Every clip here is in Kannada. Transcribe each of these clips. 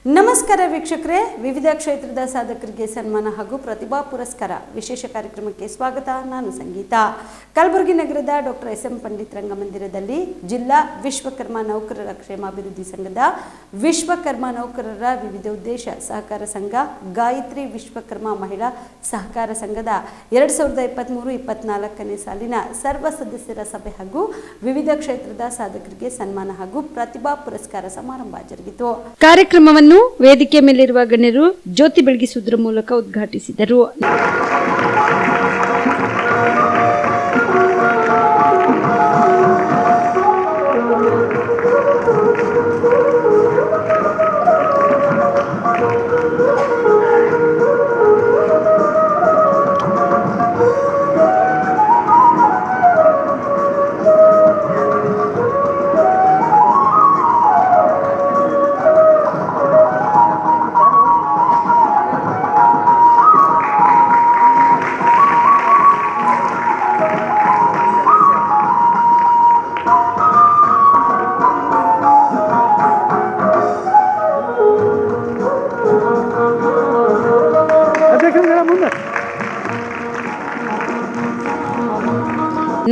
ನಮಸ್ಕಾರ ವೀಕ್ಷಕರೇ, ವಿವಿಧ ಕ್ಷೇತ್ರದ ಸಾಧಕರಿಗೆ ಸನ್ಮಾನ ಹಾಗೂ ಪ್ರತಿಭಾ ಪುರಸ್ಕಾರ ವಿಶೇಷ ಕಾರ್ಯಕ್ರಮಕ್ಕೆ ಸ್ವಾಗತ. ನಾನು ಸಂಗೀತ. ಕಲಬುರಗಿ ನಗರದ ಡಾಕ್ಟರ್ ಎಸ್.ಎಂ. ಪಂಡಿತ್ ರಂಗಮಂದಿರದಲ್ಲಿ ಜಿಲ್ಲಾ ವಿಶ್ವಕರ್ಮ ನೌಕರರ ಕ್ಷೇಮಾಭಿವೃದ್ಧಿ ಸಂಘದ ವಿಶ್ವಕರ್ಮ ನೌಕರರ ವಿವಿಧ ಉದ್ದೇಶ ಸಹಕಾರ ಸಂಘ ಗಾಯತ್ರಿ ವಿಶ್ವಕರ್ಮ ಮಹಿಳಾ ಸಹಕಾರ ಸಂಘದ 2023-24ನೇ ಸಾಲಿನ ಸರ್ವ ಸದಸ್ಯರ ಸಭೆ ಹಾಗೂ ವಿವಿಧ ಕ್ಷೇತ್ರದ ಸಾಧಕರಿಗೆ ಸನ್ಮಾನ ಹಾಗೂ ಪ್ರತಿಭಾ ಪುರಸ್ಕಾರ ಸಮಾರಂಭ ಜರುಗಿತು. ಕಾರ್ಯಕ್ರಮವನ್ನು ವೇದಿಕೆ ಮೇಲಿರುವ ಗಣ್ಯರು ಜ್ಯೋತಿ ಬೆಳಗಿಸುವುದರ ಮೂಲಕ ಉದ್ಘಾಟಿಸಿದರು.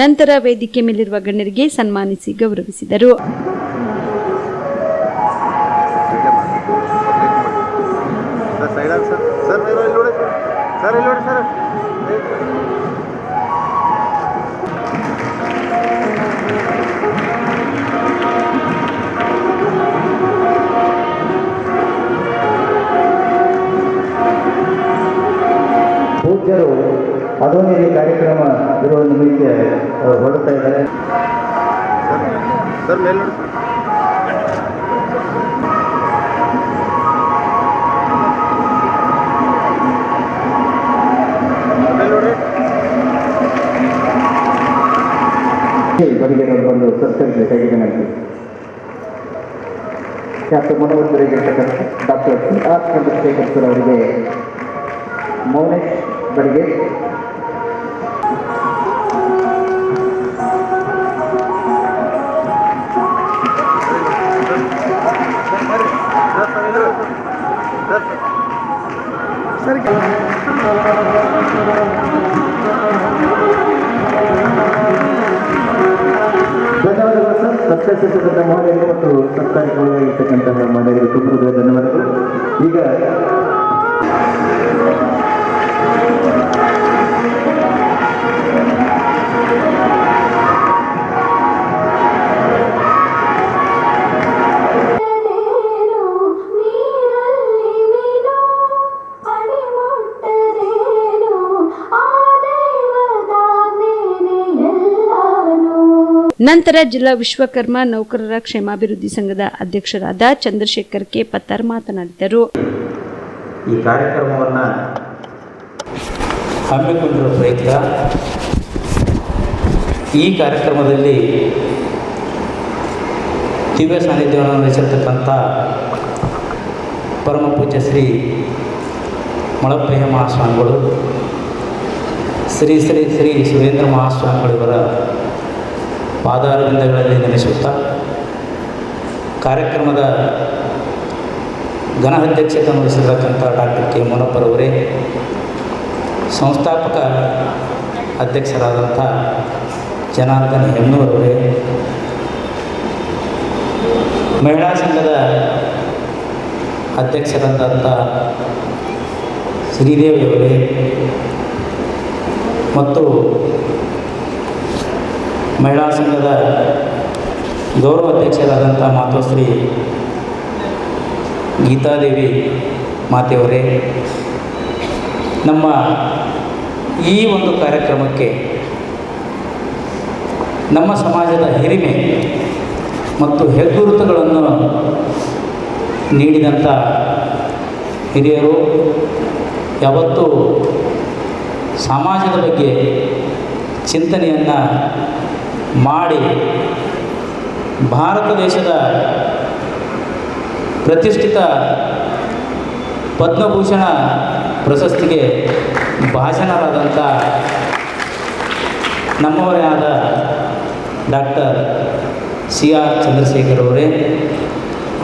ನಂತರ ವೇದಿಕೆ ಮೇಲಿರುವ ಗಣ್ಯರಿಗೆ ಸನ್ಮಾನಿಸಿ ಗೌರವಿಸಿದರು. ಪೂಜ್ಯರು ಅದೊಂದು ಕಾರ್ಯಕ್ರಮ ಇರುವ ನಿಮಿತ್ತ ಹೊರಡ್ತಾ ಇದ್ದಾರೆ. ಸರ್ ಮೇಲೆ ಬರಿಗೆ ಬಂದು ಸತ್ಕರಿಸಬೇಕಾಗಿದೆ. ನನಗೆ ಖ್ಯಾತ ಮನೋವೈದ್ಯರಾಗಿರ್ತಕ್ಕಂಥ ಡಾಕ್ಟರ್ ಸಿ.ಆರ್. ಚಂದ್ರಶೇಖರ್ ಸರ್ ಅವರಿಗೆ ಮೌನೇಶ್ ಬರಿಗೆ ಧನ್ಯವಾದಗಳು ಸರ್. ಸತ್ಕರಿಸಿರ್ತಕ್ಕಂಥ ಮಹಿಳೆಯರು ಮತ್ತು ಸರ್ಕಾರಿರ್ತಕ್ಕಂತಹ ಮಹಿಳೆಯರಿಗೆ ತುಂಬ ಧನ್ಯವಾದಗಳು. ಈಗ ನಂತರ ಜಿಲ್ಲಾ ವಿಶ್ವಕರ್ಮ ನೌಕರರ ಕ್ಷೇಮಾಭಿವೃದ್ಧಿ ಸಂಘದ ಅಧ್ಯಕ್ಷರಾದ ಚಂದ್ರಶೇಖರ್ ಕೆ. ಪತ್ತಾರ್ ಮಾತನಾಡಿದರು. ಈ ಕಾರ್ಯಕ್ರಮವನ್ನು ಹಮ್ಮಿಕೊಂಡಿರುವ ಪ್ರಯುಕ್ತ ಈ ಕಾರ್ಯಕ್ರಮದಲ್ಲಿ ದಿವ್ಯ ಸಾನ್ನಿಧ್ಯವನ್ನು ವಹಿಸಿರ್ತಕ್ಕಂಥ ಪರಮ ಪೂಜ್ಯ ಶ್ರೀ ಮಳಪ್ರಿಯ ಮಹಾಸ್ವಾಮಿಗಳು, ಶ್ರೀ ಶ್ರೀ ಶ್ರೀ ಸುರೇಂದ್ರ ಮಹಾಸ್ವಾಮಿಗಳಿವರ ಪಾದಾರವಿಂದಗಳಲ್ಲಿ ನೆನೆಸುತ್ತಾ ಕಾರ್ಯಕ್ರಮದ ಘನ ಅಧ್ಯಕ್ಷತೆಯನ್ನು ವಹಿಸಿರ್ತಕ್ಕಂಥ ಡಾಕ್ಟರ್ ಕೆ. ಮೋನಪ್ಪರವರೇ, ಸಂಸ್ಥಾಪಕ ಅಧ್ಯಕ್ಷರಾದಂಥ ಜನಾರ್ದನ್ ಹೆಮ್ನೂರವರೇ, ಮಹಿಳಾ ಸಂಘದ ಅಧ್ಯಕ್ಷರಾದಂಥ ಶ್ರೀದೇವಿಯವರೇ ಮತ್ತು ಮಹಿಳಾ ಸಂಘದ ಗೌರವ ಅಧ್ಯಕ್ಷರಾದಂಥ ಮಾತೋಶ್ರೀ ಗೀತಾದೇವಿ ಮಾತೆಯವರೇ, ನಮ್ಮ ಈ ಒಂದು ಕಾರ್ಯಕ್ರಮಕ್ಕೆ ನಮ್ಮ ಸಮಾಜದ ಹಿರಿಮೆ ಮತ್ತು ಹೆಗ್ಗುರುತುಗಳನ್ನು ನೀಡಿದಂಥ ಹಿರಿಯರು ಯಾವತ್ತೂ ಸಮಾಜದ ಬಗ್ಗೆ ಚಿಂತನೆಯನ್ನು ಮಾಡಿ ಭಾರತ ದೇಶದ ಪ್ರತಿಷ್ಠಿತ ಪದ್ಮಭೂಷಣ ಪ್ರಶಸ್ತಿಗೆ ಭಾಜನರಾದಂಥ ನಮ್ಮವರೇ ಆದ ಡಾಕ್ಟರ್ ಸಿ.ಆರ್. ಚಂದ್ರಶೇಖರ್ ಅವರೇ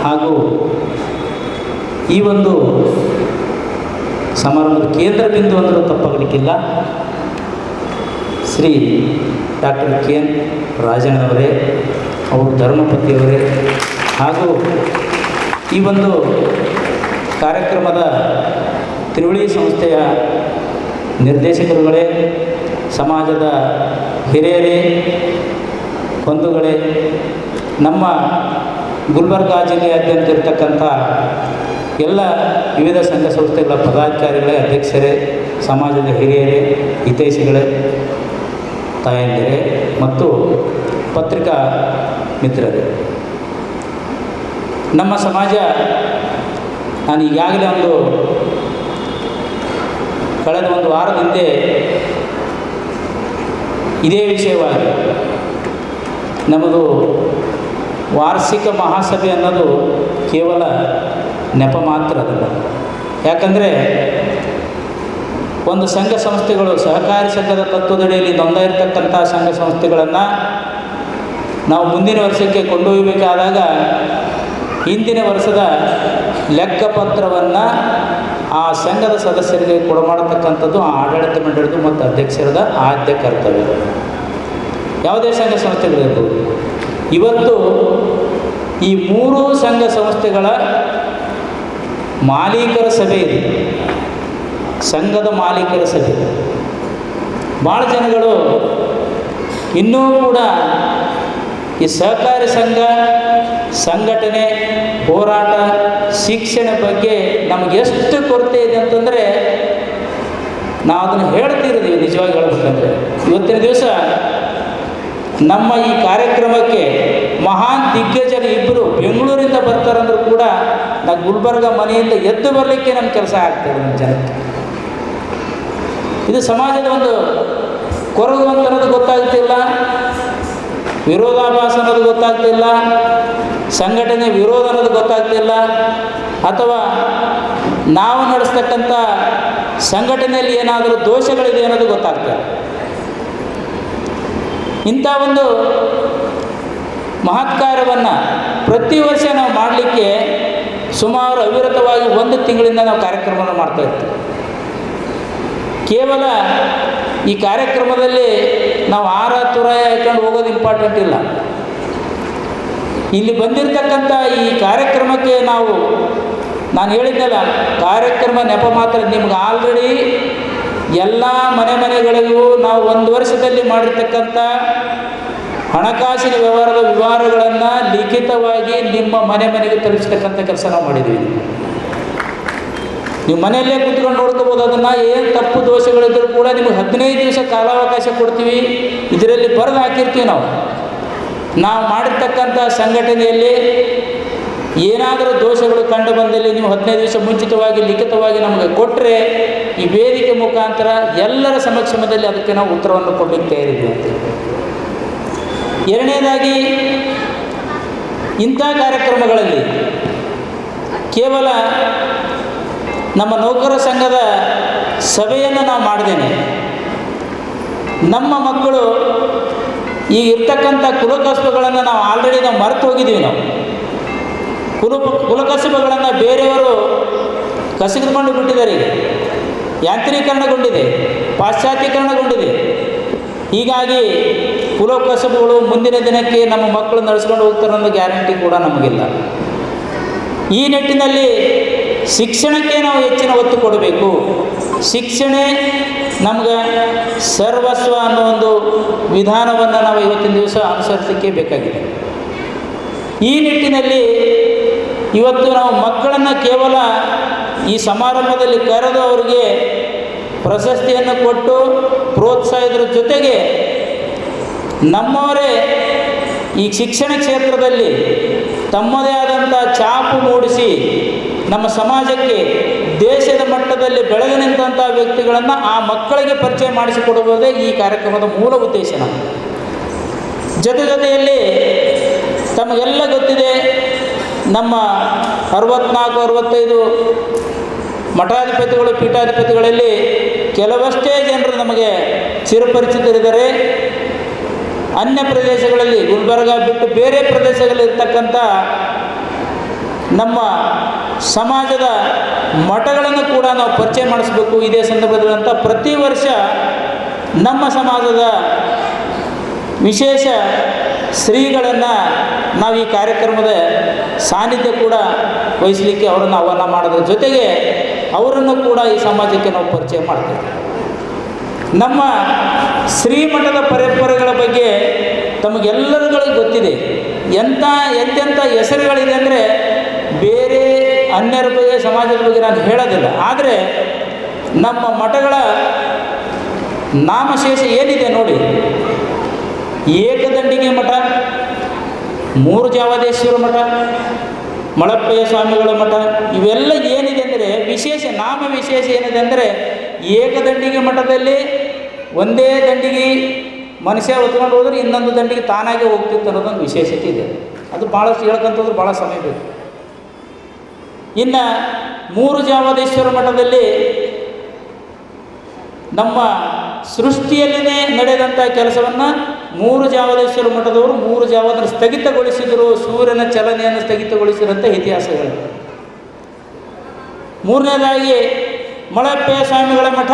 ಹಾಗೂ ಈ ಒಂದು ಸಮಾರಂಭದ ಕೇಂದ್ರ ಬಿಂದು ಅಂದರೂ ತಪ್ಪಾಗಲಿಕ್ಕಿಲ್ಲ. ಶ್ರೀ ಡಾಕ್ಟರ್ ಕೆ ಎನ್ ರಾಜಣ್ಣವರೇ, ಅವರು ಧರ್ಮಪತಿಯವರೇ, ಹಾಗೂ ಈ ಒಂದು ಕಾರ್ಯಕ್ರಮದ ತಿರುವಳಿ ಸಂಸ್ಥೆಯ ನಿರ್ದೇಶಕರುಗಳೇ, ಸಮಾಜದ ಹಿರಿಯರೇ, ಬಂಧುಗಳೇ, ನಮ್ಮ ಗುಲ್ಬರ್ಗ ಜಿಲ್ಲೆಯಾದ್ಯಂತ ಇರತಕ್ಕಂಥ ಎಲ್ಲ ವಿವಿಧ ಸಂಘ ಸಂಸ್ಥೆಗಳ ಪದಾಧಿಕಾರಿಗಳೇ, ಅಧ್ಯಕ್ಷರೇ, ಸಮಾಜದ ಹಿರಿಯರೇ, ಹಿತೈಷಿಗಳೇ, ತಾಯಂದಿರೇ ಮತ್ತು ಪತ್ರಿಕಾ ಮಿತ್ರರೇ, ನಮ್ಮ ಸಮಾಜ, ನಾನು ಈಗಾಗಲೇ ಕಳೆದ ಒಂದು ವಾರದ ಹಿಂದೆ ಇದೇ ವಿಷಯವಾಗಿ ನಮ್ಮದು ವಾರ್ಷಿಕ ಮಹಾಸಭೆ ಅನ್ನೋದು ಕೇವಲ ನೆಪ ಮಾತ್ರ ಅದಲ್ಲ. ಯಾಕಂದರೆ ಒಂದು ಸಂಘ ಸಂಸ್ಥೆಗಳು ಸಹಕಾರಿ ಸಂಘದ ತತ್ವದಡಿಯಲ್ಲಿ ನೋಂದಾಯಿರ್ತಕ್ಕಂಥ ಸಂಘ ಸಂಸ್ಥೆಗಳನ್ನು ನಾವು ಮುಂದಿನ ವರ್ಷಕ್ಕೆ ಕೊಂಡೊಯ್ಯಬೇಕಾದಾಗ ಹಿಂದಿನ ವರ್ಷದ ಲೆಕ್ಕಪತ್ರವನ್ನು ಆ ಸಂಘದ ಸದಸ್ಯರಿಗೆ ಕೊಡಮಾಡತಕ್ಕಂಥದ್ದು ಆ ಆಡಳಿತ ಮಂಡಳಿದು ಮತ್ತು ಅಧ್ಯಕ್ಷರದ ಆದ್ಯ ಕರ್ತವ್ಯ. ಯಾವುದೇ ಸಂಘ ಸಂಸ್ಥೆಗಳಿರ್ಬೋದು. ಇವತ್ತು ಈ 3 ಸಂಘ ಸಂಸ್ಥೆಗಳ ಮಾಲೀಕರ ಸಭೆ ಇದೆ, ಸಂಘದ ಮಾಲೀಕರ ಸಭೆ. ಭಾಳ ಜನಗಳು ಇನ್ನೂ ಕೂಡ ಈ ಸಹಕಾರಿ ಸಂಘ, ಸಂಘಟನೆ, ಹೋರಾಟ, ಶಿಕ್ಷಣ ಬಗ್ಗೆ ನಮಗೆ ಎಷ್ಟು ಕೊರತೆ ಇದೆ ಅಂತಂದರೆ ನಾವು ಅದನ್ನು ಹೇಳ್ತಿರೋದೀವಿ. ನಿಜವಾಗಿ ಹೇಳ್ಬೇಕಂದ್ರೆ ಇವತ್ತಿನ ದಿವಸ ನಮ್ಮ ಈ ಕಾರ್ಯಕ್ರಮಕ್ಕೆ ಮಹಾನ್ ದಿಗ್ಗಜರು ಇಬ್ಬರು ಬೆಂಗಳೂರಿಂದ ಬರ್ತಾರಂದ್ರೂ ಕೂಡ ನಾವು ಗುಲ್ಬರ್ಗ ಮನೆಯಿಂದ ಎದ್ದು ಬರಲಿಕ್ಕೆ ನಮ್ಮ ಕೆಲಸ ಆಗ್ತದೆ ನಮ್ಮ ಜನಕ್ಕೆ. ಇದು ಸಮಾಜದ ಒಂದು ಕೊರಗು ಅಂತ ಅನ್ನೋದು ಗೊತ್ತಾಗ್ತಿಲ್ಲ, ವಿರೋಧಾಭಾಸ ಅನ್ನೋದು ಗೊತ್ತಾಗ್ತಿಲ್ಲ, ಸಂಘಟನೆ ವಿರೋಧ ಅನ್ನೋದು ಗೊತ್ತಾಗ್ತಿಲ್ಲ, ಅಥವಾ ನಾವು ನಡೆಸ್ತಕ್ಕಂಥ ಸಂಘಟನೆಯಲ್ಲಿ ಏನಾದರೂ ದೋಷಗಳಿದೆ ಅನ್ನೋದು ಗೊತ್ತಾಗ್ತದೆ. ಇಂಥ ಒಂದು ಮಹತ್ ಕಾರ್ಯವನ್ನು ಪ್ರತಿ ವರ್ಷ ನಾವು ಮಾಡಲಿಕ್ಕೆ ಸುಮಾರು ಅವಿರತವಾಗಿ 1 ತಿಂಗಳಿಂದ ನಾವು ಕಾರ್ಯಕ್ರಮವನ್ನು ಮಾಡ್ತಾಯಿರ್ತೀವಿ. ಕೇವಲ ಈ ಕಾರ್ಯಕ್ರಮದಲ್ಲಿ ನಾವು ಆರ ತುರಾಯ ಹಾಕೊಂಡು ಹೋಗೋದು ಇಂಪಾರ್ಟೆಂಟ್ ಇಲ್ಲ. ಇಲ್ಲಿ ಬಂದಿರತಕ್ಕಂಥ ಈ ಕಾರ್ಯಕ್ರಮಕ್ಕೆ ನಾನು ಹೇಳಿದ್ದೆಲ್ಲ, ಕಾರ್ಯಕ್ರಮ ನೆಪ ಮಾತ್ರ. ನಿಮ್ಗೆ ಆಲ್ರೆಡಿ ಎಲ್ಲ ಮನೆಗಳಿಗೂ ನಾವು 1 ವರ್ಷದಲ್ಲಿ ಮಾಡಿರ್ತಕ್ಕಂಥ ಹಣಕಾಸಿನ ವಿವರಗಳನ್ನು ಲಿಖಿತವಾಗಿ ನಿಮ್ಮ ಮನೆಗೆ ತಲುಪಿಸ್ತಕ್ಕಂಥ ಕೆಲಸ ನಾವು ಮಾಡಿದ್ದೀವಿ. ನೀವು ಮನೆಯಲ್ಲೇ ಕೂತ್ಕೊಂಡು ನೋಡ್ಕೋಬೋದು. ಅದನ್ನು ಏನು ತಪ್ಪು ದೋಷಗಳಿದ್ದರೂ ಕೂಡ ನಿಮಗೆ 15 ದಿವಸ ಕಾಲಾವಕಾಶ ಕೊಡ್ತೀವಿ. ಇದರಲ್ಲಿ ಬರೆದು ಹಾಕಿರ್ತೀವಿ. ನಾವು ಮಾಡಿರ್ತಕ್ಕಂಥ ಸಂಘಟನೆಯಲ್ಲಿ ಏನಾದರೂ ದೋಷಗಳು ಕಂಡು ಬಂದಲ್ಲಿ ನೀವು 15 ದಿವಸ ಮುಂಚಿತವಾಗಿ ಲಿಖಿತವಾಗಿ ನಮಗೆ ಕೊಟ್ಟರೆ ಈ ವೇದಿಕೆ ಮುಖಾಂತರ ಎಲ್ಲರ ಸಮಕ್ಷಮದಲ್ಲಿ ಅದಕ್ಕೆ ನಾವು ಉತ್ತರವನ್ನು ಕೊಡಲಿಕ್ಕೆ ತಯಾರಿದ್ದೀವಿ ಅಂತ. ಎರಡನೇದಾಗಿ, ಇಂಥ ಕಾರ್ಯಕ್ರಮಗಳಲ್ಲಿ ಕೇವಲ ನಮ್ಮ ನೌಕರ ಸಂಘದ ಸಭೆಯನ್ನು ನಾವು ಮಾಡ್ದೇನೆ, ನಮ್ಮ ಮಕ್ಕಳು ಈಗ ಇರ್ತಕ್ಕಂಥ ಕುಲಕಸಬುಗಳನ್ನು ನಾವು ಆಲ್ರೆಡಿ ಮರೆತು ಹೋಗಿದ್ದೀವಿ. ನಾವು ಕುಲಕಸಬುಗಳನ್ನು ಬೇರೆಯವರು ಕಸಿದುಕೊಂಡು ಬಿಟ್ಟಿದ್ದಾರೆ. ಈಗ ಯಾಂತ್ರೀಕರಣಗೊಂಡಿದೆ, ಪಾಶ್ಚಾತ್ಯೀಕರಣಗೊಂಡಿದೆ. ಹೀಗಾಗಿ ಕುಲಕಸಬುಗಳು ಮುಂದಿನ ದಿನಕ್ಕೆ ನಮ್ಮ ಮಕ್ಕಳು ನಡೆಸ್ಕೊಂಡು ಹೋಗ್ತಾರೆ ಅನ್ನೋ ಗ್ಯಾರಂಟಿ ಕೂಡ ನಮಗಿಲ್ಲ. ಈ ನಿಟ್ಟಿನಲ್ಲಿ ಶಿಕ್ಷಣಕ್ಕೆ ನಾವು ಹೆಚ್ಚಿನ ಒತ್ತು ಕೊಡಬೇಕು. ಶಿಕ್ಷಣ ನಮ್ಗೆ ಸರ್ವಸ್ವ ಅನ್ನೋ ಒಂದು ವಿಧಾನವನ್ನು ನಾವು ಇವತ್ತಿನ ದಿವಸ ಅನುಸರಿಸಲಿಕ್ಕೆ ಬೇಕಾಗಿದೆ. ಈ ನಿಟ್ಟಿನಲ್ಲಿ ಇವತ್ತು ನಾವು ಮಕ್ಕಳನ್ನು ಕೇವಲ ಈ ಸಮಾರಂಭದಲ್ಲಿ ಕರೆದು ಅವರಿಗೆ ಪ್ರಶಸ್ತಿಯನ್ನು ಕೊಟ್ಟು ಪ್ರೋತ್ಸಾಹದ ಜೊತೆಗೆ ನಮ್ಮವರೇ ಈ ಶಿಕ್ಷಣ ಕ್ಷೇತ್ರದಲ್ಲಿ ತಮ್ಮದೇ ಆದಂಥ ಛಾಪು ಮೂಡಿಸಿ ನಮ್ಮ ಸಮಾಜಕ್ಕೆ ದೇಶದ ಮಟ್ಟದಲ್ಲಿ ಬೆಳೆದು ನಿಂತಹ ವ್ಯಕ್ತಿಗಳನ್ನು ಆ ಮಕ್ಕಳಿಗೆ ಪರಿಚಯ ಮಾಡಿಸಿಕೊಡುವುದೇ ಈ ಕಾರ್ಯಕ್ರಮದ ಮೂಲ ಉದ್ದೇಶ. ಜೊತೆಯಲ್ಲಿ ತಮಗೆಲ್ಲ ಗೊತ್ತಿದೆ, ನಮ್ಮ 64-65 ಮಠಾಧಿಪತಿಗಳು, ಪೀಠಾಧಿಪತಿಗಳಲ್ಲಿ ಕೆಲವಷ್ಟೇ ಜನರು ನಮಗೆ ಚಿರಪರಿಚಿತರಿದ್ದಾರೆ. ಅನ್ಯ ಪ್ರದೇಶಗಳಲ್ಲಿ, ಗುಲ್ಬರ್ಗ ಬಿಟ್ಟು ಬೇರೆ ಪ್ರದೇಶಗಳಲ್ಲಿ ಇರ್ತಕ್ಕಂಥ ನಮ್ಮ ಸಮಾಜದ ಮಠಗಳನ್ನು ಕೂಡ ನಾವು ಪರಿಚಯ ಮಾಡಿಸ್ಬೇಕು ಇದೇ ಸಂದರ್ಭದಲ್ಲಿ ಅಂತ ಪ್ರತಿ ವರ್ಷ ನಮ್ಮ ಸಮಾಜದ ವಿಶೇಷ ಶ್ರೀಗಳನ್ನು ನಾವು ಈ ಕಾರ್ಯಕ್ರಮದ ಸಾನ್ನಿಧ್ಯ ಕೂಡ ವಹಿಸಲಿಕ್ಕೆ ಅವರನ್ನು ಆಹ್ವಾನ ಮಾಡೋದ್ರ ಜೊತೆಗೆ ಅವರನ್ನು ಕೂಡ ಈ ಸಮಾಜಕ್ಕೆ ನಾವು ಪರಿಚಯ ಮಾಡ್ತೇವೆ. ನಮ್ಮ ಶ್ರೀಮಠದ ಪರಂಪರೆಗಳ ಬಗ್ಗೆ ತಮಗೆಲ್ಲರಿಗೂ ಗೊತ್ತಿದೆ. ಎಂತೆಂಥ ಹೆಸರುಗಳಿದೆ ಅಂದರೆ ಬೇರೆ ಅನ್ಯರ ಬಗ್ಗೆ ಸಮಾಜದ ಬಗ್ಗೆ ನಾನು ಹೇಳೋದಿಲ್ಲ. ಆದರೆ ನಮ್ಮ ಮಠಗಳ ನಾಮಶೇಷ ಏನಿದೆ ನೋಡಿ, ಏಕದಂಡಿಗೆ ಮಠ, ಮೂರು ಜಾವದೇಶ್ವರ ಮಠ, ಮಳಪ್ಪಯ್ಯ ಸ್ವಾಮಿಗಳ ಮಠ, ಇವೆಲ್ಲ ಏನಿದೆ ಅಂದರೆ ವಿಶೇಷ ನಾಮ ವಿಶೇಷ ಏನಿದೆ ಅಂದರೆ ಏಕದಂಡಿಗೆ ಮಠದಲ್ಲಿ ಒಂದೇ ದಂಡಿಗೆ ಮನುಷ್ಯ ಹೊತ್ಕೊಂಡು ಹೋದ್ರೆ ಇನ್ನೊಂದು ದಂಡಿಗೆ ತಾನಾಗೆ ಹೋಗ್ತಿತ್ತು ಅನ್ನೋದೊಂದು ವಿಶೇಷತೆ ಇದೆ. ಅದು ಭಾಳಷ್ಟು ಹೇಳ್ಕೊಂತಂದ್ರೆ ಭಾಳ ಸಮಯ ಬೇಕು. ಇನ್ನು ಮೂರು ಜಾವದೇಶ್ವರ ಮಠದಲ್ಲಿ ನಮ್ಮ ಸೃಷ್ಟಿಯಲ್ಲಿನೇ ನಡೆದಂಥ ಕೆಲಸವನ್ನು ಮೂರು ಜಾವದೇಶ್ವರ ಮಠದವರು 3 ಜಾವದಲ್ಲಿ ಸ್ಥಗಿತಗೊಳಿಸಿದರು. ಸೂರ್ಯನ ಚಲನೆಯನ್ನು ಸ್ಥಗಿತಗೊಳಿಸಿದಂಥ ಇತಿಹಾಸಗಳು. ಮೂರನೇದಾಗಿ ಮಳಪ್ಪಯ್ಯ ಸ್ವಾಮಿಗಳ ಮಠ.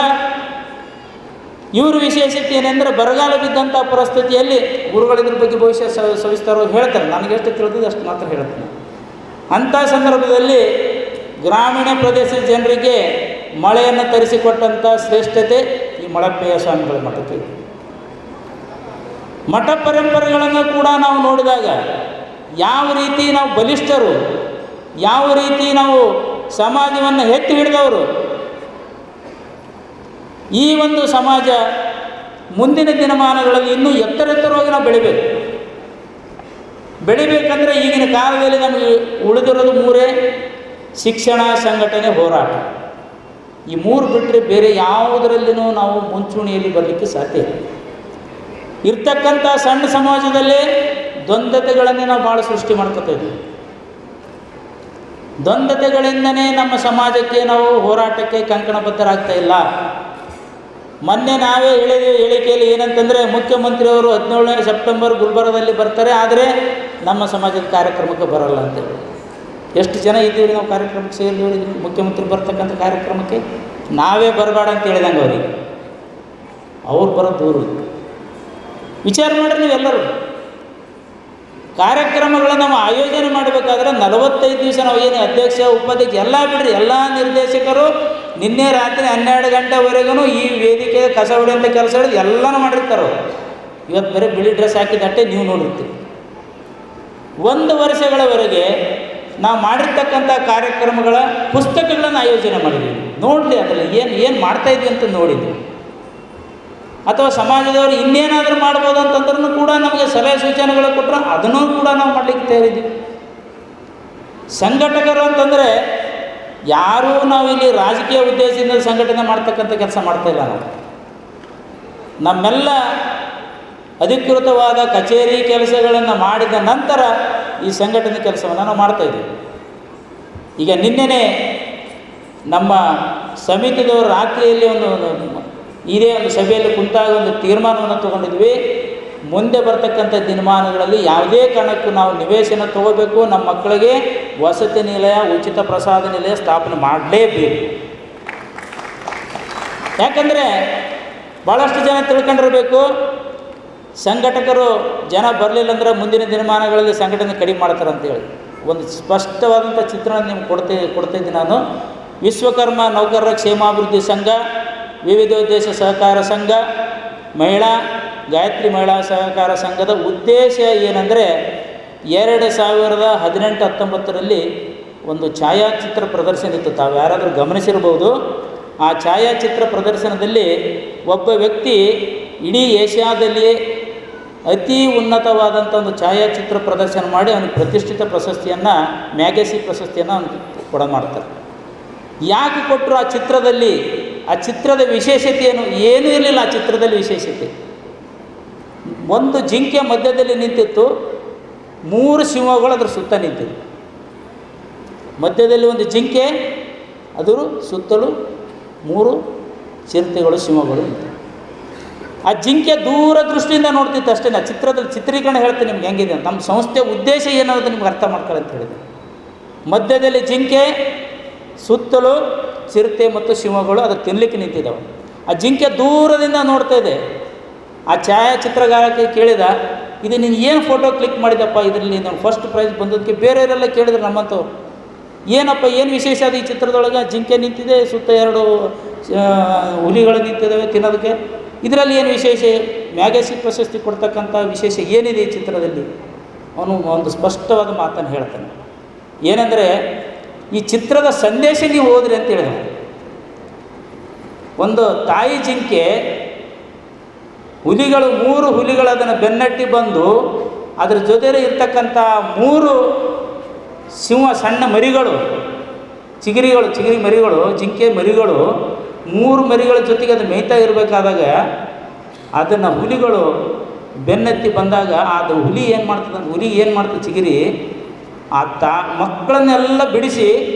ಇವ್ರ ವಿಶೇಷತೆ ಏನೆಂದರೆ ಬರಗಾಲ ಬಿದ್ದಂಥ ಪರಿಸ್ಥಿತಿಯಲ್ಲಿ ಗುರುಗಳಿದ್ರ ಬಗ್ಗೆ ಭವಿಷ್ಯ ಸವಿಸ್ತಾರವಾಗಿ ಹೇಳ್ತಾರೆ. ನನಗೆಷ್ಟು ತಿಳಿದಿದೆ ಅಷ್ಟು ಮಾತ್ರ ಹೇಳ್ತೀನಿ. ಅಂಥ ಸಂದರ್ಭದಲ್ಲಿ ಗ್ರಾಮೀಣ ಪ್ರದೇಶದ ಜನರಿಗೆ ಮಳೆಯನ್ನು ತರಿಸಿಕೊಟ್ಟಂಥ ಶ್ರೇಷ್ಠತೆ ಈ ಮಳಪ್ಪಯ್ಯ ಸ್ವಾಮಿಗಳ ಮಠಕ್ಕೆ. ಮಠ ಪರಂಪರೆಗಳನ್ನು ಕೂಡ ನಾವು ನೋಡಿದಾಗ ಯಾವ ರೀತಿ ನಾವು ಬಲಿಷ್ಠರು, ಯಾವ ರೀತಿ ನಾವು ಸಮಾಜವನ್ನು ಎತ್ತಿ ಹಿಡಿದವರು, ಈ ಒಂದು ಸಮಾಜ ಮುಂದಿನ ದಿನಮಾನಗಳಲ್ಲಿ ಇನ್ನೂ ಎತ್ತರವಾಗಿ ನಾವು ಬೆಳಿಬೇಕಂದ್ರೆ ಈಗಿನ ಕಾಲದಲ್ಲಿ ನಮಗೆ ಉಳಿದಿರೋದು 3: ಶಿಕ್ಷಣ, ಸಂಘಟನೆ, ಹೋರಾಟ. ಈ 3 ಬಿಟ್ಟರೆ ಬೇರೆ ಯಾವುದರಲ್ಲಿನೂ ನಾವು ಮುಂಚೂಣಿಯಲ್ಲಿ ಬರಲಿಕ್ಕೆ ಸಾಧ್ಯ ಇಲ್ಲ. ಇರ್ತಕ್ಕಂಥ ಸಣ್ಣ ಸಮಾಜದಲ್ಲೇ ದ್ವಂದ್ವತೆಗಳನ್ನೇ ನಾವು ಭಾಳ ಸೃಷ್ಟಿ ಮಾಡ್ಕೊತಾ ಇದ್ದೀವಿ. ದ್ವಂದ್ವತೆಗಳಿಂದನೇ ನಮ್ಮ ಸಮಾಜಕ್ಕೆ ನಾವು ಹೋರಾಟಕ್ಕೆ ಕಂಕಣಬದ್ಧರಾಗ್ತಾ ಇಲ್ಲ. ಮೊನ್ನೆ ನಾವೇ ಹೇಳಿಕೆಯಲ್ಲಿ ಏನಂತಂದರೆ ಮುಖ್ಯಮಂತ್ರಿಯವರು 17ನೇ ಸೆಪ್ಟೆಂಬರ್ ಗುಲ್ಬರ್ಗದಲ್ಲಿ ಬರ್ತಾರೆ, ಆದರೆ ನಮ್ಮ ಸಮಾಜದ ಕಾರ್ಯಕ್ರಮಕ್ಕೆ ಬರಲ್ಲ ಅಂತೇಳಿ. ಎಷ್ಟು ಜನ ಇದ್ದೀವಿ ನಾವು ಕಾರ್ಯಕ್ರಮಕ್ಕೆ ಸೇರಿದೀವಿ? ಮುಖ್ಯಮಂತ್ರಿ ಬರ್ತಕ್ಕಂಥ ಕಾರ್ಯಕ್ರಮಕ್ಕೆ ನಾವೇ ಬರಬೇಡ ಅಂತ ಹೇಳಿದಂಗೆ ಅವರಿಗೆ. ಅವ್ರು ಬರೋದು ದೂರ. ವಿಚಾರ ಮಾಡಿರಿ ನೀವೆಲ್ಲರೂ. ಕಾರ್ಯಕ್ರಮಗಳನ್ನು ನಾವು ಆಯೋಜನೆ ಮಾಡಬೇಕಾದ್ರೆ 45 ದಿವಸ ನಾವು ಏನು ಅಧ್ಯಕ್ಷ, ಉಪಾಧ್ಯಕ್ಷ ಎಲ್ಲ ಬಿಡ್ರಿ, ಎಲ್ಲ ನಿರ್ದೇಶಕರು ನಿನ್ನೆ ರಾತ್ರಿ 12 ಗಂಟೆವರೆಗೂ ಈ ವೇದಿಕೆ ಕಸ ಹೊಡೆಯುವಂಥ ಕೆಲಸ ಹಿಡಿದು ಎಲ್ಲನೂ ಮಾಡಿರ್ತಾರೆ. ಇವತ್ತು ಬೇರೆ ಬಿಳಿ ಡ್ರೆಸ್ ಹಾಕಿದಟ್ಟೆ ನೀವು ನೋಡಿರ್ತೀವಿ. 1 ವರ್ಷಗಳವರೆಗೆ ನಾವು ಮಾಡಿರ್ತಕ್ಕಂಥ ಕಾರ್ಯಕ್ರಮಗಳ ಪುಸ್ತಕಗಳನ್ನು ಆಯೋಜನೆ ಮಾಡಿದ್ದೀವಿ. ನೋಡಲಿ ಅದರಲ್ಲಿ ಏನು ಮಾಡ್ತಾಯಿದ್ವಿ ಅಂತ ನೋಡಿದ್ವಿ. ಅಥವಾ ಸಮಾಜದವರು ಇನ್ನೇನಾದರೂ ಮಾಡ್ಬೋದು ಅಂತಂದ್ರೂ ಕೂಡ ನಮಗೆ ಸಲಹೆ ಸೂಚನೆಗಳು ಕೊಟ್ಟರು, ಅದನ್ನೂ ಕೂಡ ನಾವು ಮಾಡಲಿಕ್ಕೆ ತಯಾರಿದ್ದೀವಿ. ಸಂಘಟಕರು ಅಂತಂದರೆ ಯಾರೂ ನಾವು ಇಲ್ಲಿ ರಾಜಕೀಯ ಉದ್ದೇಶದಿಂದ ಸಂಘಟನೆ ಮಾಡ್ತಕ್ಕಂಥ ಕೆಲಸ ಮಾಡ್ತಾಯಿಲ್ಲ. ನಾವು ನಮ್ಮೆಲ್ಲ ಅಧಿಕೃತವಾದ ಕಚೇರಿ ಕೆಲಸಗಳನ್ನು ಮಾಡಿದ ನಂತರ ಈ ಸಂಘಟನೆ ಕೆಲಸವನ್ನು ನಾವು ಮಾಡ್ತಾಯಿದ್ದೀವಿ. ಈಗ ನಿನ್ನೆನೇ ನಮ್ಮ ಸಮಿತಿದವರು ರಾತ್ರಿಯಲ್ಲಿ ಇದೇ ಒಂದು ಸಭೆಯಲ್ಲಿ ಕುಂತಾಗ ಒಂದು ತೀರ್ಮಾನವನ್ನು ತೊಗೊಂಡಿದ್ವಿ. ಮುಂದೆ ಬರ್ತಕ್ಕಂಥ ದಿನಮಾನಗಳಲ್ಲಿ ಯಾವುದೇ ಕಾರಣಕ್ಕೂ ನಾವು ನಿವೇಶನ ತಗೋಬೇಕು, ನಮ್ಮ ಮಕ್ಕಳಿಗೆ ವಸತಿ ನಿಲಯ, ಉಚಿತ ಪ್ರಸಾದ ನಿಲಯ ಸ್ಥಾಪನೆ ಮಾಡಲೇಬೇಕು. ಯಾಕಂದರೆ ಭಾಳಷ್ಟು ಜನ ತಿಳ್ಕೊಂಡಿರಬೇಕು, ಸಂಘಟಕರು ಜನ ಬರಲಿಲ್ಲ ಅಂದ್ರೆ ಮುಂದಿನ ದಿನಮಾನಗಳಲ್ಲಿ ಸಂಘಟನೆ ಕಡಿಮೆ ಮಾಡ್ತಾರೆ ಅಂತೇಳಿ. ಒಂದು ಸ್ಪಷ್ಟವಾದಂಥ ಚಿತ್ರಣ ನಿಮ್ಗೆ ಕೊಡ್ತಾಯಿದ್ದೀನಿ ನಾನು. ವಿಶ್ವಕರ್ಮ ನೌಕರರ ಕ್ಷೇಮಾಭಿವೃದ್ಧಿ ಸಂಘ, ವಿವಿಧೋದ್ದೇಶ ಸಹಕಾರ ಸಂಘ, ಗಾಯತ್ರಿ ಮಹಿಳಾ ಸಹಕಾರ ಸಂಘದ ಉದ್ದೇಶ ಏನಂದರೆ 2018-19ರಲ್ಲಿ ಒಂದು ಛಾಯಾಚಿತ್ರ ಪ್ರದರ್ಶನ ಇತ್ತು. ತಾವು ಯಾರಾದರೂ ಗಮನಿಸಿರ್ಬೋದು. ಆ ಛಾಯಾಚಿತ್ರ ಪ್ರದರ್ಶನದಲ್ಲಿ ಒಬ್ಬ ವ್ಯಕ್ತಿ ಇಡೀ ಏಷ್ಯಾದಲ್ಲಿ ಅತಿ ಉನ್ನತವಾದಂಥ ಒಂದು ಛಾಯಾಚಿತ್ರ ಪ್ರದರ್ಶನ ಮಾಡಿ ಅವನಿಗೆ ಪ್ರತಿಷ್ಠಿತ ಪ್ರಶಸ್ತಿಯನ್ನು, ಮ್ಯಾಗಸಿ ಪ್ರಶಸ್ತಿಯನ್ನು ಅವನಿಗೆ ಮಾಡ್ತಾರೆ. ಯಾಕೆ ಕೊಟ್ಟರು? ಆ ಚಿತ್ರದಲ್ಲಿ ಆ ಚಿತ್ರದ ವಿಶೇಷತೆ ಏನೂ ಇರಲಿಲ್ಲ. ಆ ಚಿತ್ರದಲ್ಲಿ ವಿಶೇಷತೆ, ಒಂದು ಜಿಂಕೆ ಮಧ್ಯದಲ್ಲಿ ನಿಂತಿತ್ತು, 3 ಸಿಂಹಗಳು ಅದರ ಸುತ್ತ ನಿಂತಿತ್ತು. ಮಧ್ಯದಲ್ಲಿ ಒಂದು ಜಿಂಕೆ, ಅದರ ಸುತ್ತಲೂ 3 ಚಿರತೆಗಳು, ಸಿಂಹಗಳು ನಿಂತಿತ್ತು. ಆ ಜಿಂಕೆ ದೂರದೃಷ್ಟಿಯಿಂದ ನೋಡ್ತಿತ್ತು ಅಷ್ಟೇ. ಚಿತ್ರದಲ್ಲಿ ಚಿತ್ರೀಕರಣ ಹೇಳ್ತೀನಿ ನಿಮ್ಗೆ ಹೆಂಗಿದೆ. ನಮ್ಮ ಸಂಸ್ಥೆಯ ಉದ್ದೇಶ ಏನಾದರೂ ನಿಮ್ಗೆ ಅರ್ಥ ಮಾಡ್ಕೊಳ್ಳಿ ಅಂತ ಹೇಳಿದೆ. ಮಧ್ಯದಲ್ಲಿ ಜಿಂಕೆ, ಸುತ್ತಲೂ ಚಿರತೆ ಮತ್ತು ಸಿಂಹಗಳು ಅದು ತಿನ್ನಲಿಕ್ಕೆ ನಿಂತಿದ್ದಾವೆ. ಆ ಜಿಂಕೆ ದೂರದಿಂದ ನೋಡ್ತಾ ಇದೆ. ಆ ಛಾಯಾಚಿತ್ರಗಾರಕ್ಕೆ ಕೇಳಿದ, ಇದು ನೀನು ಏನು ಫೋಟೋ ಕ್ಲಿಕ್ ಮಾಡಿದಪ್ಪ, ಇದರಲ್ಲಿ ನಾನು ಫಸ್ಟ್ ಪ್ರೈಸ್ ಬಂದದಕ್ಕೆ. ಬೇರೆಯವರೆಲ್ಲ ಕೇಳಿದ್ರು ನಮ್ಮಂಥವ್ರು, ಏನಪ್ಪ ಏನು ವಿಶೇಷ ಅದು ಈ ಚಿತ್ರದೊಳಗೆ? ಜಿಂಕೆ ನಿಂತಿದೆ, ಸುತ್ತ 2 ಹುಲಿಗಳು ನಿಂತಿದ್ದಾವೆ ತಿನ್ನೋದಕ್ಕೆ, ಇದರಲ್ಲಿ ಏನು ವಿಶೇಷ? ಮ್ಯಾಗಸಿನ್ ಪ್ರಶಸ್ತಿ ಕೊಡ್ತಕ್ಕಂಥ ವಿಶೇಷ ಏನಿದೆ ಈ ಚಿತ್ರದಲ್ಲಿ? ಅವನು ಒಂದು ಸ್ಪಷ್ಟವಾದ ಮಾತನ್ನು ಹೇಳ್ತಾನೆ. ಏನೆಂದರೆ, ಈ ಚಿತ್ರದ ಸಂದೇಶ ನೀವು ಓದ್ರಿ ಅಂತ ಹೇಳಿದ. ಒಂದು ತಾಯಿ ಜಿಂಕೆ, ಹುಲಿಗಳು 3 ಹುಲಿಗಳು ಅದನ್ನು ಬೆನ್ನಟ್ಟಿ ಬಂದು ಅದರ ಜೊತೆಯಲ್ಲಿ ಇರ್ತಕ್ಕಂಥ 3 ಸಿಂಹ ಸಣ್ಣ ಮರಿಗಳು, ಚಿಗರಿ ಮರಿಗಳು, ಜಿಂಕೆ ಮರಿಗಳು 3 ಮರಿಗಳ ಜೊತೆಗೆ ಅದು ಮೇಯ್ತಾ ಇರಬೇಕಾದಾಗ ಅದನ್ನು ಹುಲಿಗಳು ಬೆನ್ನತ್ತಿ ಬಂದಾಗ ಅದು ಹುಲಿ ಏನು ಮಾಡ್ತದೆ ಚಿಗರಿ ಆ ಮಕ್ಕಳನ್ನೆಲ್ಲ ಬಿಡಿಸಿ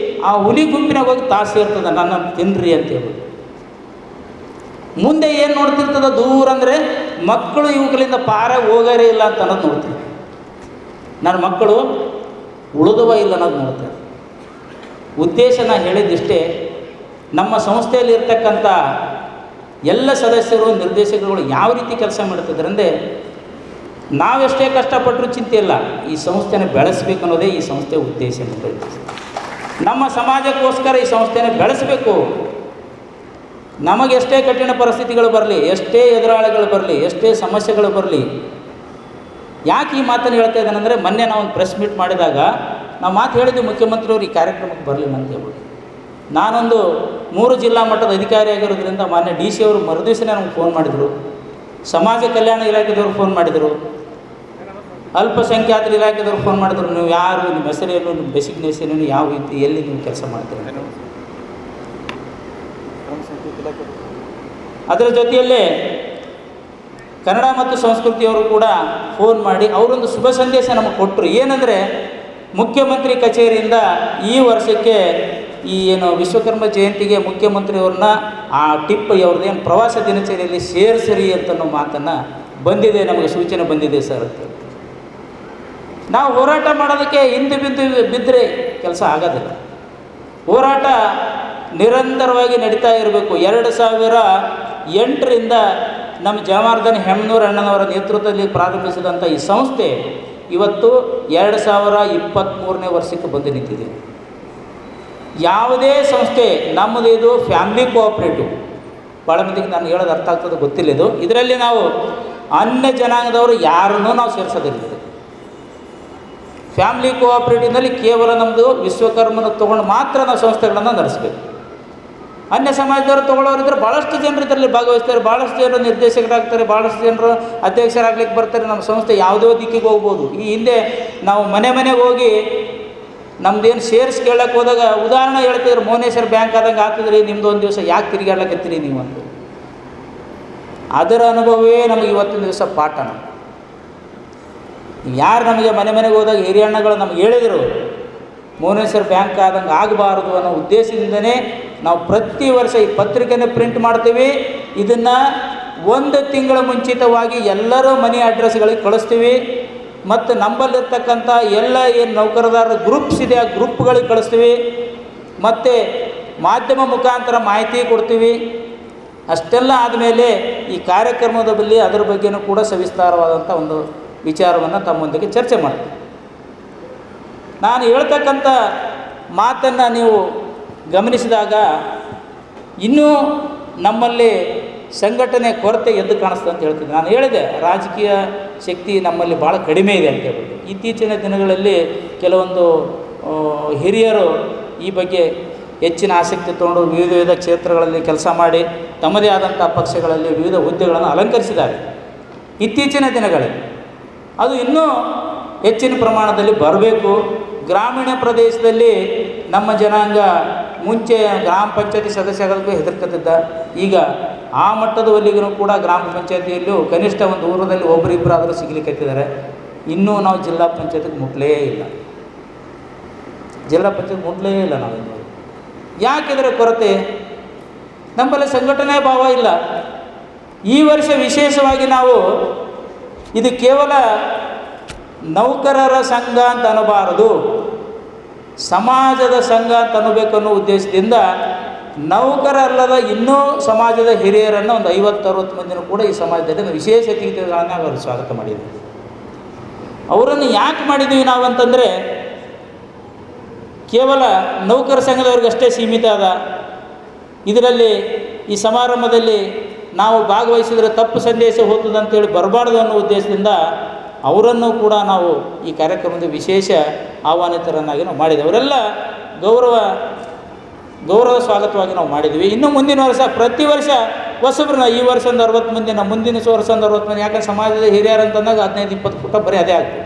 ಆ ಹುಲಿ ಗುಂಪಿನಾಗ ಹೋಗಿ ಸೇರ್ತದೆ, ನನ್ನ ತಿನ್ನಿರಿ ಅಂತೇಳಿ. ಮುಂದೆ ಏನು ನೋಡ್ತಿರ್ತದ ದೂರ ಅಂದರೆ, ಮಕ್ಕಳು ಇವುಗಳಿಂದ ಪಾರ ಹೋಗರೇ ಇಲ್ಲ ಅಂತ ಅನ್ನೋದು ನೋಡ್ತೀನಿ. ನನ್ನ ಮಕ್ಕಳು ಉಳಿದವ ಇಲ್ಲ ಅನ್ನೋದು ನೋಡ್ತಾರೆ. ಉದ್ದೇಶ ನಾನು ಹೇಳಿದ್ದಿಷ್ಟೇ, ನಮ್ಮ ಸಂಸ್ಥೆಯಲ್ಲಿ ಇರ್ತಕ್ಕಂಥ ಎಲ್ಲ ಸದಸ್ಯರು, ನಿರ್ದೇಶಕರುಗಳು ಯಾವ ರೀತಿ ಕೆಲಸ ಮಾಡ್ತಿದ್ದಾರೆ ಅಂದರೆ, ನಾವೆಷ್ಟೇ ಕಷ್ಟಪಟ್ಟರೂ ಚಿಂತೆ ಇಲ್ಲ, ಈ ಸಂಸ್ಥೆನ ಬೆಳೆಸಬೇಕು ಅನ್ನೋದೇ ಈ ಸಂಸ್ಥೆಯ ಉದ್ದೇಶ. ನಮ್ಮ ಸಮಾಜಕ್ಕೋಸ್ಕರ ಈ ಸಂಸ್ಥೆನ ಬೆಳೆಸಬೇಕು. ನಮಗೆಷ್ಟೇ ಕಠಿಣ ಪರಿಸ್ಥಿತಿಗಳು ಬರಲಿ, ಎಷ್ಟೇ ಎದುರಾಳಿಗಳು ಬರಲಿ, ಎಷ್ಟೇ ಸಮಸ್ಯೆಗಳು ಬರಲಿ. ಯಾಕೆ ಈ ಮಾತನ್ನು ಹೇಳ್ತಾ ಇದ್ದಾನೆಂದರೆ, ಮೊನ್ನೆ ನಾವು ಒಂದು ಪ್ರೆಸ್ ಮೀಟ್ ಮಾಡಿದಾಗ ನಾವು ಮಾತು ಹೇಳಿದ್ವಿ, ಮುಖ್ಯಮಂತ್ರಿಯವರು ಈ ಕಾರ್ಯಕ್ರಮಕ್ಕೆ ಬರಲಿಲ್ಲ ಅಂತ ಹೇಳ್ಬಿಟ್ಟು. ನಾನೊಂದು 3 ಜಿಲ್ಲಾ ಮಟ್ಟದ ಅಧಿಕಾರಿ ಆಗಿರೋದ್ರಿಂದ ಮಾನ್ಯ DC ಅವರು ಮರುದಿವಸನೇ ನಮ್ಗೆ ಫೋನ್ ಮಾಡಿದರು, ಸಮಾಜ ಕಲ್ಯಾಣ ಇಲಾಖೆದವರು ಫೋನ್ ಮಾಡಿದರು, ಅಲ್ಪಸಂಖ್ಯಾತರ ಇಲಾಖೆದವರು ಫೋನ್ ಮಾಡಿದ್ರು. ನೀವು ಯಾರು, ನಿಮ್ಮ ಹೆಸರೇನು, ನಿಮ್ಮ ಡೆಸಿಗ್ನೇಷನ್ ಏನು, ಯಾವ ರೀತಿ, ಎಲ್ಲಿ ನೀವು ಕೆಲಸ ಮಾಡ್ತೀರಿ. ಅದರ ಜೊತೆಯಲ್ಲೇ ಕನ್ನಡ ಮತ್ತು ಸಂಸ್ಕೃತಿಯವರು ಕೂಡ ಫೋನ್ ಮಾಡಿ ಅವರೊಂದು ಶುಭ ಸಂದೇಶ ನಮಗೆ ಕೊಟ್ಟರು. ಏನಂದರೆ, ಮುಖ್ಯಮಂತ್ರಿ ಕಚೇರಿಯಿಂದ ಈ ವರ್ಷಕ್ಕೆ ಈ ಏನು ವಿಶ್ವಕರ್ಮ ಜಯಂತಿಗೆ ಮುಖ್ಯಮಂತ್ರಿಯವ್ರನ್ನ ಆ ಟಿಪ್ ಅವ್ರದ್ದೇನು ಪ್ರವಾಸ ದಿನಚರಿಯಲ್ಲಿ ಸೇರಿಸಿರಿ ಅಂತನೋ ಮಾತನ್ನು ಬಂದಿದೆ, ನಮಗೆ ಸೂಚನೆ ಬಂದಿದೆ ಸರ್ ಅಂತ. ನಾವು ಹೋರಾಟ ಮಾಡೋದಕ್ಕೆ ಹಿಂದೆ ಬಿದ್ದರೆ ಕೆಲಸ ಆಗೋದಿಲ್ಲ. ಹೋರಾಟ ನಿರಂತರವಾಗಿ ನಡೀತಾ ಇರಬೇಕು. 2008ರಿಂದ ನಮ್ಮ ಜನಾರ್ದನ ಹೆಮ್ನೂರು ಅಣ್ಣನವರ ನೇತೃತ್ವದಲ್ಲಿ ಪ್ರಾರಂಭಿಸಿದಂಥ ಈ ಸಂಸ್ಥೆ ಇವತ್ತು 2023ನೇ ವರ್ಷಕ್ಕೆ ಬಂದು ನಿಂತಿದೆ. ಯಾವುದೇ ಸಂಸ್ಥೆ, ನಮ್ಮದು ಇದು ಫ್ಯಾಮಿಲಿ ಕೋಆಪ್ರೇಟಿವ್. ಭಾಳ ಮಂದಿಗೆ ನಾನು ಹೇಳೋದು ಅರ್ಥ ಆಗ್ತದೆ ಗೊತ್ತಿಲ್ಲ. ಇದರಲ್ಲಿ ನಾವು ಅನ್ಯ ಜನಾಂಗದವರು ಯಾರನ್ನೂ ನಾವು ಸೇರಿಸೋದಿಲ್ಲ. ಫ್ಯಾಮಿಲಿ ಕೋಆಪ್ರೇಟಿವ್ನಲ್ಲಿ ಕೇವಲ ನಮ್ಮದು ವಿಶ್ವಕರ್ಮನ ತೊಗೊಂಡು ಮಾತ್ರ ನಾವು ಸಂಸ್ಥೆಗಳನ್ನು ನಡೆಸಬೇಕು. ಅನ್ಯ ಸಮಾಜದವರು ತೊಗೊಳ್ಳೋರಿದ್ದರೆ ಭಾಳಷ್ಟು ಜನರು ಇದರಲ್ಲಿ ಭಾಗವಹಿಸ್ತಾರೆ, ಭಾಳಷ್ಟು ಜನರು ನಿರ್ದೇಶಕರಾಗ್ತಾರೆ, ಭಾಳಷ್ಟು ಜನರು ಅಧ್ಯಕ್ಷರಾಗ್ಲಿಕ್ಕೆ ಬರ್ತಾರೆ. ನಮ್ಮ ಸಂಸ್ಥೆ ಯಾವುದೋ ದಿಕ್ಕಿಗೆ ಹೋಗ್ಬೋದು. ಈ ಹಿಂದೆ ನಾವು ಮನೆಗೆ ಹೋಗಿ ನಮ್ದೇನು ಶೇರ್ಸ್ ಕೇಳಕ್ಕೆ ಹೋದಾಗ ಉದಾಹರಣೆ ಹೇಳ್ತಿದ್ರು, ಮೋನೇಶ್ವರ ಬ್ಯಾಂಕ್ ಆದಂಗೆ ಆಗ್ತಿದ್ರಿ, ನಿಮ್ದು ಒಂದು ದಿವಸ ಯಾಕೆ ತಿರುಗಾಡ್ಲಕತ್ತೀರಿ ನೀವು ಅಂತ. ಅದರ ಅನುಭವವೇ ನಮಗೆ ಇವತ್ತಿನ ದಿವಸ ಪಾಠ. ಯಾರು ನಮಗೆ ಮನೆಗೆ ಹೋದಾಗ ಹಿರಿಯಣ್ಣಗಳು ನಮ್ಗೆ ಹೇಳಿದರು, ಮೋನೇಶ್ವರ ಬ್ಯಾಂಕ್ ಆದಂಗೆ ಆಗಬಾರ್ದು ಅನ್ನೋ ಉದ್ದೇಶದಿಂದನೇ ನಾವು ಪ್ರತಿ ವರ್ಷ ಈ ಪತ್ರಿಕೆನ ಪ್ರಿಂಟ್ ಮಾಡ್ತೀವಿ. ಇದನ್ನು 1 ತಿಂಗಳ ಮುಂಚಿತವಾಗಿ ಎಲ್ಲರ ಮನೆ ಅಡ್ರೆಸ್ಗಳಿಗೆ ಕಳಿಸ್ತೀವಿ. ಮತ್ತು ನಮ್ಮಲ್ಲಿರ್ತಕ್ಕಂಥ ಎಲ್ಲ ಏನು ನೌಕರದಾರರ ಗ್ರೂಪ್ಸ್ ಇದೆ ಆ ಗ್ರೂಪ್ಗಳಿಗೆ ಕಳಿಸ್ತೀವಿ. ಮತ್ತು ಮಾಧ್ಯಮ ಮುಖಾಂತರ ಮಾಹಿತಿ ಕೊಡ್ತೀವಿ. ಅಷ್ಟೆಲ್ಲ ಆದಮೇಲೆ ಈ ಕಾರ್ಯಕ್ರಮದ ಬಳಿ ಅದರ ಬಗ್ಗೆನೂ ಕೂಡ ಸವಿಸ್ತಾರವಾದಂಥ ಒಂದು ವಿಚಾರವನ್ನು ತಮ್ಮೊಂದಿಗೆ ಚರ್ಚೆ ಮಾಡ್ತೀವಿ. ನಾನು ಹೇಳ್ತಕ್ಕಂಥ ಮಾತನ್ನು ನೀವು ಗಮನಿಸಿದಾಗ ಇನ್ನೂ ನಮ್ಮಲ್ಲಿ ಸಂಘಟನೆ ಕೊರತೆ ಎದ್ದು ಕಾಣಿಸ್ತದೆ ಅಂತ ಹೇಳ್ತೀನಿ. ನಾನು ಹೇಳಿದೆ, ರಾಜಕೀಯ ಶಕ್ತಿ ನಮ್ಮಲ್ಲಿ ಭಾಳ ಕಡಿಮೆ ಇದೆ ಅಂತ ಹೇಳ್ಬಿಟ್ಟು. ಇತ್ತೀಚಿನ ದಿನಗಳಲ್ಲಿ ಕೆಲವೊಂದು ಹಿರಿಯರು ಈ ಬಗ್ಗೆ ಹೆಚ್ಚಿನ ಆಸಕ್ತಿ ತೊಗೊಂಡು ವಿವಿಧ ಕ್ಷೇತ್ರಗಳಲ್ಲಿ ಕೆಲಸ ಮಾಡಿ ತಮ್ಮದೇ ಆದಂಥ ಪಕ್ಷಗಳಲ್ಲಿ ವಿವಿಧ ಹುದ್ದೆಗಳನ್ನು ಅಲಂಕರಿಸಿದ್ದಾರೆ. ಇತ್ತೀಚಿನ ದಿನಗಳಲ್ಲಿ ಅದು ಇನ್ನೂ ಹೆಚ್ಚಿನ ಪ್ರಮಾಣದಲ್ಲಿ ಬರಬೇಕು. ಗ್ರಾಮೀಣ ಪ್ರದೇಶದಲ್ಲಿ ನಮ್ಮ ಜನಾಂಗ ಮುಂಚೆ ಗ್ರಾಮ ಪಂಚಾಯತಿ ಸದಸ್ಯ ಆಗೋದಕ್ಕೂ ಹೆದರ್ಕತ್ತಿದ್ದ. ಈಗ ಆ ಮಟ್ಟದವರೆಗೂ ಕೂಡ ಗ್ರಾಮ ಪಂಚಾಯತಿಯಲ್ಲೂ ಕನಿಷ್ಠ ಒಂದು ಊರದಲ್ಲಿ ಒಬ್ಬರಿಬ್ಬರಾದರೂ ಸಿಗಲಿಕ್ಕತ್ತಿದ್ದಾರೆ. ಇನ್ನೂ ನಾವು ಜಿಲ್ಲಾ ಪಂಚಾಯತಿಗೆ ಮುಟ್ಲೇ ಇಲ್ಲ. ನಾವಿನ್ನು ಯಾಕಿದ್ರೆ ಕೊರತೆ, ನಮ್ಮಲ್ಲಿ ಸಂಘಟನೆ ಭಾವ ಇಲ್ಲ. ಈ ವರ್ಷ ವಿಶೇಷವಾಗಿ ನಾವು ಇದು ಕೇವಲ ನೌಕರರ ಸಂಘ ಅಂತ ಅನ್ನಬಾರದು, ಸಮಾಜದ ಸಂಘ ಅಂತ ಅನ್ನಬೇಕು ಅನ್ನೋ ಉದ್ದೇಶದಿಂದ ನೌಕರಲ್ಲದ ಇನ್ನೂ ಸಮಾಜದ ಹಿರಿಯರನ್ನು ಒಂದು 50-60 ಮಂದಿನೂ ಕೂಡ ಈ ಸಮಾಜದಲ್ಲಿ ವಿಶೇಷ ಅತಿಥಿಗಳನ್ನು ಅವರು ಸ್ವಾಗತ ಮಾಡಿದ್ದೀವಿ. ಅವರನ್ನು ಯಾಕೆ ಮಾಡಿದ್ದೀವಿ ನಾವು ಅಂತಂದರೆ, ಕೇವಲ ನೌಕರ ಸಂಘದವ್ರಿಗಷ್ಟೇ ಸೀಮಿತ ಅದ, ಇದರಲ್ಲಿ ಈ ಸಮಾರಂಭದಲ್ಲಿ ನಾವು ಭಾಗವಹಿಸಿದರೆ ತಪ್ಪು ಸಂದೇಶ ಹೋಗ್ತದೆ ಅಂತೇಳಿ ಬರಬಾರ್ದು ಅನ್ನೋ ಉದ್ದೇಶದಿಂದ ಅವರನ್ನು ಕೂಡ ನಾವು ಈ ಕಾರ್ಯಕ್ರಮದ ವಿಶೇಷ ಆಹ್ವಾನಿತರನ್ನಾಗಿ ನಾವು ಮಾಡಿದ್ದೇವೆ. ಅವರೆಲ್ಲ ಗೌರವ ಸ್ವಾಗತವಾಗಿ ನಾವು ಮಾಡಿದ್ವಿ. ಇನ್ನು ಮುಂದಿನ ವರ್ಷ ಪ್ರತಿ ವರ್ಷ ಹೊಸಬ್ರನ್ನ ಈ ವರ್ಷ ಒಂದು 60 ಮಂದಿನ, ಮುಂದಿನ ವರ್ಷ ಒಂದು 60 ಮಂದಿ, ಯಾಕಂದ್ರೆ ಸಮಾಜದ ಹಿರಿಯರು ಅಂತಂದಾಗ 15-20 ಫುಟ ಬರೀ ಅದೇ ಆಗ್ತದೆ.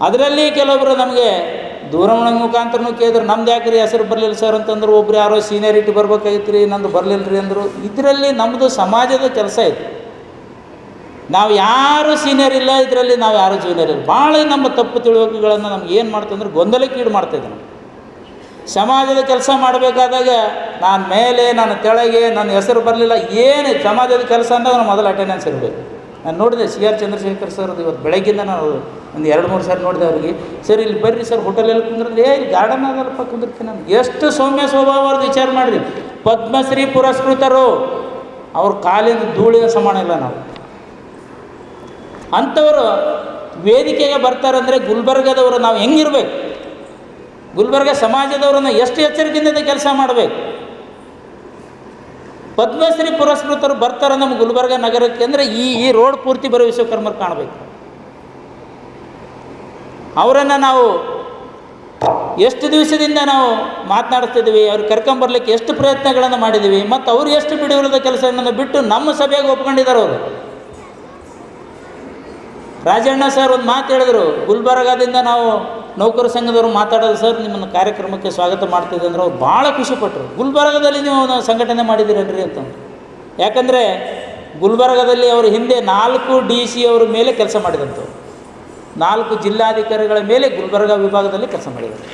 ಅದರಲ್ಲಿ ಕೆಲವೊಬ್ಬರು ನಮಗೆ ದೂರವಾಣಿ ಮುಖಾಂತರನೂ ಕೇಳಿದ್ರು, ನಮ್ದು ಯಾಕ್ರಿ ಹೆಸರು ಬರಲಿಲ್ಲ ಸರ್ ಅಂತಂದ್ರೆ, ಒಬ್ರು ಯಾರೋ ಸೀನಿಯರಿಟಿ ಬರ್ಬೇಕಾಗಿತ್ತು ರೀ, ನಂದು ಬರಲಿಲ್ಲ ರೀ ಅಂದರು. ಇದರಲ್ಲಿ ನಮ್ಮದು ಸಮಾಜದ ಕೆಲಸ ಇದೆ. ನಾವು ಯಾರು ಸೀನಿಯರ್ ಇಲ್ಲ, ಇದರಲ್ಲಿ ನಾವು ಯಾರು ಜೂನಿಯರ್ ಇಲ್ಲ. ಭಾಳ ನಮ್ಮ ತಪ್ಪು ತಿಳುವಳಿಕೆಗಳನ್ನು ನಮ್ಗೆ ಏನು ಮಾಡ್ತಂದ್ರೆ ಗೊಂದಲಕ್ಕೀಡು ಮಾಡ್ತಾಯಿದ್ದೆ. ನಾವು ಸಮಾಜದ ಕೆಲಸ ಮಾಡಬೇಕಾದಾಗ ನಾನು ಮೇಲೆ, ನಾನು ಕೆಳಗೆ, ನನ್ನ ಹೆಸರು ಬರಲಿಲ್ಲ, ಏನು ಸಮಾಜದ ಕೆಲಸ ಅಂದಾಗ ನಾವು ಮೊದಲು ಅಟೆಂಡೆನ್ಸ್ ಇರಬೇಕು. ನಾನು ನೋಡಿದೆ CR ಚಂದ್ರಶೇಖರ್ ಸರ್ ಇವತ್ತು ಬೆಳಗ್ಗಿಂದ ನಾನು ಒಂದು 2-3 ಸಾರಿ ನೋಡಿದೆ ಅವ್ರಿಗೆ. ಸರ್ ಇಲ್ಲಿ ಬರ್ರಿ ಸರ್, ಹೋಟೆಲಲ್ಲಿ ಕುಂದ್ರಂದ್ರೆ ಇಲ್ಲಿ ಗಾರ್ಡನ್ ಆಗಲ್ಲಪ್ಪ ಕುಂದಿರ್ತೀನಿ ನಾನು. ಎಷ್ಟು ಸೌಮ್ಯ ಸ್ವಭಾವ ಅವ್ರದ್ದು ವಿಚಾರ ಮಾಡಿರಿ. ಪದ್ಮಶ್ರೀ ಪುರಸ್ಕೃತರು, ಅವ್ರ ಕಾಲಿನ ಧೂಳಿನ ಸಮಾನ ಇಲ್ಲ ನಾವು. ಅಂಥವರು ವೇದಿಕೆಗೆ ಬರ್ತಾರಂದರೆ ಗುಲ್ಬರ್ಗದವರು ನಾವು ಹೆಂಗಿರ್ಬೇಕು, ಗುಲ್ಬರ್ಗ ಸಮಾಜದವರನ್ನು ಎಷ್ಟು ಎಚ್ಚರಿಕೆಯಿಂದ ಕೆಲಸ ಮಾಡಬೇಕು. ಪದ್ಮಶ್ರೀ ಪುರಸ್ಕೃತರು ಬರ್ತಾರೆ ನಮ್ಮ ಗುಲ್ಬರ್ಗ ನಗರಕ್ಕೆ ಅಂದರೆ ಈ ರೋಡ್ ಪೂರ್ತಿ ಬರೋ ವಿಶ್ವಕರ್ಮರು ಕಾಣಬೇಕು. ಅವರನ್ನು ನಾವು ಎಷ್ಟು ದಿವಸದಿಂದ ನಾವು ಮಾತನಾಡ್ತಿದ್ದೀವಿ, ಅವ್ರು ಕರ್ಕೊಂಬರ್ಲಿಕ್ಕೆ ಎಷ್ಟು ಪ್ರಯತ್ನಗಳನ್ನು ಮಾಡಿದ್ದೀವಿ, ಮತ್ತು ಅವ್ರು ಎಷ್ಟು ಬಿಡುವಿಲ್ಲದ ಕೆಲಸಗಳನ್ನು ಬಿಟ್ಟು ನಮ್ಮ ಸಭೆಗೆ ಒಪ್ಕೊಂಡಿದ್ದಾರೆ. ಅವರು ರಾಜಣ್ಣ ಸರ್ ಒಂದು ಮಾತು ಹೇಳಿದ್ರು, ಗುಲ್ಬರ್ಗಾದಿಂದ ನಾವು ನೌಕರ ಸಂಘದವರು ಮಾತಾಡೋದು ಸರ್, ನಿಮ್ಮನ್ನು ಕಾರ್ಯಕ್ರಮಕ್ಕೆ ಸ್ವಾಗತ ಮಾಡ್ತಿದ್ದೆ ಅಂದ್ರೆ ಅವ್ರು ಭಾಳ ಖುಷಿಪಟ್ಟರು. ಗುಲ್ಬರ್ಗದಲ್ಲಿ ನೀವು ಸಂಘಟನೆ ಮಾಡಿದ್ದೀರನ್ರಿ ಅಂತಂದು. ಯಾಕಂದರೆ ಗುಲ್ಬರ್ಗದಲ್ಲಿ ಅವರು ಹಿಂದೆ 4 DC ಅವರ ಮೇಲೆ ಕೆಲಸ ಮಾಡಿದಂಥವ್ರು, 4 ಜಿಲ್ಲಾಧಿಕಾರಿಗಳ ಮೇಲೆ ಗುಲ್ಬರ್ಗ ವಿಭಾಗದಲ್ಲಿ ಕೆಲಸ ಮಾಡಿದ್ದಾರೆ.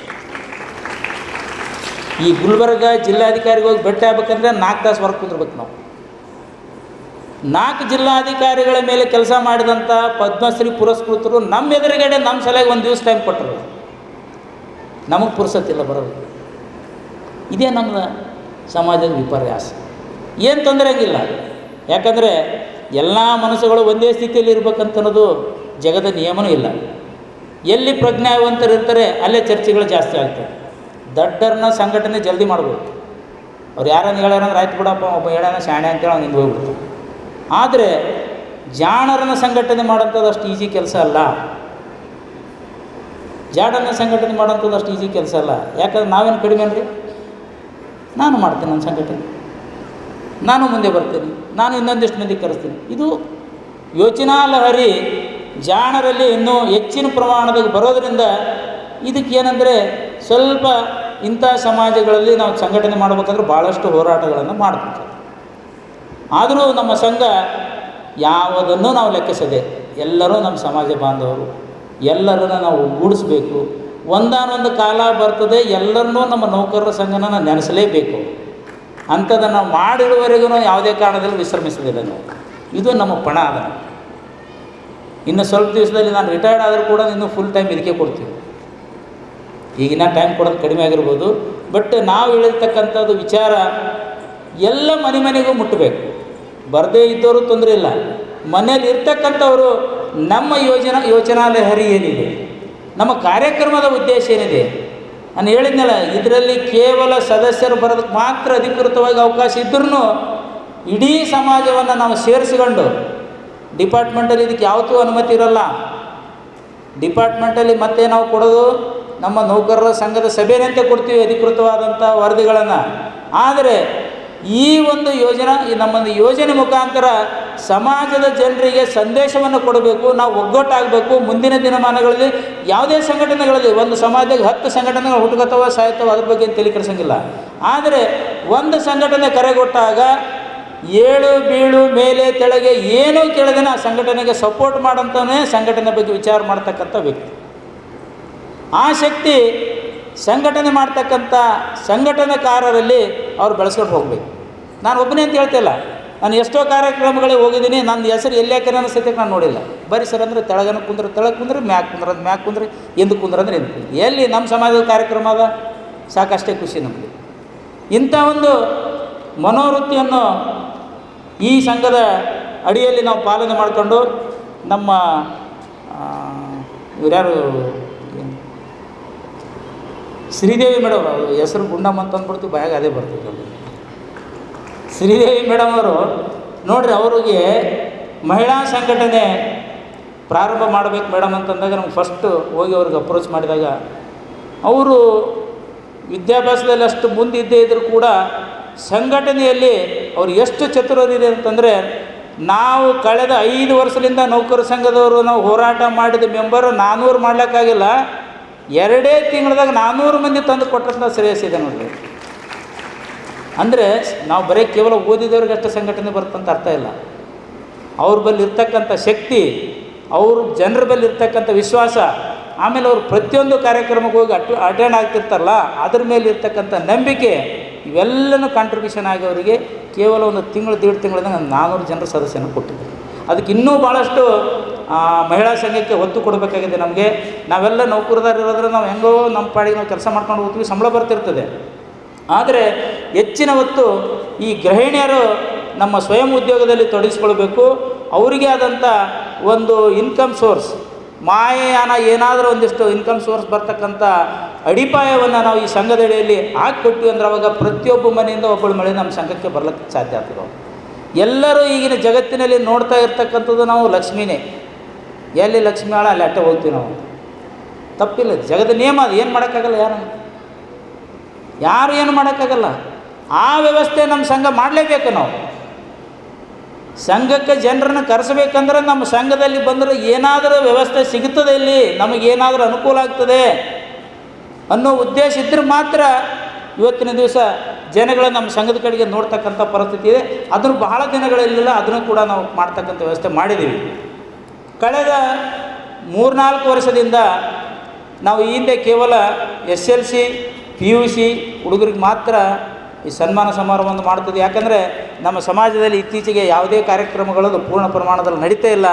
ಈ ಗುಲ್ಬರ್ಗ ಜಿಲ್ಲಾಧಿಕಾರಿಗೆ ಹೋಗಿ ಭೇಟಿ ಆಗ್ಬೇಕಂದ್ರೆ 4 ತಾಸು ಹೊರಗೆ ಕುಂದಿರ್ಬೇಕು ನಾವು. 4 ಜಿಲ್ಲಾಧಿಕಾರಿಗಳ ಮೇಲೆ ಕೆಲಸ ಮಾಡಿದಂಥ ಪದ್ಮಶ್ರೀ ಪುರಸ್ಕೃತರು ನಮ್ಮ ಎದುರುಗಡೆ ನಮ್ಮ ಸಲಹೆಗೆ ಒಂದು ದಿವಸ ಟೈಮ್ ಕೊಟ್ಟರು. ನಮಗೆ ಪುರ್ಸತ್ತಿಲ್ಲ ಬರೋದು. ಇದೇ ನಮ್ಮ ಸಮಾಜದ ವಿಪರ್ಯಾಸ. ಏನು ತೊಂದರೆ ಹಂಗಿಲ್ಲ, ಯಾಕಂದರೆ ಎಲ್ಲ ಮನಸ್ಸುಗಳು ಒಂದೇ ಸ್ಥಿತಿಯಲ್ಲಿ ಇರಬೇಕಂತನ್ನೋದು ಜಗದ ನಿಯಮನೂ ಇಲ್ಲ. ಎಲ್ಲಿ ಪ್ರಜ್ಞಾವಂತರು ಇರ್ತಾರೆ ಅಲ್ಲೇ ಚರ್ಚೆಗಳು ಜಾಸ್ತಿ ಆಗ್ತವೆ. ದಡ್ಡರನ್ನ ಸಂಘಟನೆ ಜಲ್ದಿ ಮಾಡ್ಬೋದು. ಅವ್ರು ಯಾರನ್ನು ಹೇಳ್ಯಾರಂದ್ರೆ ಆಯ್ತು ಬಿಡಪ್ಪ, ಒಬ್ಬ ಹೇಳ್ಯಾನ ಶಾಣೆ ಅಂತೇಳಿ ಅವ್ನಿಂದ ಹೋಗ್ಬಿಡ್ತಾರೆ. ಆದರೆ ಜಾಣರನ್ನು ಸಂಘಟನೆ ಮಾಡೋಂಥದ್ದು ಅಷ್ಟು ಈಸಿ ಕೆಲಸ ಅಲ್ಲ. ಜಾಡನ್ನು ಸಂಘಟನೆ ಮಾಡೋಂಥದ್ದು ಅಷ್ಟು ಈಸಿ ಕೆಲಸ ಅಲ್ಲ. ಯಾಕಂದ್ರೆ ನಾವೇನು ಕಡಿಮೆ ಅನ್ರಿ, ನಾನು ಮಾಡ್ತೀನಿ ನನ್ನ ಸಂಘಟನೆ, ನಾನು ಮುಂದೆ ಬರ್ತೀನಿ, ನಾನು ಇನ್ನೊಂದಿಷ್ಟು ಮಂದಿ ಕರೆಸ್ತೀನಿ. ಇದು ಯೋಚನಾ ಲಹರಿ ಜಾಣರಲ್ಲಿ ಇನ್ನೂ ಹೆಚ್ಚಿನ ಪ್ರಮಾಣದಾಗ ಬರೋದರಿಂದ ಇದಕ್ಕೇನೆಂದರೆ ಸ್ವಲ್ಪ ಇಂಥ ಸಮಾಜಗಳಲ್ಲಿ ನಾವು ಸಂಘಟನೆ ಮಾಡಬೇಕಾದ್ರೆ ಭಾಳಷ್ಟು ಹೋರಾಟಗಳನ್ನು ಮಾಡಬೇಕು. ಆದರೂ ನಮ್ಮ ಸಂಘ ಯಾವುದನ್ನು ನಾವು ಲೆಕ್ಕಿಸದೆ ಎಲ್ಲರೂ ನಮ್ಮ ಸಮಾಜ ಬಾಂಧವರು, ಎಲ್ಲರನ್ನು ನಾವು ಒಗ್ಗೂಡಿಸ್ಬೇಕು. ಒಂದಾನೊಂದು ಕಾಲ ಬರ್ತದೆ, ಎಲ್ಲರನ್ನೂ ನಮ್ಮ ನೌಕರರ ಸಂಘನ ನೆನೆಸಲೇಬೇಕು. ಅಂಥದ್ದನ್ನು ನಾವು ಮಾಡಿರುವವರೆಗೂ ಯಾವುದೇ ಕಾರಣದಲ್ಲಿ ವಿಶ್ರಮಿಸೋದಿಲ್ಲ ನಾವು. ಇದು ನಮ್ಮ ಪಣ ಅದ. ಇನ್ನು ಸ್ವಲ್ಪ ದಿವಸದಲ್ಲಿ ನಾನು ರಿಟೈರ್ಡ್ ಆದರೂ ಕೂಡ ಇನ್ನು ಫುಲ್ ಟೈಮ್ ಇದಕ್ಕೆ ಕೊಡ್ತೀವಿ. ಈಗಿನ ಟೈಮ್ ಕೊಡೋದು ಕಡಿಮೆ ಆಗಿರ್ಬೋದು, ಬಟ್ ನಾವು ಹೇಳಿರ್ತಕ್ಕಂಥದ್ದು ವಿಚಾರ ಎಲ್ಲ ಮನೆಗೂ ಮುಟ್ಟಬೇಕು. ಬರದೇ ಇದ್ದವರು ತೊಂದರೆ ಇಲ್ಲ, ಮನೇಲಿ ಇರ್ತಕ್ಕಂಥವರು ನಮ್ಮ ಯೋಚನಾ ಲಹರಿ ಏನಿದೆ, ನಮ್ಮ ಕಾರ್ಯಕ್ರಮದ ಉದ್ದೇಶ ಏನಿದೆ, ನಾನು ಹೇಳಿದ್ನಲ್ಲ, ಇದರಲ್ಲಿ ಕೇವಲ ಸದಸ್ಯರು ಬರೋದಕ್ಕೆ ಮಾತ್ರ ಅಧಿಕೃತವಾಗಿ ಅವಕಾಶ ಇದ್ರೂ ಇಡೀ ಸಮಾಜವನ್ನು ನಾವು ಸೇರಿಸಿಕೊಂಡು, ಡಿಪಾರ್ಟ್ಮೆಂಟಲ್ಲಿ ಇದಕ್ಕೆ ಯಾವತ್ತೂ ಅನುಮತಿ ಇರೋಲ್ಲ. ಡಿಪಾರ್ಟ್ಮೆಂಟಲ್ಲಿ ಮತ್ತೆ ನಾವು ಕೊಡೋದು ನಮ್ಮ ನೌಕರರ ಸಂಘದ ಸಭೆಯಂತೆ ಕೊಡ್ತೀವಿ ಅಧಿಕೃತವಾದಂಥ ವರದಿಗಳನ್ನು. ಆದರೆ ಈ ಒಂದು ನಮ್ಮೊಂದು ಯೋಜನೆ ಮುಖಾಂತರ ಸಮಾಜದ ಜನರಿಗೆ ಸಂದೇಶವನ್ನು ಕೊಡಬೇಕು. ನಾವು ಒಗ್ಗಟ್ಟಾಗಬೇಕು. ಮುಂದಿನ ದಿನಮಾನಗಳಲ್ಲಿ ಯಾವುದೇ ಸಂಘಟನೆಗಳಲ್ಲಿ ಒಂದು ಸಮಾಜದಾಗ 10 ಸಂಘಟನೆಗಳು ಹುಟ್ಟುಗತ್ತವ ಸಾಯ್ತವ, ಅದ್ರ ಬಗ್ಗೆ ತಲೆ ಕೆಡಿಸಂಗಿಲ್ಲ. ಆದರೆ ಒಂದು ಸಂಘಟನೆ ಕರೆಗೊಟ್ಟಾಗ ಏಳು ಬೀಳು ಮೇಲೆ ತೆಳಗೆ ಏನೂ ಕೇಳದೇನೆ ಆ ಸಂಘಟನೆಗೆ ಸಪೋರ್ಟ್ ಮಾಡೋಂಥವೇ ಸಂಘಟನೆ ಬಗ್ಗೆ ವಿಚಾರ ಮಾಡ್ತಕ್ಕಂಥ ವ್ಯಕ್ತಿ. ಆ ಶಕ್ತಿ ಸಂಘಟನೆ ಮಾಡ್ತಕ್ಕಂಥ ಸಂಘಟನೆಕಾರರಲ್ಲಿ ಅವ್ರು ಬೆಳೆಸ್ಕೊಂಡು ಹೋಗಬೇಕು. ನಾನು ಒಬ್ಬನೇ ಅಂತ ಹೇಳ್ತಿಲ್ಲ, ನಾನು ಎಷ್ಟೋ ಕಾರ್ಯಕ್ರಮಗಳಿಗೆ ಹೋಗಿದ್ದೀನಿ, ನನ್ನ ಹೆಸರು ಎಲ್ಲಿ ಹಾಕಿರೋ ಅನ್ನೋ ಸತ್ಯಕ್ಕೆ ನಾನು ನೋಡಿಲ್ಲ. ಬರೀ ಸರ್ ಅಂದರೆ ತೆಳಗನ ಕುಂದ್ರೆ ತೆಳಗೆ ಕುಂದ್ರೆ ಮ್ಯಾಕ್ ಕುಂದ್ರೆ ಅದು ಮ್ಯಾಕ್ ಕುಂದ್ರೆ ಎಂದು ಕುಂದ್ರೆ ಅಂದ್ರೆ ಎಂದು ಕುಂದ್ರೆ. ಎಲ್ಲಿ ನಮ್ಮ ಸಮಾಜದ ಕಾರ್ಯಕ್ರಮ ಅದ ಸಾಕಷ್ಟೇ ಖುಷಿ ನಮಗೆ. ಇಂಥ ಒಂದು ಮನೋವೃತ್ತಿಯನ್ನು ಈ ಸಂಘದ ಅಡಿಯಲ್ಲಿ ನಾವು ಪಾಲನೆ ಮಾಡಿಕೊಂಡು ನಮ್ಮ ಇವ್ರ್ಯಾರು ಶ್ರೀದೇವಿ ಮೇಡಮ್ ಅವರು ಹೆಸರು ಗುಂಡಮ್ಮ ಅಂತ ಅಂದ್ಬಿಡ್ತೀವಿ, ಬಾಯಾಗ ಅದೇ ಬರ್ತದೆ ಅದು. ಶ್ರೀದೇವಿ ಮೇಡಮ್ ಅವರು ನೋಡ್ರಿ, ಅವ್ರಿಗೆ ಮಹಿಳಾ ಸಂಘಟನೆ ಪ್ರಾರಂಭ ಮಾಡಬೇಕು ಮೇಡಮ್ ಅಂತಂದಾಗ ನಮ್ಗೆ ಫಸ್ಟು ಹೋಗಿ ಅವ್ರಿಗೆ ಅಪ್ರೋಚ್ ಮಾಡಿದಾಗ ಅವರು ವಿದ್ಯಾಭ್ಯಾಸದಲ್ಲಿ ಅಷ್ಟು ಮುಂದಿದ್ದೇ ಇದ್ದರೂ ಕೂಡ ಸಂಘಟನೆಯಲ್ಲಿ ಅವ್ರು ಎಷ್ಟು ಚತುರರಿದೆ ಅಂತಂದರೆ, ನಾವು ಕಳೆದ 5 ವರ್ಷದಿಂದ ನೌಕರ ಸಂಘದವರು ನಾವು ಹೋರಾಟ ಮಾಡಿದ ಮೆಂಬರು 400 ಮಾಡ್ಲಿಕ್ಕಾಗಿಲ್ಲ, 2 ತಿಂಗಳದಾಗ 400 ಮಂದಿ ತಂದು ಕೊಟ್ಟಂಥ ಶ್ರೇಯಸ್ಸಿದೆ ನೋಡಿರಿ. ಅಂದರೆ ನಾವು ಬರೀ ಕೇವಲ ಓದಿದವ್ರಿಗೆ ಅಷ್ಟು ಸಂಘಟನೆ ಬರ್ತಂತ ಅರ್ಥ ಇಲ್ಲ. ಅವ್ರ ಬಳಿ ಇರ್ತಕ್ಕಂಥ ಶಕ್ತಿ, ಅವರು ಜನರ ಬಳಿ ಇರ್ತಕ್ಕಂಥ ವಿಶ್ವಾಸ, ಆಮೇಲೆ ಅವರು ಪ್ರತಿಯೊಂದು ಕಾರ್ಯಕ್ರಮಕ್ಕೆ ಹೋಗಿ ಅಟೆಂಡ್ ಆಗ್ತಿರ್ತಾರಲ್ಲ ಅದ್ರ ಮೇಲೆ ಇರ್ತಕ್ಕಂಥ ನಂಬಿಕೆ, ಇವೆಲ್ಲನೂ ಕಾಂಟ್ರಿಬ್ಯೂಷನ್ ಆಗಿ ಅವರಿಗೆ ಕೇವಲ ಒಂದು ತಿಂಗಳು 1.5 ತಿಂಗಳಿಂದ 400 ಜನರ ಸದಸ್ಯನ ಕೊಟ್ಟಿದ್ದಾರೆ. ಅದಕ್ಕೆ ಇನ್ನೂ ಭಾಳಷ್ಟು ಮಹಿಳಾ ಸಂಘಕ್ಕೆ ಒತ್ತು ಕೊಡಬೇಕಾಗಿದೆ ನಮಗೆ. ನಾವೆಲ್ಲ ನೌಕರದಾರ ಇರೋದ್ರೆ ನಾವು ಹೆಂಗೋ ನಮ್ಮ ಪಾಡಿಗೆ ನಾವು ಕೆಲಸ ಮಾಡ್ಕೊಂಡು ಹೋಗ್ತೀವಿ, ಸಂಬಳ ಬರ್ತಿರ್ತದೆ. ಆದರೆ ಹೆಚ್ಚಿನ ಹೊತ್ತು ಈ ಗೃಹಿಣಿಯರು ನಮ್ಮ ಸ್ವಯಂ ಉದ್ಯೋಗದಲ್ಲಿ ತೊಡಗಿಸ್ಕೊಳ್ಬೇಕು. ಅವರಿಗೆ ಆದಂಥ ಒಂದು ಇನ್ಕಮ್ ಸೋರ್ಸ್, ಮಾಯಯಾನ ಏನಾದರೂ ಒಂದಿಷ್ಟು ಇನ್ಕಮ್ ಸೋರ್ಸ್ ಬರ್ತಕ್ಕಂಥ ಅಡಿಪಾಯವನ್ನು ನಾವು ಈ ಸಂಘದಡಿಯಲ್ಲಿ ಹಾಕಿಕೊಟ್ವಿ ಅಂದ್ರೆ ಅವಾಗ ಪ್ರತಿಯೊಬ್ಬ ಮನೆಯಿಂದ ಒಬ್ಬಳು ಮಳೆ ನಮ್ಮ ಸಂಘಕ್ಕೆ ಬರ್ಲಿಕ್ಕೆ ಸಾಧ್ಯ ಆಗ್ತದೆ. ಎಲ್ಲರೂ ಈಗಿನ ಜಗತ್ತಿನಲ್ಲಿ ನೋಡ್ತಾ ಇರ್ತಕ್ಕಂಥದ್ದು ನಾವು ಲಕ್ಷ್ಮೀನೇ. ಎಲ್ಲಿ ಲಕ್ಷ್ಮಿ ಆಳ ಅಲ್ಲಿ ಅಟ್ಟೆ ಹೋಗ್ತೀವಿ ನಾವು, ತಪ್ಪಿಲ್ಲ. ಜಗದ ನಿಯಮ ಅದು, ಏನು ಮಾಡೋಕ್ಕಾಗಲ್ಲ. ಯಾರು ಏನು ಮಾಡೋಕ್ಕಾಗಲ್ಲ. ಆ ವ್ಯವಸ್ಥೆ ನಮ್ಮ ಸಂಘ ಮಾಡಲೇಬೇಕು. ನಾವು ಸಂಘಕ್ಕೆ ಜನರನ್ನು ಕರೆಸಬೇಕಂದ್ರೆ ನಮ್ಮ ಸಂಘದಲ್ಲಿ ಬಂದರೆ ಏನಾದರೂ ವ್ಯವಸ್ಥೆ ಸಿಗುತ್ತದೆ, ಇಲ್ಲಿ ನಮಗೇನಾದರೂ ಅನುಕೂಲ ಆಗ್ತದೆ ಅನ್ನೋ ಉದ್ದೇಶ ಇದ್ದರೆ ಮಾತ್ರ ಇವತ್ತಿನ ದಿವಸ ಜನಗಳು ನಮ್ಮ ಸಂಘದ ಕಡೆಗೆ ನೋಡ್ತಕ್ಕಂಥ ಪರಿಸ್ಥಿತಿ ಇದೆ. ಅದನ್ನು ಬಹಳ ದಿನಗಳಿಲ್ಲ, ಅದನ್ನು ಕೂಡ ನಾವು ಮಾಡ್ತಕ್ಕಂಥ ವ್ಯವಸ್ಥೆ ಮಾಡಿದ್ದೀವಿ. ಕಳೆದ 3-4 ವರ್ಷದಿಂದ ನಾವು ಈ ಹಿಂದೆ ಕೇವಲ SLC PUC ಹುಡುಗರಿಗೆ ಮಾತ್ರ ಈ ಸನ್ಮಾನ ಸಮಾರಂಭವನ್ನು ಮಾಡ್ತಿದ್ವಿ. ಯಾಕಂದರೆ ನಮ್ಮ ಸಮಾಜದಲ್ಲಿ ಇತ್ತೀಚೆಗೆ ಯಾವುದೇ ಕಾರ್ಯಕ್ರಮಗಳು ಪೂರ್ಣ ಪ್ರಮಾಣದಲ್ಲಿ ನಡೀತಾ ಇಲ್ಲ.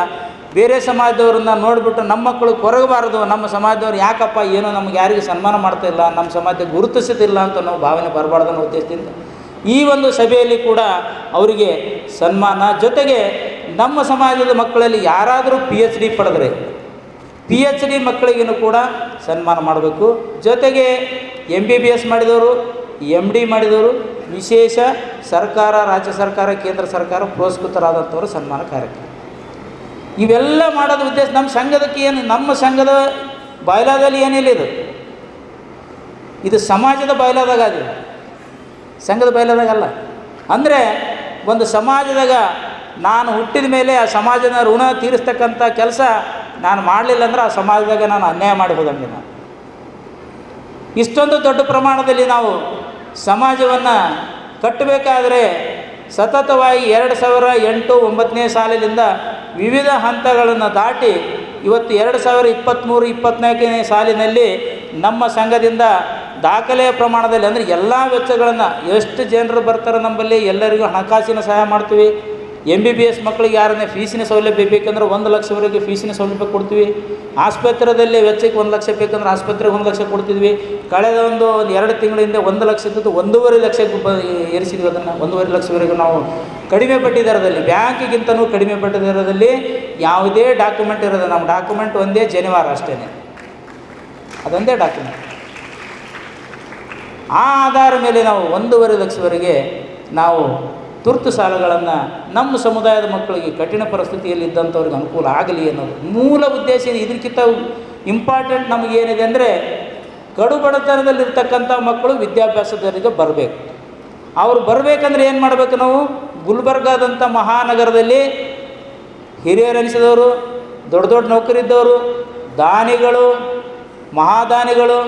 ಬೇರೆ ಸಮಾಜದವ್ರನ್ನ ನೋಡಿಬಿಟ್ಟು ನಮ್ಮ ಮಕ್ಕಳು ಕೊರಗಬಾರದು, ನಮ್ಮ ಸಮಾಜದವ್ರು ಯಾಕಪ್ಪ ಏನೋ ನಮ್ಗೆ ಯಾರಿಗೂ ಸನ್ಮಾನ ಮಾಡ್ತಾ ಇಲ್ಲ, ನಮ್ಮ ಸಮಾಜಕ್ಕೆ ಗುರುತಿಸುತ್ತಿಲ್ಲ ಅಂತ ನಾವು ಭಾವನೆ ಬರಬಾರ್ದು ಅನ್ನೋ ಉದ್ದೇಶದಿಂದ ಈ ಒಂದು ಸಭೆಯಲ್ಲಿ ಕೂಡ ಅವರಿಗೆ ಸನ್ಮಾನ, ಜೊತೆಗೆ ನಮ್ಮ ಸಮಾಜದ ಮಕ್ಕಳಲ್ಲಿ ಯಾರಾದರೂ PhD ಪಡೆದರೆ PhD ಮಕ್ಕಳಿಗೂ ಕೂಡ ಸನ್ಮಾನ ಮಾಡಬೇಕು. ಜೊತೆಗೆ MBBS ಮಾಡಿದವರು, MD ಮಾಡಿದವರು, ವಿಶೇಷ ಸರ್ಕಾರ, ರಾಜ್ಯ ಸರ್ಕಾರ, ಕೇಂದ್ರ ಸರ್ಕಾರ ಪುರಸ್ಕೃತರಾದಂಥವರು ಸನ್ಮಾನ ಕಾರ್ಯಕ್ರಮ ಇವೆಲ್ಲ ಮಾಡೋದು ಉದ್ದೇಶ. ನಮ್ಮ ಸಂಘದಕ್ಕೆ ಏನು, ನಮ್ಮ ಸಂಘದ ಬಾಯ್ಲಾದಲ್ಲಿ ಏನಿಲ್ಲ, ಇದು ಸಮಾಜದ ಬಾಯ್ಲಾದಾಗ, ಅದು ಸಂಘದ ಬಾಯ್ಲಾದಾಗಲ್ಲ. ಅಂದರೆ ಒಂದು ಸಮಾಜದಾಗ ನಾನು ಹುಟ್ಟಿದ ಮೇಲೆ ಆ ಸಮಾಜದ ಋಣ ತೀರಿಸ್ತಕ್ಕಂಥ ಕೆಲಸ ನಾನು ಮಾಡಲಿಲ್ಲ ಅಂದ್ರೆ ಆ ಸಮಾಜದಾಗ ನಾನು ಅನ್ಯಾಯ ಮಾಡಿ ಹೋದಂಗೆ. ನಾನು ಇಷ್ಟೊಂದು ದೊಡ್ಡ ಪ್ರಮಾಣದಲ್ಲಿ ನಾವು ಸಮಾಜವನ್ನು ಕಟ್ಟಬೇಕಾದ್ರೆ ಸತತವಾಗಿ 2008-9ನೇ ಸಾಲಿನಿಂದ ವಿವಿಧ ಹಂತಗಳನ್ನು ದಾಟಿ ಇವತ್ತು 2023-24ನೇ ಸಾಲಿನಲ್ಲಿ ನಮ್ಮ ಸಂಘದಿಂದ ದಾಖಲೆಯ ಪ್ರಮಾಣದಲ್ಲಿ, ಅಂದರೆ ಎಲ್ಲ ವೆಚ್ಚಗಳನ್ನು, ಎಷ್ಟು ಜನರು ಬರ್ತಾರೆ ನಮ್ಮಲ್ಲಿ ಎಲ್ಲರಿಗೂ ಹಣಕಾಸಿನ ಸಹಾಯ ಮಾಡ್ತೀವಿ. MBBS ಮಕ್ಕಳಿಗೆ ಯಾರನ್ನೇ ಫೀಸಿನ ಸೌಲಭ್ಯ ಬೇಕಂದ್ರೆ 1 ಲಕ್ಷವರೆಗೆ ಫೀಸಿನ ಸೌಲಭ್ಯ ಕೊಡ್ತೀವಿ. ಆಸ್ಪತ್ರೆಯಲ್ಲಿ ವೆಚ್ಚಕ್ಕೆ 1 ಲಕ್ಷ ಬೇಕಂದ್ರೆ ಆಸ್ಪತ್ರೆಗೆ 1 ಲಕ್ಷ ಕೊಡ್ತಿದ್ವಿ. ಕಳೆದ ಒಂದು 2 ತಿಂಗಳಿಂದ 1 ಲಕ್ಷ ಇದ್ದದ್ದು 1.5 ಲಕ್ಷಕ್ಕೆ ಏರಿಸಿದ್ವಿ. ಅದನ್ನು 1.5 ಲಕ್ಷವರೆಗೂ ನಾವು ಕಡಿಮೆ ಬಡ್ಡಿ ದರದಲ್ಲಿ, ಬ್ಯಾಂಕಿಗಿಂತಲೂ ಕಡಿಮೆ ಬಡ್ಡಿ ದರದಲ್ಲಿ ಯಾವುದೇ ಡಾಕ್ಯುಮೆಂಟ್ ಇರೋದು. ನಮ್ಮ ಡಾಕ್ಯುಮೆಂಟ್ ಒಂದೇ ಜನಿವಾರ ಅಷ್ಟೇ, ಅದೊಂದೇ ಡಾಕ್ಯುಮೆಂಟ್. ಆ ಆಧಾರ ಮೇಲೆ ನಾವು 1.5 ಲಕ್ಷವರೆಗೆ ನಾವು ತುರ್ತು ಸಾಲಗಳನ್ನು ನಮ್ಮ ಸಮುದಾಯದ ಮಕ್ಕಳಿಗೆ, ಕಠಿಣ ಪರಿಸ್ಥಿತಿಯಲ್ಲಿ ಇದ್ದಂಥವ್ರಿಗೆ ಅನುಕೂಲ ಆಗಲಿ ಅನ್ನೋದು ಮೂಲ ಉದ್ದೇಶ. ಇದಕ್ಕಿಂತ ಇಂಪಾರ್ಟೆಂಟ್ ನಮಗೇನಿದೆ ಅಂದರೆ, ಕಡು ಬಡತನದಲ್ಲಿರ್ತಕ್ಕಂಥ ಮಕ್ಕಳು ವಿದ್ಯಾಭ್ಯಾಸದವರಿಗೆ ಬರಬೇಕು. ಅವರು ಬರಬೇಕಂದ್ರೆ ಏನು ಮಾಡಬೇಕು? ನಾವು ಗುಲ್ಬರ್ಗಾದಂಥ ಮಹಾನಗರದಲ್ಲಿ ಹಿರಿಯರನಿಸಿದವರು, ದೊಡ್ಡ ದೊಡ್ಡ ನೌಕರಿದ್ದವರು, ದಾನಿಗಳು, ಮಹಾದಾನಿಗಳು,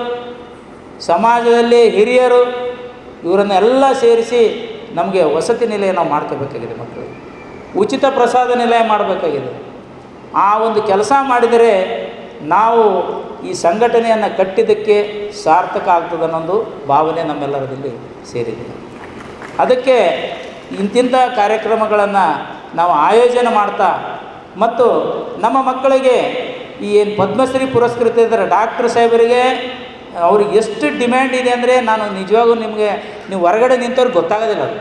ಸಮಾಜದಲ್ಲಿ ಹಿರಿಯರು, ಇವರನ್ನೆಲ್ಲ ಸೇರಿಸಿ ನಮಗೆ ವಸತಿ ನಿಲಯ ನಾವು ಮಾಡ್ಕೋಬೇಕಾಗಿದೆ. ಮಕ್ಕಳಿಗೆ ಉಚಿತ ಪ್ರಸಾದ ನಿಲಯ ಮಾಡಬೇಕಾಗಿದೆ. ಆ ಒಂದು ಕೆಲಸ ಮಾಡಿದರೆ ನಾವು ಈ ಸಂಘಟನೆಯನ್ನು ಕಟ್ಟಿದ್ದಕ್ಕೆ ಸಾರ್ಥಕ ಆಗ್ತದೆ ಅನ್ನೋದು ಭಾವನೆ ನಮ್ಮೆಲ್ಲರದಲ್ಲಿ ಸೇರಿದೆ. ಅದಕ್ಕೆ ಇಂತಿಂಥ ಕಾರ್ಯಕ್ರಮಗಳನ್ನು ನಾವು ಆಯೋಜನೆ ಮಾಡ್ತಾ ಮತ್ತು ನಮ್ಮ ಮಕ್ಕಳಿಗೆ ಈ ಏನು ಪದ್ಮಶ್ರೀ ಪುರಸ್ಕೃತ ಇದ್ದಾರೆ ಡಾಕ್ಟರ್ ಸಾಹೇಬರಿಗೆ ಅವ್ರಿಗೆ ಎಷ್ಟು ಡಿಮ್ಯಾಂಡ್ ಇದೆ ಅಂದರೆ ನಾನು ನಿಜವಾಗೂ ನಿಮಗೆ ನೀವು ಹೊರಗಡೆ ನಿಂತವ್ರಿಗೆ ಗೊತ್ತಾಗೋದಿಲ್ಲ ಅದು.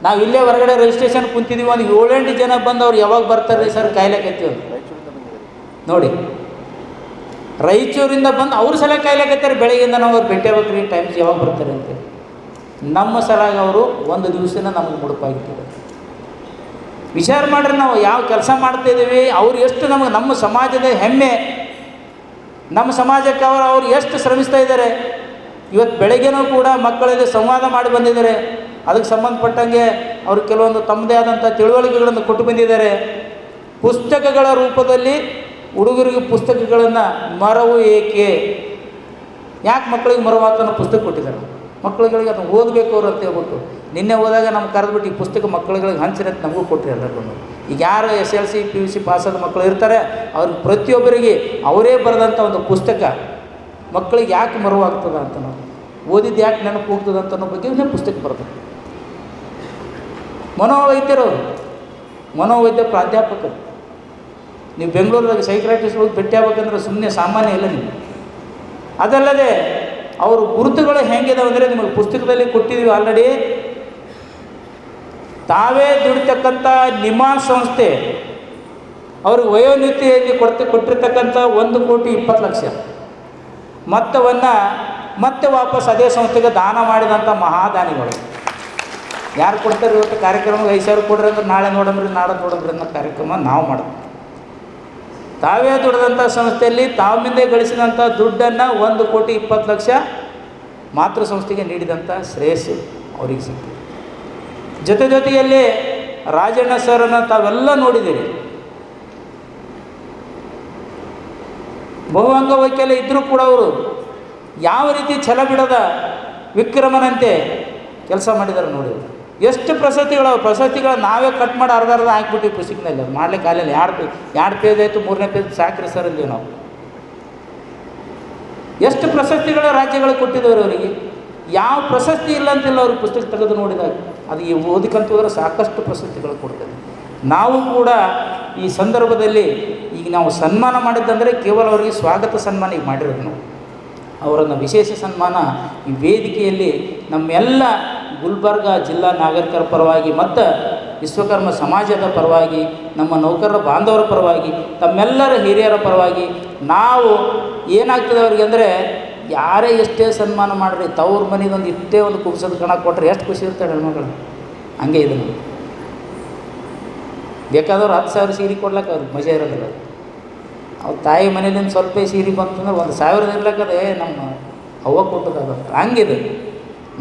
ನಾವು ಇಲ್ಲೇ ಹೊರಗಡೆ ರಿಜಿಸ್ಟ್ರೇಷನ್ ಕುಂತಿದ್ದೀವಿ, ಒಂದು 7-8 ಜನ ಬಂದು ಅವ್ರು ಯಾವಾಗ ಬರ್ತಾರೆ ಸರ್ ಕಾಯ್ಲಿಕ್ಕತ್ತೀವಿ ನೋಡಿ. ರಾಯಚೂರಿಂದ ಬಂದು ಅವ್ರ ಸಲ ಕಾಯ್ಲಿಕ್ಕತ್ತಾರೆ, ಬೆಳಗ್ಗೆಯಿಂದ ನಾವು ಅವ್ರು ಭೇಟಿ ಆಗ್ಬೇಕ್ರಿ ಟೈಮ್ಸ್ ಯಾವಾಗ ಬರ್ತಾರೆ ಅಂತೇಳಿ. ನಮ್ಮ ಸಲಾಗಿ ಅವರು ಒಂದು ದಿವಸನ ನಮಗೆ ಮುಡುಪಾಗಿದ್ದಾರೆ. ವಿಚಾರ ಮಾಡ್ರಿ, ನಾವು ಯಾವ ಕೆಲಸ ಮಾಡ್ತಾಯಿದ್ದೀವಿ, ಅವ್ರು ಎಷ್ಟು ನಮಗೆ ನಮ್ಮ ಸಮಾಜದ ಹೆಮ್ಮೆ, ನಮ್ಮ ಸಮಾಜಕ್ಕೆ ಅವ್ರು ಎಷ್ಟು ಶ್ರಮಿಸ್ತಾ ಇದ್ದಾರೆ. ಇವತ್ತು ಬೆಳಗ್ಗೆನೂ ಕೂಡ ಮಕ್ಕಳಿಗೆ ಸಂವಾದ ಮಾಡಿ ಬಂದಿದ್ದಾರೆ, ಅದಕ್ಕೆ ಸಂಬಂಧಪಟ್ಟಂಗೆ ಅವರು ಕೆಲವೊಂದು ತಮ್ಮದೇ ಆದಂಥ ತಿಳುವಳಿಕೆಗಳನ್ನು ಕೊಟ್ಟು ಬಂದಿದ್ದಾರೆ. ಪುಸ್ತಕಗಳ ರೂಪದಲ್ಲಿ ಹುಡುಗರಿಗೆ ಪುಸ್ತಕಗಳನ್ನು ಮರವು ಏಕೆ, ಯಾಕೆ ಮಕ್ಕಳಿಗೆ ಮರವಾತನ ಪುಸ್ತಕ ಕೊಟ್ಟಿದ್ದಾರೆ, ಮಕ್ಕಳುಗಳಿಗೆ ಅದನ್ನು ಓದಬೇಕು ಅವರು ಅಂತ ಹೇಳ್ಬಿಟ್ಟು. ನಿನ್ನೆ ಹೋದಾಗ ನಮ್ಗೆ ಕರೆದ್ಬಿಟ್ಟು ಈ ಪುಸ್ತಕ ಮಕ್ಕಳುಗಳಿಗೆ ಹಂಚಿನ ಅಂತ ನಮಗೂ ಕೊಟ್ಟರೆ ಎಲ್ಲರಿಗೂ. ಈಗ ಯಾರು SLC PUC ಪಾಸಾದ ಮಕ್ಕಳು ಇರ್ತಾರೆ ಅವ್ರಿಗೆ ಪ್ರತಿಯೊಬ್ಬರಿಗೆ ಅವರೇ ಬರೆದಂಥ ಒಂದು ಪುಸ್ತಕ ಮಕ್ಕಳಿಗೆ ಯಾಕೆ ಮರವಾಗ್ತದೆ ಅಂತ, ನಾವು ಓದಿದ್ದು ಯಾಕೆ ನೆನಪು ಹೋಗ್ತದೆ ಅಂತ ಅನ್ನೋ ಬಗ್ಗೆ ಪುಸ್ತಕ ಬರ್ತಾರೆ. ಮನೋವೈದ್ಯರವರು, ಮನೋವೈದ್ಯ ಪ್ರಾಧ್ಯಾಪಕರು, ನೀವು ಬೆಂಗಳೂರಲ್ಲಿ ಸೈಕ್ರಾಟಿಸ್ಟ್ ಹೋಗಿ ಭೇಟಿ ಆಗ್ಬೇಕಂದ್ರೆ ಸುಮ್ಮನೆ ಸಾಮಾನ್ಯ ಇಲ್ಲ ನಿಮಗೆ. ಅದಲ್ಲದೆ ಅವರು ಗುರುತುಗಳು ಹೆಂಗಿದಾವೆ ಅಂದರೆ ನಿಮಗೆ ಪುಸ್ತಕದಲ್ಲಿ ಕೊಟ್ಟಿದ್ದೀವಿ ಆಲ್ರೆಡಿ. ತಾವೇ ದುಡಿತಕ್ಕಂಥ ನಿಮಾನ್ ಸಂಸ್ಥೆ ಅವ್ರಿಗೆ ವಯೋನಿಧಿಯಲ್ಲಿ ಕೊಟ್ಟಿರ್ತಕ್ಕಂಥ 1,20,00,000 ಮೊತ್ತವನ್ನು ಮತ್ತೆ ವಾಪಸ್ ಅದೇ ಸಂಸ್ಥೆಗೆ ದಾನ ಮಾಡಿದಂಥ ಮಹಾದಾನಿಗಳು. ಯಾರು ಕೊಡ್ತಾರೆ ಇವತ್ತು ಕಾರ್ಯಕ್ರಮಕ್ಕೆ 5,000 ಕೊಡ್ರಿ ಅಂದ್ರೆ ನಾಳೆ ನೋಡಂಬ್ರಿ ನಾಳೆ ನೋಡಂಬ್ರಿ ಅನ್ನೋ ಕಾರ್ಯಕ್ರಮ ನಾವು ಮಾಡೋದು. ತಾವೇ ದುಡಿದಂಥ ಸಂಸ್ಥೆಯಲ್ಲಿ ತಾವಿಂದೇ ಗಳಿಸಿದಂಥ ದುಡ್ಡನ್ನು 1,20,00,000 ಮಾತೃ ಸಂಸ್ಥೆಗೆ ನೀಡಿದಂಥ ಶ್ರೇಯಸ್ಸು ಅವರಿಗೆ ಸಿಕ್ಕಿದೆ. ಜೊತೆಯಲ್ಲಿ ರಾಜಣ್ಣ ಸರ್ನ ತಾವೆಲ್ಲ ನೋಡಿದ್ದೀರಿ. ಬಹುಅಂಗ ವೈಕಲ್ಯ ಇದ್ದರೂ ಕೂಡ ಅವರು ಯಾವ ರೀತಿ ಛಲ ಬಿಡದ ವಿಕ್ರಮನಂತೆ ಕೆಲಸ ಮಾಡಿದ್ದಾರೆ ನೋಡಿ. ಎಷ್ಟು ಪ್ರಶಸ್ತಿಗಳು ನಾವೇ ಕಟ್ ಮಾಡಿ ಅರ್ಧ ಹಾಕ್ಬಿಟ್ಟಿವಿ ಪುಸ್ತಕದಲ್ಲಿ. ಅದು ಮಾಡ್ಲಿಕ್ಕೆ ಆಗಲಿಲ್ಲ. 2 ಪೇಜ್ ಆಯಿತು, 3ನೇ ಪೇಜ್ ಸಾಕ್ರಿ ಸರ್ ಅಲ್ಲಿ ನಾವು. ಎಷ್ಟು ಪ್ರಶಸ್ತಿಗಳ ರಾಜ್ಯಗಳಿಗೆ ಕೊಟ್ಟಿದ್ದವರು ಅವರಿಗೆ. ಯಾವ ಪ್ರಶಸ್ತಿ ಇಲ್ಲ ಅಂತಿಲ್ಲ ಅವ್ರಿಗೆ ಪುಸ್ತಕ ತೆಗೆದು ನೋಡಿದಾಗ. ಅದು ಈ ಓದಿಕಂತ ಹೋದರೆ ಸಾಕಷ್ಟು ಪ್ರಶಸ್ತಿಗಳು ಕೊಡ್ತದೆ. ನಾವು ಕೂಡ ಈ ಸಂದರ್ಭದಲ್ಲಿ ಈಗ ನಾವು ಸನ್ಮಾನ ಮಾಡಿದ್ದಂದರೆ ಕೇವಲ ಅವರಿಗೆ ಸ್ವಾಗತ ಸನ್ಮಾನ ಈಗ ಮಾಡಿರೋದು ನಾವು. ಅವರನ್ನು ವಿಶೇಷ ಸನ್ಮಾನ ಈ ವೇದಿಕೆಯಲ್ಲಿ ನಮ್ಮೆಲ್ಲ ಗುಲ್ಬರ್ಗ ಜಿಲ್ಲಾ ನಾಗರಿಕರ ಪರವಾಗಿ ಮತ್ತು ವಿಶ್ವಕರ್ಮ ಸಮಾಜದ ಪರವಾಗಿ, ನಮ್ಮ ನೌಕರರ ಬಾಂಧವರ ಪರವಾಗಿ, ತಮ್ಮೆಲ್ಲರ ಹಿರಿಯರ ಪರವಾಗಿ ನಾವು ಏನಾಗ್ತದೆ ಅವರಿಗೆ ಅಂದರೆ, ಯಾರೇ ಎಷ್ಟೇ ಸನ್ಮಾನ ಮಾಡಿರಿ ತವ್ರ ಮನೆದೊಂದು ಇಷ್ಟೇ ಒಂದು ಕುಬ್ಸದ ಕಣ ಕೊಟ್ಟರೆ ಎಷ್ಟು ಖುಷಿ ಇರ್ತಾರೆ ಹೆಣ್ಮಗಳು. ಹಂಗೆ ಇದೆ ನಮಗೆ. ಬೇಕಾದವ್ರು 10,000 ಸೀರೆ ಕೊಡ್ಲಿಕ್ಕೆ ಅವ್ರಿಗೆ ಮಜಾ ಇರೋದಿಲ್ಲ. ಅವ್ರ ತಾಯಿ ಮನೇಲಿಂದ ಸ್ವಲ್ಪ ಸೀರೆ ಬಂತಂದ್ರೆ 1,000 ಇರ್ಲಕ್ಕದೇ ನಮ್ಮ ಅವ್ವ ಕೊಟ್ಟದ. ಹಂಗಿದೆ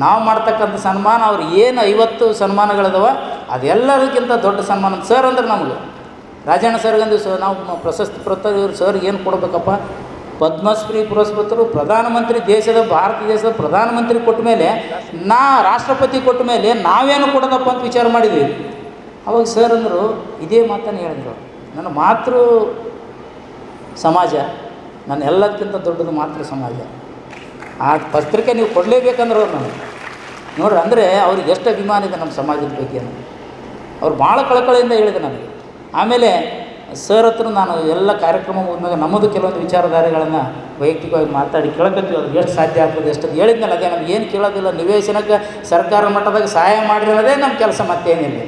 ನಾವು ಮಾಡ್ತಕ್ಕಂಥ ಸನ್ಮಾನ. ಅವ್ರು ಏನು 50 ಸನ್ಮಾನಗಳಿದಾವೆ ಅದೆಲ್ಲರಿಗಿಂತ ದೊಡ್ಡ ಸನ್ಮಾನ. ಸರ್ ಅಂದ್ರೆ ನಮಗೆ ರಾಜಣ್ಣ ಸರ್ಗಂದು ನಾವು ಪ್ರಶಸ್ತಿ ಪತ್ರ ಇವ್ರು ಸರ್ಗೆ ಏನು ಕೊಡಬೇಕಪ್ಪ, ಪದ್ಮಶ್ರೀ ಪುರಸ್ಕೃತರು ಪ್ರಧಾನಮಂತ್ರಿ ಭಾರತ ದೇಶದ ಪ್ರಧಾನಮಂತ್ರಿ ಕೊಟ್ಟ ಮೇಲೆ, ರಾಷ್ಟ್ರಪತಿ ಕೊಟ್ಟ ಮೇಲೆ ನಾವೇನು ಕೊಡೋದಪ್ಪ ಅಂತ ವಿಚಾರ ಮಾಡಿದ್ವಿ. ಅವಾಗ ಸರ್ ಅಂದರು ಇದೇ ಮಾತನ್ನು ಹೇಳಿದ್ರು, ನನ್ನ ಮಾತೃ ಸಮಾಜ ನನ್ನ ಎಲ್ಲದಕ್ಕಿಂತ ದೊಡ್ಡದು ಮಾತೃ ಸಮಾಜ. ಆ ಪತ್ರಿಕೆ ನೀವು ಕೊಡಲೇಬೇಕಂದ್ರೆ ಅವ್ರು ನನಗೆ ನೋಡ್ರಿ. ಅಂದರೆ ಅವ್ರಿಗೆ ಎಷ್ಟು ಅಭಿಮಾನ ಇದೆ ನಮ್ಮ ಸಮಾಜದ ಬಗ್ಗೆ ಅನ್ನೋದು ಅವ್ರು ಭಾಳ ಕಳಕಳಿಯಿಂದ ಹೇಳಿದೆ ನನಗೆ. ಆಮೇಲೆ ಸರ್ ಹತ್ರ ನಾನು ಎಲ್ಲ ಕಾರ್ಯಕ್ರಮ ಹೋದ್ಮೇಲೆ ನಮ್ಮದು ಕೆಲವೊಂದು ವಿಚಾರಧಾರೆಗಳನ್ನು ವೈಯಕ್ತಿಕವಾಗಿ ಮಾತಾಡಿ ಕೇಳಕತ್ತೀವಿ. ಅವ್ರಿಗೆ ಎಷ್ಟು ಸಾಧ್ಯ ಆಗ್ತದೆ ಎಷ್ಟು ಹೇಳಿದ್ನಲ್ಲ, ಅದೇ ನಮ್ಗೆ ಏನು ಕೇಳೋದಿಲ್ಲ. ನಿವೇಶನಕ್ಕೆ ಸರ್ಕಾರ ಮಟ್ಟದಾಗ ಸಹಾಯ ಮಾಡಿರೋದೇ ನಮ್ಮ ಕೆಲಸ, ಮತ್ತೇನಿಲ್ಲ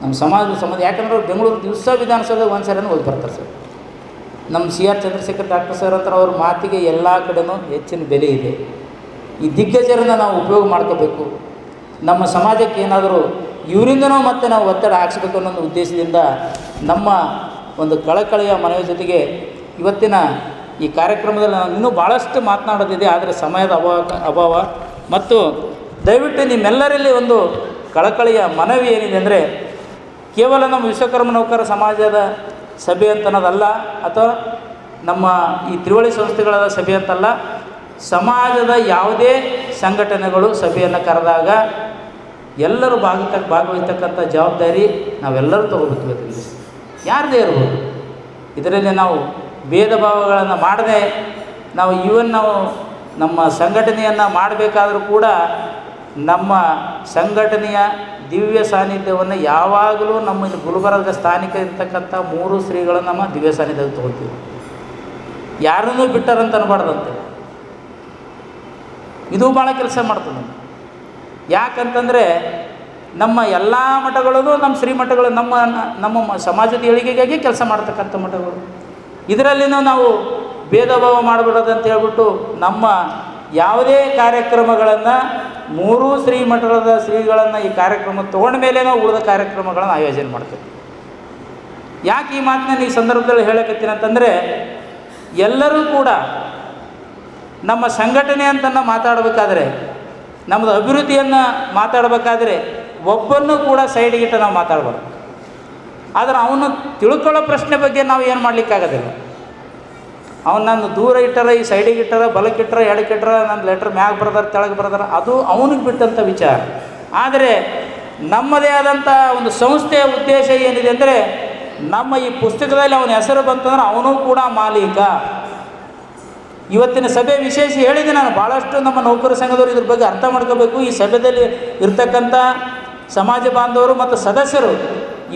ನಮ್ಮ ಸಮಾಜ. ಯಾಕಂದ್ರೆ ಅವ್ರು ಬೆಂಗಳೂರು ದಿವಸ ವಿಧಾನಸೌಧದಾಗ ಒಂದು ಸರಿನೂ ಹೋಗಿ ಬರ್ತಾರೆ ಸರ್. ನಮ್ಮ CR ಚಂದ್ರಶೇಖರ್ ಡಾಕ್ಟರ್ ಸರ್ ಹತ್ರ ಅವ್ರ ಮಾತಿಗೆ ಎಲ್ಲ ಕಡೆನೂ ಹೆಚ್ಚಿನ ಬೆಲೆ ಇದೆ. ಈ ದಿಗ್ಗಜರನ್ನು ನಾವು ಉಪಯೋಗ ಮಾಡ್ಕೋಬೇಕು. ನಮ್ಮ ಸಮಾಜಕ್ಕೆ ಏನಾದರೂ ಇವರಿಂದನೂ ಮತ್ತೆ ನಾವು ಒತ್ತಡ ಹಾಕ್ಸ್ಬೇಕು ಅನ್ನೋ ಒಂದು ಉದ್ದೇಶದಿಂದ ನಮ್ಮ ಒಂದು ಕಳಕಳಿಯ ಮನವಿ ಜೊತೆಗೆ ಇವತ್ತಿನ ಈ ಕಾರ್ಯಕ್ರಮದಲ್ಲಿ ನಾನು ಇನ್ನೂ ಭಾಳಷ್ಟು ಮಾತನಾಡೋದಿದೆ, ಆದರೆ ಸಮಯದ ಅಭಾವ. ಮತ್ತು ದಯವಿಟ್ಟು ನಿಮ್ಮೆಲ್ಲರಲ್ಲಿ ಒಂದು ಕಳಕಳಿಯ ಮನವಿ ಏನಿದೆ ಅಂದರೆ, ಕೇವಲ ನಮ್ಮ ವಿಶ್ವಕರ್ಮ ನೌಕರ ಸಮಾಜದ ಸಭೆ ಅಂತನ್ನೋದಲ್ಲ, ಅಥವಾ ನಮ್ಮ ಈ ತ್ರಿವಳಿ ಸಂಸ್ಥೆಗಳ ಸಭೆ ಅಂತಲ್ಲ. ಸಮಾಜದ ಯಾವುದೇ ಸಂಘಟನೆಗಳು ಸಭೆಯನ್ನು ಕರೆದಾಗ ಎಲ್ಲರೂ ಭಾಗವಹಿಸ್ತಕ್ಕಂಥ ಜವಾಬ್ದಾರಿ ನಾವೆಲ್ಲರೂ ತೊಗೋಬೇಕು. ಯಾರದೇ ಇರ್ಬೋದು, ಇದರಲ್ಲಿ ನಾವು ಭೇದ ಭಾವಗಳನ್ನು ಮಾಡದೆ ನಾವು ನಾವು ನಮ್ಮ ಸಂಘಟನೆಯನ್ನು ಮಾಡಬೇಕಾದರೂ ಕೂಡ ನಮ್ಮ ಸಂಘಟನೆಯ ದಿವ್ಯ ಸಾನ್ನಿಧ್ಯವನ್ನು ಯಾವಾಗಲೂ ನಮ್ಮ ಇಲ್ಲಿ ಗುಲ್ಬರ್ಗ ಸ್ಥಾನಿಕ ಇರ್ತಕ್ಕಂಥ 3 ಶ್ರೀಗಳನ್ನು ನಮ್ಮ ದಿವ್ಯ ಸಾನ್ನಿಧ್ಯದಲ್ಲಿ ತೊಗೊಳ್ತೀವಿ. ಯಾರನ್ನೂ ಬಿಟ್ಟಾರಂತ ಅನ್ಬಾರ್ದಂತೆ. ಇದು ಭಾಳ ಕೆಲಸ ಮಾಡ್ತದೆ. ಯಾಕಂತಂದರೆ ನಮ್ಮ ಎಲ್ಲ ಮಠಗಳೂ ನಮ್ಮ ಶ್ರೀಮಠಗಳು ನಮ್ಮ ಸಮಾಜದ ಏಳಿಗೆಗಾಗಿ ಕೆಲಸ ಮಾಡ್ತಕ್ಕಂಥ ಮಠಗಳು. ಇದರಲ್ಲಿನೂ ನಾವು ಭೇದ ಭಾವ ಮಾಡಬಾರ್ದು ಅಂತ ಹೇಳ್ಬಿಟ್ಟು ನಮ್ಮ ಯಾವುದೇ ಕಾರ್ಯಕ್ರಮಗಳನ್ನು 3 ಶ್ರೀಮಠದ ಶ್ರೀಗಳನ್ನು ಈ ಕಾರ್ಯಕ್ರಮ ತೊಗೊಂಡ ಮೇಲೆ ನಾವು ಉಳಿದ ಕಾರ್ಯಕ್ರಮಗಳನ್ನು ಆಯೋಜನೆ ಮಾಡ್ತೇವೆ. ಯಾಕೆ ಈ ಮಾತನ್ನ ಈ ಸಂದರ್ಭದಲ್ಲಿ ಹೇಳಕತ್ತೀನಿ ಅಂತಂದರೆ, ಎಲ್ಲರೂ ಕೂಡ ನಮ್ಮ ಸಂಘಟನೆ ಅಂತ ಮಾತಾಡಬೇಕಾದ್ರೆ, ನಮ್ಮದು ಅಭಿವೃದ್ಧಿಯನ್ನು ಮಾತಾಡಬೇಕಾದ್ರೆ ಒಬ್ಬನ್ನು ಕೂಡ ಸೈಡಿಗಿಟ್ಟು ನಾವು ಮಾತಾಡಬಾರ್ದು. ಆದರೆ ಅವನು ತಿಳ್ಕೊಳ್ಳೋ ಪ್ರಶ್ನೆ ಬಗ್ಗೆ ನಾವು ಏನು ಮಾಡಲಿಕ್ಕಾಗೋದಿಲ್ಲ. ಅವನು ನಾನು ದೂರ ಇಟ್ಟಾರ, ಈ ಸೈಡಿಗೆ ಇಟ್ಟಾರ, ಬಲಕ್ಕೆ ಇಟ್ಟಾರ, ಎಡಕ್ಕೆ ಇಟ್ಟಾರ, ನನ್ನ ಲೆಟ್ರ್ ಮ್ಯಾಗ ಬರ್ದಾರ, ತೆಳಗೆ ಬರ್ದಾರ, ಅದು ಅವನಿಗೆ ಬಿಟ್ಟಂಥ ವಿಚಾರ. ಆದರೆ ನಮ್ಮದೇ ಆದಂಥ ಒಂದು ಸಂಸ್ಥೆಯ ಉದ್ದೇಶ ಏನಿದೆ ಅಂದರೆ, ನಮ್ಮ ಈ ಪುಸ್ತಕದಲ್ಲಿ ಅವನ ಹೆಸರು ಬಂತಂದ್ರೆ ಅವನು ಕೂಡ ಮಾಲೀಕ. ಇವತ್ತಿನ ಸಭೆ ವಿಶೇಷ ಹೇಳಿದೆ ನಾನು. ಭಾಳಷ್ಟು ನಮ್ಮ ನೌಕರ ಸಂಘದವರು ಇದ್ರ ಬಗ್ಗೆ ಅರ್ಥ ಮಾಡ್ಕೋಬೇಕು. ಈ ಸಭೆಯಲ್ಲಿ ಇರ್ತಕ್ಕಂಥ ಸಮಾಜ ಬಾಂಧವರು ಮತ್ತು ಸದಸ್ಯರು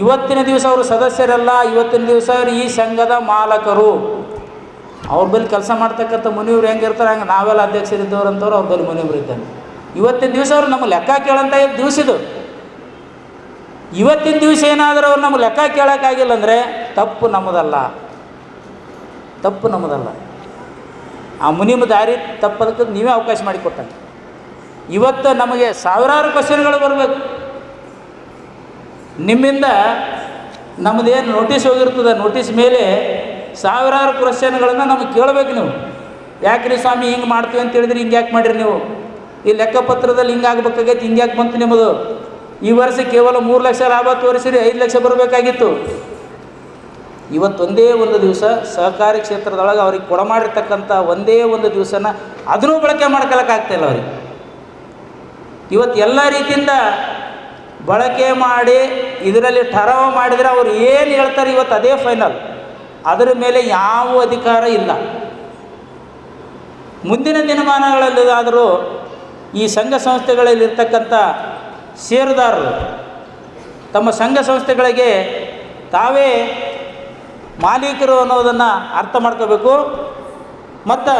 ಇವತ್ತಿನ ದಿವಸ ಅವರು ಸದಸ್ಯರಲ್ಲ, ಇವತ್ತಿನ ದಿವಸ ಈ ಸಂಘದ ಮಾಲಕರು. ಅವ್ರ ಬಳಿ ಕೆಲಸ ಮಾಡ್ತಕ್ಕಂಥ ಮುನಿಯವ್ರು ಹೆಂಗಿರ್ತಾರೆ ಹಂಗೆ ನಾವೆಲ್ಲ ಅಧ್ಯಕ್ಷರಿದ್ದವ್ರು ಅಂತವ್ರು ಅವ್ರ ಬಳಿ ಮುನಿಯವ್ರು ಇದ್ದಾನೆ. ಇವತ್ತಿನ ದಿವಸ ಅವ್ರು ನಮ್ಮ ಲೆಕ್ಕ ಕೇಳೋಂಥ ದಿವಸ ಇದು. ಇವತ್ತಿನ ದಿವಸ ಏನಾದರೂ ಅವ್ರು ನಮ್ಮ ಲೆಕ್ಕ ಕೇಳೋಕ್ಕಾಗಿಲ್ಲ ಅಂದರೆ ತಪ್ಪು ನಮ್ಮದಲ್ಲ. ಆ ಮುನಿಮ ದಾರಿ ತಪ್ಪದಕ್ಕೆ ನೀವೇ ಅವಕಾಶ ಮಾಡಿಕೊಟ್ಟಾಗ ಇವತ್ತು ನಮಗೆ ಸಾವಿರಾರು ಕ್ವಶನ್ಗಳು ಬರಬೇಕು. ನಿಮ್ಮಿಂದ ನಮ್ಮದೇನು ನೋಟಿಸ್ ಹೋಗಿರ್ತದೆ, ನೋಟಿಸ್ ಮೇಲೆ ಸಾವಿರಾರು ಕ್ವಶನ್ಗಳನ್ನು ನಮಗೆ ಕೇಳಬೇಕು. ನೀವು ಯಾಕ್ರಿ ಸ್ವಾಮಿ ಹಿಂಗೆ ಮಾಡ್ತೀವಿ ಅಂತ ಹೇಳಿದ್ರಿ, ಹಿಂಗೆ ಯಾಕೆ ಮಾಡಿರಿ ನೀವು? ಈ ಲೆಕ್ಕಪತ್ರದಲ್ಲಿ ಹಿಂಗೆ ಆಗ್ಬೇಕಾಗೈತಿ, ಹಿಂಗೆ ಯಾಕೆ ಬಂತು ನಿಮ್ಮದು? ಈ ವರ್ಷ ಕೇವಲ 3 ಲಕ್ಷ ಲಾಭ ತೋರಿಸಿರಿ, 5 ಲಕ್ಷ ಬರಬೇಕಾಗಿತ್ತು. ಇವತ್ತೊಂದೇ ಒಂದು ದಿವಸ ಸಹಕಾರಿ ಕ್ಷೇತ್ರದೊಳಗೆ ಅವ್ರಿಗೆ ಕೊಡಮಾಡಿರ್ತಕ್ಕಂಥ ಒಂದೇ ಒಂದು ದಿವಸನ ಅದನ್ನೂ ಬಳಕೆ ಮಾಡ್ಕೊಳಕ್ಕಾಗ್ತಾಯಿಲ್ಲ ಅವ್ರಿಗೆ. ಇವತ್ತು ಎಲ್ಲ ರೀತಿಯಿಂದ ಬಳಕೆ ಮಾಡಿ ಇದರಲ್ಲಿ ಠರಾವು ಮಾಡಿದರೆ ಅವ್ರು ಏನು ಹೇಳ್ತಾರೆ ಇವತ್ತು ಅದೇ ಫೈನಲ್. ಅದರ ಮೇಲೆ ಯಾವ ಅಧಿಕಾರ ಇಲ್ಲ. ಮುಂದಿನ ದಿನಮಾನಗಳಲ್ಲಾದರೂ ಈ ಸಂಘ ಸಂಸ್ಥೆಗಳಲ್ಲಿರ್ತಕ್ಕಂಥ ಷೇರುದಾರರು ತಮ್ಮ ಸಂಘ ಸಂಸ್ಥೆಗಳಿಗೆ ತಾವೇ ಮಾಲೀಕರು ಅನ್ನೋದನ್ನು ಅರ್ಥ ಮಾಡ್ಕೋಬೇಕು. ಮತ್ತು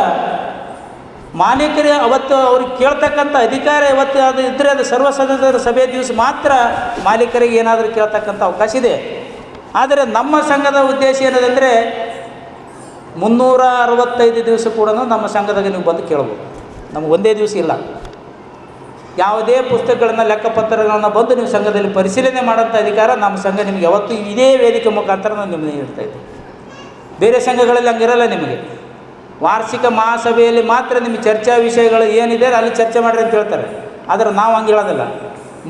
ಮಾಲೀಕರೇ ಅವತ್ತು ಅವ್ರಿಗೆ ಕೇಳ್ತಕ್ಕಂಥ ಅಧಿಕಾರ ಯಾವತ್ತು ಅದು ಇದ್ದರೆ ಅದು ಸರ್ವ ಸದಸ್ಯರ ಸಭೆ ದಿವಸ ಮಾತ್ರ ಮಾಲೀಕರಿಗೆ ಏನಾದರೂ ಕೇಳ್ತಕ್ಕಂಥ ಅವಕಾಶ ಇದೆ. ಆದರೆ ನಮ್ಮ ಸಂಘದ ಉದ್ದೇಶ ಏನದಂದರೆ 365 ದಿವಸ ಕೂಡ ನಮ್ಮ ಸಂಘದಾಗ ನೀವು ಬಂದು ಕೇಳ್ಬೋದು. ನಮಗೆ ಒಂದೇ ದಿವಸ ಇಲ್ಲ. ಯಾವುದೇ ಪುಸ್ತಕಗಳನ್ನು ಲೆಕ್ಕಪತ್ರಗಳನ್ನು ಬಂದು ನೀವು ಸಂಘದಲ್ಲಿ ಪರಿಶೀಲನೆ ಮಾಡೋಂಥ ಅಧಿಕಾರ ನಮ್ಮ ಸಂಘ ನಿಮಗೆ ಯಾವತ್ತೂ ಇದೇ ವೇದಿಕೆ ಮುಖಾಂತರ ನಾನು ನಿಮಗೆ ನೀಡ್ತಾಯಿದ್ದೆ. ಬೇರೆ ಸಂಘಗಳಲ್ಲಿ ಹಂಗಿರಲ್ಲ. ನಿಮಗೆ ವಾರ್ಷಿಕ ಮಹಾಸಭೆಯಲ್ಲಿ ಮಾತ್ರ ನಿಮಗೆ ಚರ್ಚಾ ವಿಷಯಗಳು ಏನಿದೆ ಅಲ್ಲಿ ಚರ್ಚೆ ಮಾಡಿರಿ ಅಂತ ಹೇಳ್ತಾರೆ. ಆದರೆ ನಾವು ಹಂಗೆ ಹೇಳೋದಿಲ್ಲ.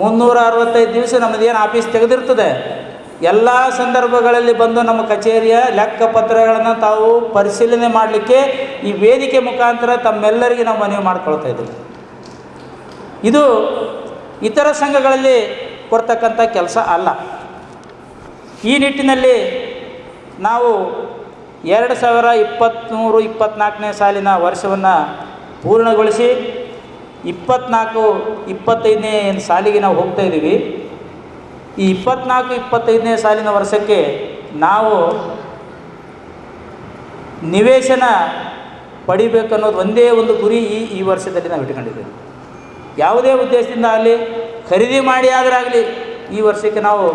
365 ದಿವಸ ನಮ್ಮದೇನು ಆಫೀಸ್ ತೆಗೆದಿರ್ತದೆ ಎಲ್ಲ ಸಂದರ್ಭಗಳಲ್ಲಿ ಬಂದು ನಮ್ಮ ಕಚೇರಿಯ ಲೆಕ್ಕಪತ್ರಗಳನ್ನು ತಾವು ಪರಿಶೀಲನೆ ಮಾಡಲಿಕ್ಕೆ ಈ ವೇದಿಕೆ ಮುಖಾಂತರ ತಮ್ಮೆಲ್ಲರಿಗೆ ನಾವು ಮನವಿ ಮಾಡ್ಕೊಳ್ತಾ ಇದ್ದೀವಿ. ಇದು ಇತರ ಸಂಘಗಳಲ್ಲಿ ಕೊಡ್ತಕ್ಕಂಥ ಕೆಲಸ ಅಲ್ಲ. ಈ ನಿಟ್ಟಿನಲ್ಲಿ ನಾವು 2023-24ನೇ ಸಾಲಿನ ವರ್ಷವನ್ನು ಪೂರ್ಣಗೊಳಿಸಿ 24-25ನೇ ಸಾಲಿಗೆ ನಾವು ಹೋಗ್ತಾ ಇದ್ದೀವಿ. ಈ 24-25ನೇ ಸಾಲಿನ ವರ್ಷಕ್ಕೆ ನಾವು ನಿವೇಶನ ಪಡಿಬೇಕನ್ನೋದು ಒಂದೇ ಒಂದು ಗುರಿ ಈ ವರ್ಷದಲ್ಲಿ ನಾವು ಇಟ್ಕೊಂಡಿದ್ದೇವೆ. ಯಾವುದೇ ಉದ್ದೇಶದಿಂದ ಆಗಲಿ ಖರೀದಿ ಮಾಡಿ ಆದರಾಗಲಿ ಈ ವರ್ಷಕ್ಕೆ ನಾವು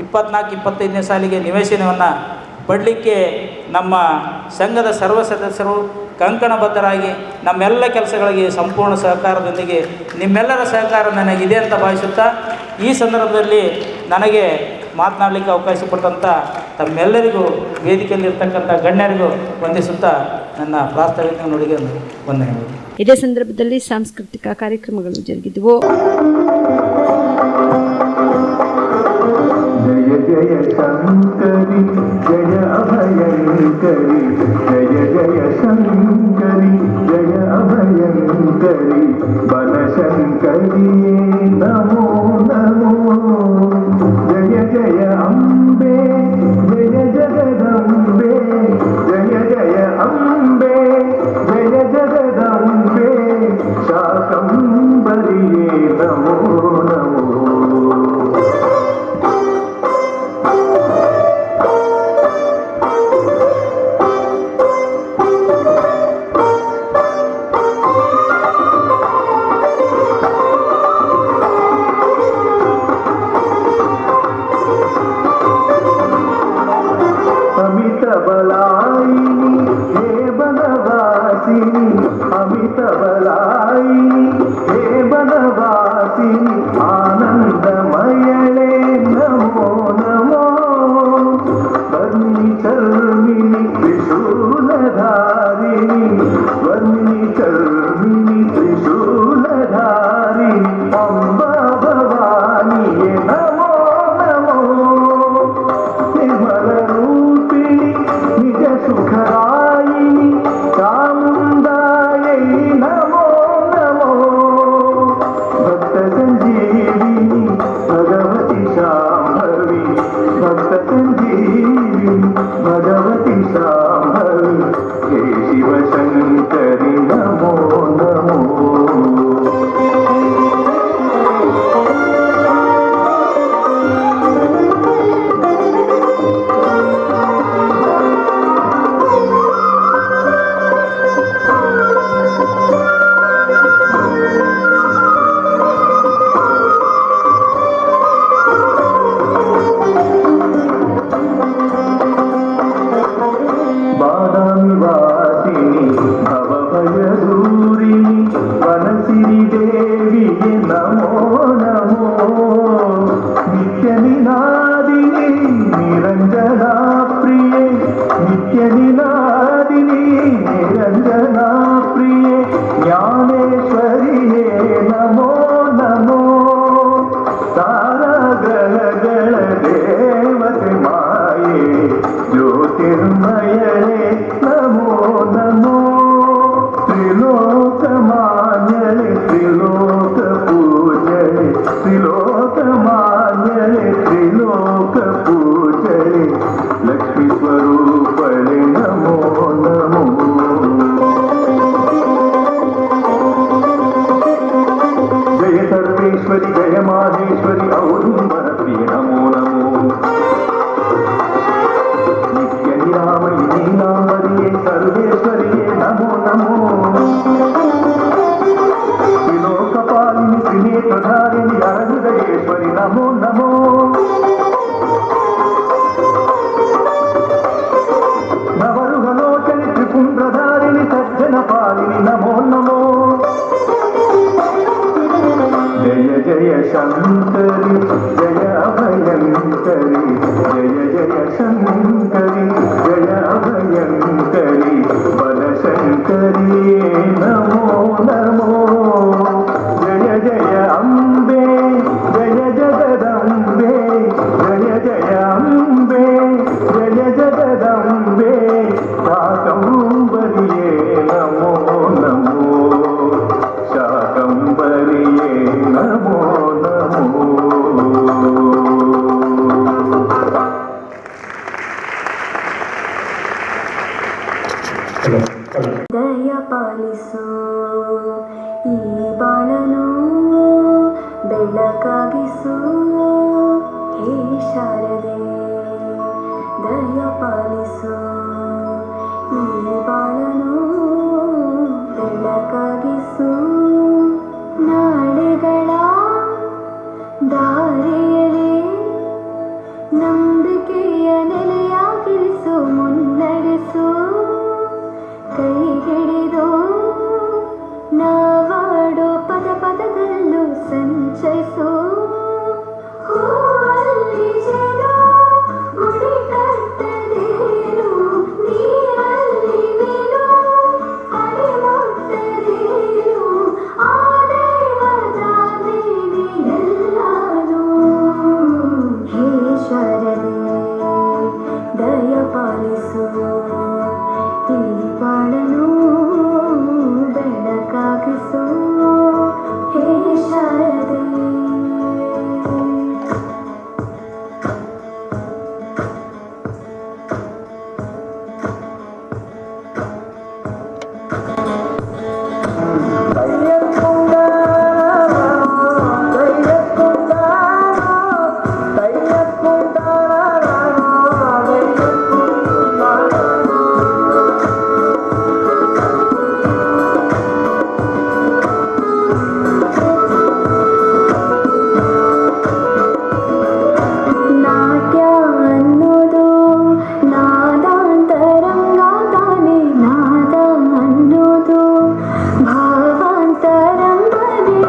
24-25ನೇ ಸಾಲಿಗೆ ನಿವೇಶನವನ್ನು ಪಡಲಿಕ್ಕೆ ನಮ್ಮ ಸಂಘದ ಸರ್ವ ಸದಸ್ಯರು ಕಂಕಣಬದ್ಧರಾಗಿ ನಮ್ಮೆಲ್ಲ ಕೆಲಸಗಳಿಗೆ ಸಂಪೂರ್ಣ ಸಹಕಾರದೊಂದಿಗೆ ನಿಮ್ಮೆಲ್ಲರ ಸಹಕಾರ ನನಗಿದೆ ಅಂತ ಭಾವಿಸುತ್ತಾ ಈ ಸಂದರ್ಭದಲ್ಲಿ ನನಗೆ ಮಾತನಾಡಲಿಕ್ಕೆ ಅವಕಾಶ ಕೊಟ್ಟಂಥ ತಮ್ಮೆಲ್ಲರಿಗೂ ವೇದಿಕೆಯಲ್ಲಿರ್ತಕ್ಕಂಥ ಗಣ್ಯರಿಗೂ ವಂದಿಸುತ್ತಾ ನನ್ನ ಪ್ರಾಸ್ತಾವಿಕ ನುಡಿಗೆ ವಂದನೆಗಳು. ಇದೇ ಸಂದರ್ಭದಲ್ಲಿ ಸಾಂಸ್ಕೃತಿಕ ಕಾರ್ಯಕ್ರಮಗಳು ಜರುಗಿದವು. ಜಯ ಜಯ ಶಂಕರಿ ಜಯ ಅಭಯಂಕರಿ ಜಯ ಜಯ ಶಂಕರಿ ಜಯ ಅಭಯಂಕರಿ ಬಲಶಂಕರಿಯೇ ನಮೋ ನಮೋ ಜಯ ಜಯ ಅಂಬೆ ಜಯ ಜಗದಂಬೆ ಜಯ ಜಯ ಅಂಬೆ ಜಯ ಜಗದಂಬೆ ಶಾಕಂಬರಿಯೇ ನಮೋ ನಮೋ ಮಾಹೇಶ್ವರಿ ಔದುಂಬರ ಪ್ರಿಯ ನಮೋ ನಮೋ ನಿತ್ಯ ನಿರಾಮಯಿ ನೀಲಾಂಬರಿಯೇ ಸರ್ವೇಶ್ವರಿಯೇ ನಮೋ ನಮೋ ತ್ರಿಲೋಕಪಾಲಿನಿ ತ್ರಿನೇತ್ರಧಾರಿಣಿ ಹೃದಯೇಶ್ವರಿ ನಮೋ ನಮೋ ನವರುಹಲೋಚನಿ ತ್ರಿಪುಂಡ್ರಧಾರಿಣಿ ಸಜ್ಜನ ಪಾಲಿನಿ ನಮೋ ನಮೋ ಜಯ ಜಯ ಶಂಕರಿ ಜಯ ಅಭಯಂಕರಿ ಜಯ ಜಯ ಶಂಕರಿ ಜಯ ಅಭಯಂಕರಿ ಬಲಶಂಕರಿಯೇ ನಮೋ ನಮೋ ಜಯ ಜಯ ಅಂಬೆ ಜಯ ಜಗದಂಬೆ ಜಯ ಜಯ ಅಂಬೆ ಜಯ ಜಗದಂಬೆ ಶಾಕಂಬರಿಯೇ ನಮೋ ನಮೋ ಶಾಕಂಬರಿಯೇ ನಮೋ ನಮೋ ದಯ ಪಾಲಿಸು ಈ ಬಾಳನು ಬೆಳಕಾಗಿಸು ಹೇ ಶಾರದೆ ದಯ ಪಾಲಿಸು ಈ ಬಾಳನು ಬೆಳಕಾಗಿಸು ನಾಳೆಗಳ ದಾರಿಯಲ್ಲಿ ನಂಬಿಕೆಯ ನೆಲೆಯಾಗಿರಿಸು ಮುನ್ನಡೆಸು ಕೈ ಹಿಡಿದು ನಾವಾಡೋ ಪದ ಪದದಲ್ಲೂ ಸಂಚರಿಸು ಹೂವಲ್ಲಿ ಜನ ಮುಡಿ ಕಟ್ಟದೇನು ನೀರಲ್ಲಿ ನೀನು ಅಡಿ ಮುಟ್ಟದೇನು ಆ ದೈವದ ಮೇಲೆ ಎಲ್ಲಾನು ಹೇ ಶಾರದೆ ದಯ ಪಾಲಿಸು ಈ ಬಾಳನು ಬೆಳಕಾಗಿಸು ಹೇ ಶಾರದೆ ನಾಟ್ಯ ಅನ್ನೋದು ನಾದಾಂತರಂಗ ತಾನೆ ನಾದ ಅನ್ನೋದು ಭಾವಾಂತರಂಗವೇ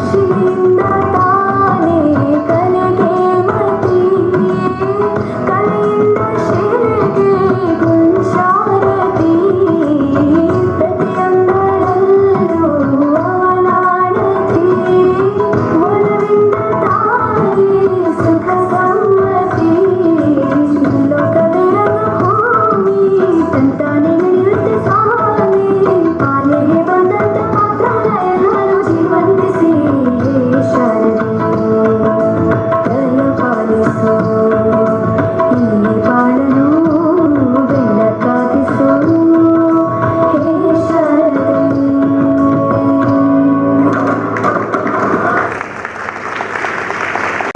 ಶ್ರೀಯಿಂದ ತಾನೇ ಕಲೆಗೆ ಮತಿ ಕಲೆಯಿಂದ ಶಿಲೆಗೆ ಗುಂಶಾರತಿ ಪ್ರತಿಯೊಂದರಲ್ಲೂ ಅವನಾಡತಿ ಒಲವಿಂದ ತಾಯಿ ಸುಖ ಸಮ್ಮತಿ ಲೋಕವೆರಗ ಭೂಮಿ ತಂತಾನೆ ನಡೆಯುತ್ತೆ ಸ್ವಾಮಿ ಪಾಲೆಗೆ ಬಂದಂತ ಪಾತ್ರನ ಎಲ್ಲರೂ ಜೀವಂತಿಸಿ ಶಾರದೆ ದಯ ಪಾಲಿಸು ಈ ಬಾಳನು ಬೆಳಕಾಗಿಸು ಹೇ ಶಾರದೆ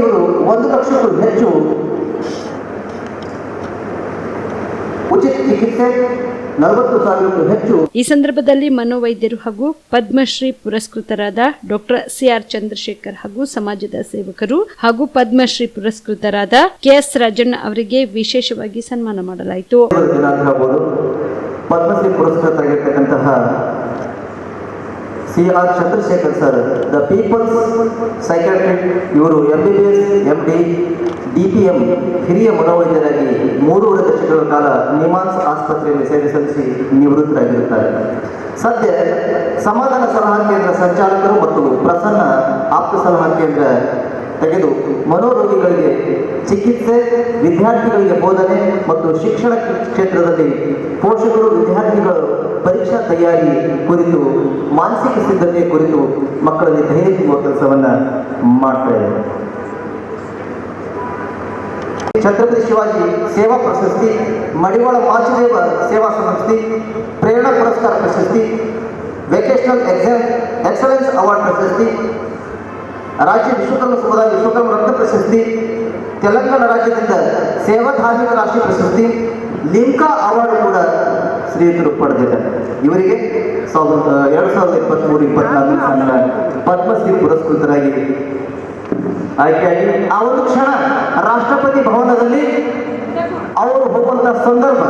ಇವರು 1 ಲಕ್ಷಕ್ಕೂ ಹೆಚ್ಚು ಉಚಿತ ಚಿಕಿತ್ಸೆ 40,000ಕ್ಕೂ ಹೆಚ್ಚು. ಈ ಸಂದರ್ಭದಲ್ಲಿ ಮನೋವೈದ್ಯರು ಹಾಗೂ ಪದ್ಮಶ್ರೀ ಪುರಸ್ಕೃತರಾದ ಡಾಕ್ಟರ್ ಸಿಆರ್ ಚಂದ್ರಶೇಖರ್ ಹಾಗೂ ಸಮಾಜದ ಸೇವಕರು ಹಾಗೂ ಪದ್ಮಶ್ರೀ ಪುರಸ್ಕೃತರಾದ ಕೆಎಸ್ ರಾಜಣ್ಣ ಅವರಿಗೆ ವಿಶೇಷವಾಗಿ ಸನ್ಮಾನ ಮಾಡಲಾಯಿತು. ಪದ್ಮಶ್ರೀ ಪುರಸ್ಕೃತರಾಗಿರ್ತಕ್ಕಂತಹ C R Chandrashekhar sir the people's psychiatric ಇವರು MBBS MD DPM ಹಿರಿಯ ಮನೋವೈದ್ಯರಾಗಿ 3.5 ದಶಕಗಳ ಕಾಲ ನಿಮಾನ್ಸ್ ಆಸ್ಪತ್ರೆಯಲ್ಲಿ ಸೇವೆ ಸಲ್ಲಿಸಿ ನಿವೃತ್ತರಾಗಿರುತ್ತಾರೆ. ಸದ್ಯ ಸಮಾಧಾನ ಸಲಹಾ ಕೇಂದ್ರ ಸಂಚಾಲಕರು ಮತ್ತು ಪ್ರಸನ್ನ ಆಪ್ತ ಸಲಹಾ ಕೇಂದ್ರ ತೆಗೆದು ಮನೋರೋಗಿಗಳಿಗೆ ಚಿಕಿತ್ಸೆ, ವಿದ್ಯಾರ್ಥಿಗಳಿಗೆ ಬೋಧನೆ ಮತ್ತು ಶಿಕ್ಷಣ ಕ್ಷೇತ್ರದಲ್ಲಿ ಪೋಷಕರು ವಿದ್ಯಾರ್ಥಿಗಳು ಪರೀಕ್ಷಾ ತಯಾರಿ ಕುರಿತು, ಮಾನಸಿಕ ಸಿದ್ಧತೆ ಕುರಿತು ಮಕ್ಕಳಲ್ಲಿ ಧೈರ್ಯ ತುಂಬುವ ಕೆಲಸವನ್ನು ಮಾಡ್ತಾ ಇದ್ದಾರೆ. ಛತ್ರಪತಿ ಶಿವಾಜಿ ಸೇವಾ ಪ್ರಶಸ್ತಿ, ಮಡಿವಾಳ ಮಾಚಿದೇವ ಸೇವಾ ಸಂಸ್ಥೆ, ಪ್ರೇರಣಾ ಪುರಸ್ಕಾರ ಪ್ರಶಸ್ತಿ, ವೆಕೇಶನಲ್ ಎಕ್ಸಲೆನ್ಸ್ ಅವಾರ್ಡ್ ಪ್ರಶಸ್ತಿ, ರಾಜ್ಯ ವಿಶ್ವಕರ್ಮ ಸಮುದಾಯ ವಿಶ್ವಕರ್ಮ ರತ್ನ ಪ್ರಶಸ್ತಿ, ತೆಲಂಗಾಣ ರಾಜ್ಯದಿಂದ ಸೇವಾ ಧಾರ್ಮಿಕ ರಾಷ್ಟ್ರೀಯ ಪ್ರಶಸ್ತಿ, ಲಿಮ್ಕಾ ಅವಾರ್ಡ್ ಕೂಡ ಶ್ರೀಯುತರು ಪಡೆದಿದ್ದಾರೆ. ಇವರಿಗೆ 2023-24 ಸಾಲಿನ ಪದ್ಮಶ್ರೀ ಪುರಸ್ಕೃತರಾಗಿ ಆಯ್ಕೆಯಾಗಿ ಆ ಒಂದು ಕ್ಷಣ ರಾಷ್ಟ್ರಪತಿ ಭವನದಲ್ಲಿ ಅವರು ಹೋಗುವಂತ ಸಂದರ್ಭ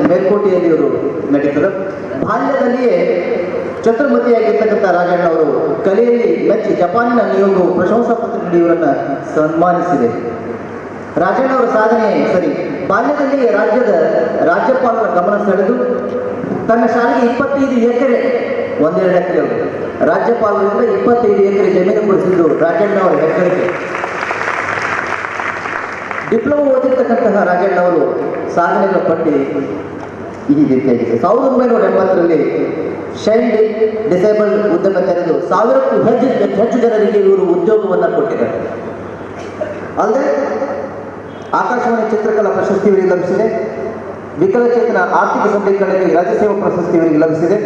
ಮೇಲ್ಕೋಟೆಯಲ್ಲಿ ಇವರು ನಡೀತಾರೆ. ಬಾಲ್ಯದಲ್ಲಿಯೇ ಚತುರ್ಮತಿಯಾಗಿರ್ತಕ್ಕಂಥ ರಾಜಣ್ಣ ಅವರು ಕಲೆಯಲ್ಲಿ ಮೆಚ್ಚಿ ಜಪಾನಿನ ನಿಯೋಗವು ಪ್ರಶಂಸಾ ಪತ್ರ ನೀಡಿ ಇವರನ್ನು ಸನ್ಮಾನಿಸಿದೆ. ರಾಜಣ್ಣ ಅವರ ಸಾಧನೆ ಸರಿ, ಬಾಲ್ಯದಲ್ಲಿ ರಾಜ್ಯದ ರಾಜ್ಯಪಾಲರ ಗಮನ ಸೆಳೆದು ತನ್ನ ಶಾಲೆಗೆ 25 ಎಕರೆ, 1-2 ಎಕರೆ ರಾಜ್ಯಪಾಲರಿಂದ 25 ಎಕರೆ ಜಮೀನು ಕೊಡಿಸಿದ್ದು ರಾಜಣ್ಣ ಅವರ ಹೆಗ್ಗಳಿಕೆ. ಡಿಪ್ಲೊಮಾ ಓದಿರ್ತಕ್ಕಂತಹ ರಾಜಣ್ಣ ಅವರು ಸಾಧನೆಗಳ ಪಟ್ಟಿ ಈ ರೀತಿಯಾಗಿದೆ. 1980ರಲ್ಲಿ ಶೈಲ್ಡ್ ಡಿಸೇಬಲ್ಡ್ ಉದ್ಯಮ ತೆರೆದು 1000ಕ್ಕೂ ಹೆಚ್ಚು ಜನರಿಗೆ ಇವರು ಉದ್ಯೋಗವನ್ನು ಕೊಟ್ಟಿದ್ದಾರೆ. ಅಲ್ಲದೆ ಆಕಾಶವಾಣಿ ಚಿತ್ರಕಲಾ ಪ್ರಶಸ್ತಿ ಇವರಿಗೆ ಲಭಿಸಿದೆ. ವಿಕಲಚೇತನ ಆರ್ಥಿಕ ಸಬಲೀಕರಣಕ್ಕೆ ರಾಜ್ಯ ಸೇವಾ ಪ್ರಶಸ್ತಿ ಇವರಿಗೆ ಲಭಿಸಿದೆ.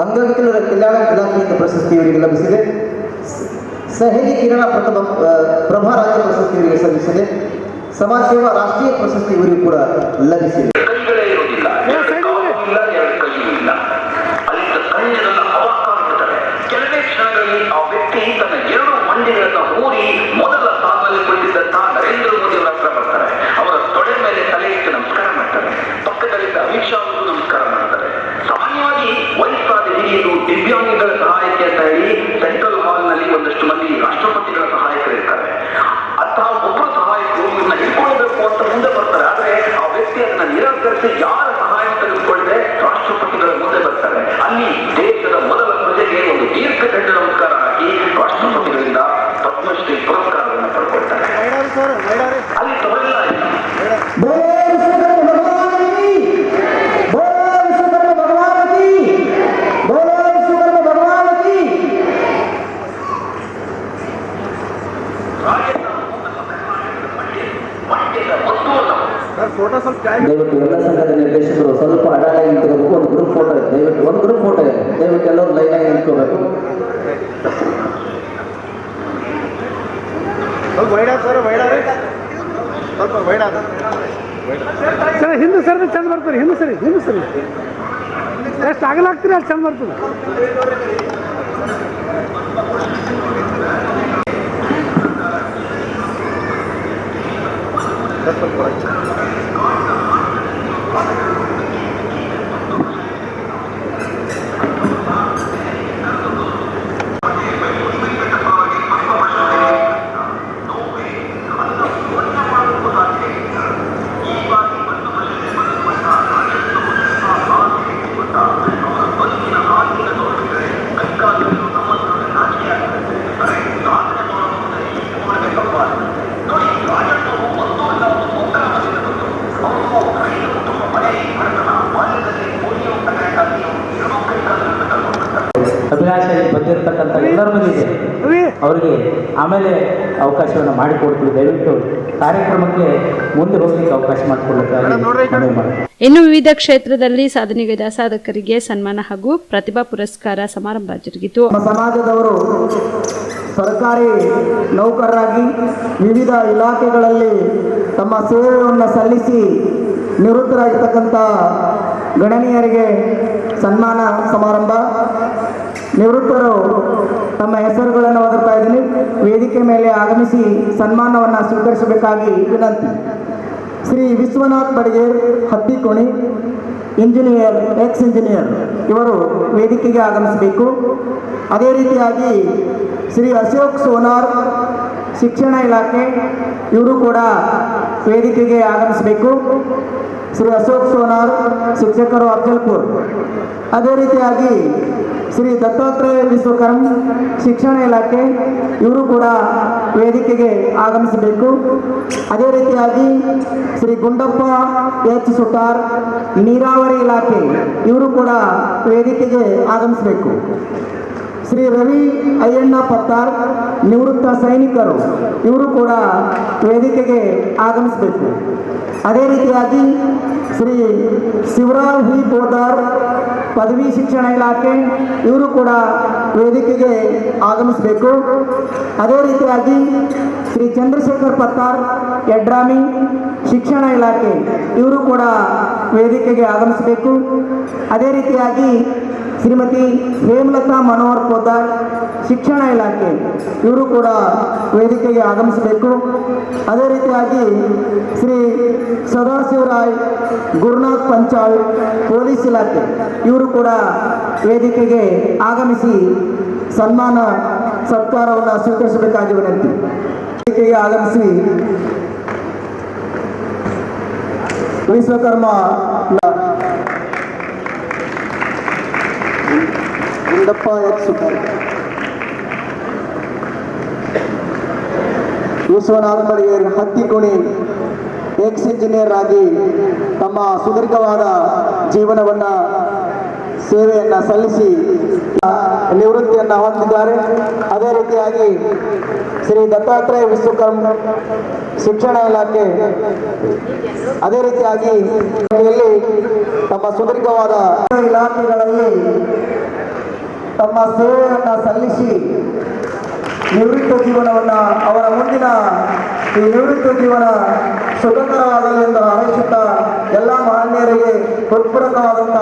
ಅಂಗವಿಕಲರ ಕಲ್ಯಾಣ ಇಲಾಖೆಯಿಂದ ಪ್ರಶಸ್ತಿ ಇವರಿಗೆ ಲಭಿಸಿದೆ. ಸಹೇಲಿ ಕಿರಣ ಪ್ರಭಾ ರಾಜ್ಯ ಪ್ರಶಸ್ತಿ ಇವರಿಗೆ ಸಲ್ಲಿಸಿದೆ. ಸಮಾಜ ಸೇವಾ ರಾಷ್ಟ್ರೀಯ ಪ್ರಶಸ್ತಿ ಇವರಿಗೂ ಕೂಡ ಲಭಿಸಿದೆ. ಕೆಲವೇ ಕ್ಷಣಗಳಲ್ಲಿ ಆ ವ್ಯಕ್ತಿ ತನ್ನ 2 ಮಂಡಿಗಳನ್ನು ಊರಿ ಮೊದಲ ಸಾಲಲ್ಲಿ ಕುಳಿತಿದ್ದಂತಹ ನರೇಂದ್ರ ಮೋದಿ ಅವರ ಹತ್ರ ಬರ್ತಾರೆ. ಅವರ ತೊಡೆ ಮೇಲೆ ತಲೆ ಇಟ್ಟು ನಮಸ್ಕಾರ ಮಾಡ್ತಾರೆ. ಪಕ್ಕದಲ್ಲಿದ್ದ ಅಮಿತ್ ಶಾ ಅವರು ನಮಸ್ಕಾರ ಮಾಡ್ತಾರೆ. ಸಾಮಾನ್ಯವಾಗಿ ವಯಸ್ಸಾದ ಹಿರಿಯರು ದಿವ್ಯಾಂಗಗಳ ಸಹಾಯಕ್ಕೆ ಅಂತ ಹೇಳಿ ಸೆಂಟ್ರಲ್ ಹಾಲ್ ನಲ್ಲಿ ಒಂದಷ್ಟು ಮಂದಿ ರಾಷ್ಟ್ರಪತಿಗಳ ಸಹಾಯಕರಿರ್ತಾರೆ. ಅಂತಹ ಒಬ್ಬರು ಸಹಾಯಕರು ಇವನ್ನ ಹಿಡ್ಕೊಳ್ಬೇಕು ಅಂತ ಮುಂದೆ ಬರ್ತಾರೆ. ಆದ್ರೆ ಆ ವ್ಯಕ್ತಿ ಅದನ್ನ ನಿರಾಕರಿಸಿ ಯಾರ ಸಹಾಯ ತೆಗೆದುಕೊಳ್ಳದೆ ರಾಷ್ಟ್ರಪತಿಗಳ ಮುಂದೆ ಬರ್ತಾರೆ. ಅಲ್ಲಿ ದೇಶದ ಮೊದಲ ಪ್ರಜೆಗೆ ಒಂದು ದೀರ್ಘದಂಡ ನಮಸ್ಕಾರ ಹಾಕಿ ರಾಷ್ಟ್ರಪತಿಗಳಿಂದ ಪದ್ಮಶ್ರೀ ಪುರಸ್ಕಾರವನ್ನು ಪಡ್ಕೊಳ್ತಾರೆ. ಅಲ್ಲಿ ತಗೊಳ್ಳ ದಯವಿಟ್ಟು ಎಲ್ಲ ಸಂಘದ ನಿರ್ದೇಶಕರು ಸ್ವಲ್ಪ ಅಡ್ಡಾಗಿ ನಿಂತ್ಕೋಬೇಕು. ಒಂದು ಗ್ರೂಪ್ ಫೋಟೋ ಇದೆ, ದಯವಿಟ್ಟು ಒಂದು ಗ್ರೂಪ್ ಫೋಟೋ ಇದೆ, ದಯವಿಟ್ಟು ಎಲ್ಲರೂ ಲೈನ್ ಆಗಿ ನಿಂತ್ಕೋಬೇಕು. ಸರ್ ಹಿಂದೆ ಸರ್ ಚಂದ ಬರ್ತಾರೆ. ಹಿಂದೆ ಸರಿ ಎಷ್ಟು ಆಗಲಾಗ್ತೀರಿ ಅಲ್ಲಿ ಚಂದ ಬರ್ತದೆ. ಅಭಿಲಾಷೆಯಲ್ಲಿ ಬಂದಿರತಕ್ಕಂಥ ಎಲ್ಲರ ಮಧ್ಯೆ ಅವರಿಗೆ ಆಮೇಲೆ ಅವಕಾಶವನ್ನು ಮಾಡಿಕೊಡ್ತೀವಿ. ದಯವಿಟ್ಟು ಕಾರ್ಯಕ್ರಮಕ್ಕೆ ಮುಂದೆ ಹೋಗಲಿಕ್ಕೆ ಅವಕಾಶ ಮಾಡಿಕೊಳ್ಳುತ್ತಾರೆ. ಇನ್ನು ವಿವಿಧ ಕ್ಷೇತ್ರದಲ್ಲಿ ಸಾಧನೆಗೈದ ಸಾಧಕರಿಗೆ ಸನ್ಮಾನ ಹಾಗೂ ಪ್ರತಿಭಾ ಪುರಸ್ಕಾರ ಸಮಾರಂಭ ಜರುಗಿತು. ಸಮಾಜದವರು ಸರ್ಕಾರಿ ನೌಕರರಾಗಿ ವಿವಿಧ ಇಲಾಖೆಗಳಲ್ಲಿ ತಮ್ಮ ಸೇವೆಯನ್ನು ಸಲ್ಲಿಸಿ ನಿವೃತ್ತರಾಗಿರ್ತಕ್ಕಂಥ ಗಣನೀಯರಿಗೆ ಸನ್ಮಾನ ಸಮಾರಂಭ. ನಿವೃತ್ತರು ತಮ್ಮ ಹೆಸರುಗಳನ್ನು ಓದುತ್ತಾ ಇದ್ದೀನಿ. ವೇದಿಕೆ ಮೇಲೆ ಆಗಮಿಸಿ ಸನ್ಮಾನವನ್ನು ಸ್ವೀಕರಿಸಬೇಕಾಗಿ ವಿನಂತಿ. Shri Vishwanath Badiger Hattikoni, engineer, ex engineer, ಇವರು ವೇದಿಕೆಗೆ ಆಗಮಿಸಬೇಕು. ಅದೇ ರೀತಿಯಾಗಿ ಶ್ರೀ ಅಶೋಕ್ ಸೋನಾರ್, ಶಿಕ್ಷಣ ಇಲಾಖೆ, ಇವರು ಕೂಡ ವೇದಿಕೆಗೆ ಆಗಮಿಸಬೇಕು. ಶ್ರೀ ಅಶೋಕ್ ಸೋನಾರ್, ಶಿಕ್ಷಕರು ಅಫಜಲ್ಪುರ್. ಅದೇ ರೀತಿಯಾಗಿ ಶ್ರೀ ದತ್ತಾತ್ರೇಯ ವಿಶ್ವಕರ್ಮ, ಶಿಕ್ಷಣ ಇಲಾಖೆ, ಇವರು ಕೂಡ ವೇದಿಕೆಗೆ ಆಗಮಿಸಬೇಕು. ಅದೇ ರೀತಿಯಾಗಿ ಶ್ರೀ ಗುಂಡಪ್ಪ ಎಚ್ ಸುತಾರ್, ನೀರಾವರಿ ಇಲಾಖೆ, ಇವರು ಕೂಡ ವೇದಿಕೆಗೆ ಆಗಮಿಸಬೇಕು. ಶ್ರೀ ರವಿ ಅಯ್ಯಣ್ಣ ಪತ್ತಾರ್ ನಿವೃತ್ತ ಸೈನಿಕರು, ಇವರು ಕೂಡ ವೇದಿಕೆಗೆ ಆಗಮಿಸಬೇಕು. ಅದೇ ರೀತಿಯಾಗಿ ಶ್ರೀ ಶಿವರಾವ್ ವಿ ಬೋದಾರ್ ಪದವಿ ಶಿಕ್ಷಣ ಇಲಾಖೆ, ಇವರು ಕೂಡ ವೇದಿಕೆಗೆ ಆಗಮಿಸಬೇಕು. ಅದೇ ರೀತಿಯಾಗಿ ಶ್ರೀ ಚಂದ್ರಶೇಖರ್ ಪತ್ತಾರ್ ಯಡ್ರಾಮಿ ಶಿಕ್ಷಣ ಇಲಾಖೆ, ಇವರು ಕೂಡ ವೇದಿಕೆಗೆ ಆಗಮಿಸಬೇಕು. ಅದೇ ರೀತಿಯಾಗಿ ಶ್ರೀಮತಿ ಹೇಮಲತಾ ಮನೋಹರ್ ಪೋದಾರ್ ಶಿಕ್ಷಣ ಇಲಾಖೆ, ಇವರು ಕೂಡ ವೇದಿಕೆಗೆ ಆಗಮಿಸಬೇಕು. ಅದೇ ರೀತಿಯಾಗಿ ಶ್ರೀ ಸದಾಶಿವರಾಯ್ ಗುರುನಾಥ್ ಪಂಚಾಳ್ ಪೊಲೀಸ್ ಇಲಾಖೆ, ಇವರು ಕೂಡ ವೇದಿಕೆಗೆ ಆಗಮಿಸಿ ಸನ್ಮಾನ ಸತ್ಕಾರವನ್ನು ಸ್ವೀಕರಿಸಬೇಕಾಗಿ ವಿನಂತಿ. ವೇದಿಕೆಗೆ ಆಗಮಿಸಿ Vishwakarma Gundappa H Sutar, Vishwanath Badiger Hattikuni ex engineer ಆಗಿ ತಮ್ಮ ಸುದೀರ್ಘವಾದ ಜೀವನವನ್ನು ಸೇವೆಯನ್ನು ಸಲ್ಲಿಸಿ ನಿವೃತ್ತಿಯನ್ನು ಹೊಂದಿದ್ದಾರೆ. ಅದೇ ರೀತಿಯಾಗಿ ಶ್ರೀ ದತ್ತಾತ್ರೇಯ ವಿಶ್ವಕರ್ಮ ಶಿಕ್ಷಣ ಇಲಾಖೆ, ಅದೇ ರೀತಿಯಾಗಿ ತಮ್ಮ ಸುದೀರ್ಘವಾದ ಇಲಾಖೆಗಳಲ್ಲಿ ತಮ್ಮ ಸೇವೆಯನ್ನು ಸಲ್ಲಿಸಿ ನಿವೃತ್ತ ಜೀವನವನ್ನು, ಅವರ ಮುಂದಿನ ಈ ನಿವೃತ್ತ ಜೀವನ ಸುಖಕರವಾಗಲಿ ಎಂದು ಹಾರೈಸುತ್ತಾ ಎಲ್ಲ ಮಹನೀಯರಿಗೆ ಹೃತ್ಪೂರ್ವಕವಾದಂಥ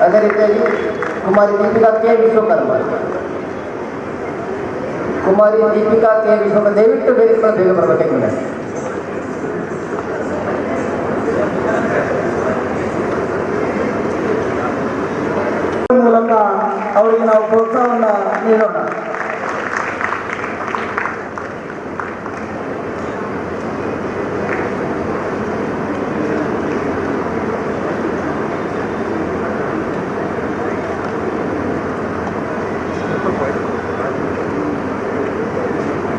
ಅದೇ ರೀತಿಯಾಗಿ ಕುಮಾರಿ ದೀಪಿಕಾ ಕೆ ವಿಶ್ವಕರ್ಮ, ಕುಮಾರಿ ದೀಪಿಕಾ ಕೆ ವಿಶ್ವಕರ್ಮ ದಯವಿಟ್ಟು ಬೇಗ ಬರಬೇಕಾಗಿದೆ. ಮೂಲಕ ಅವರಿಗೆ ನಾವು ಪ್ರೋತ್ಸಾಹವನ್ನು ನೀಡೋಣ.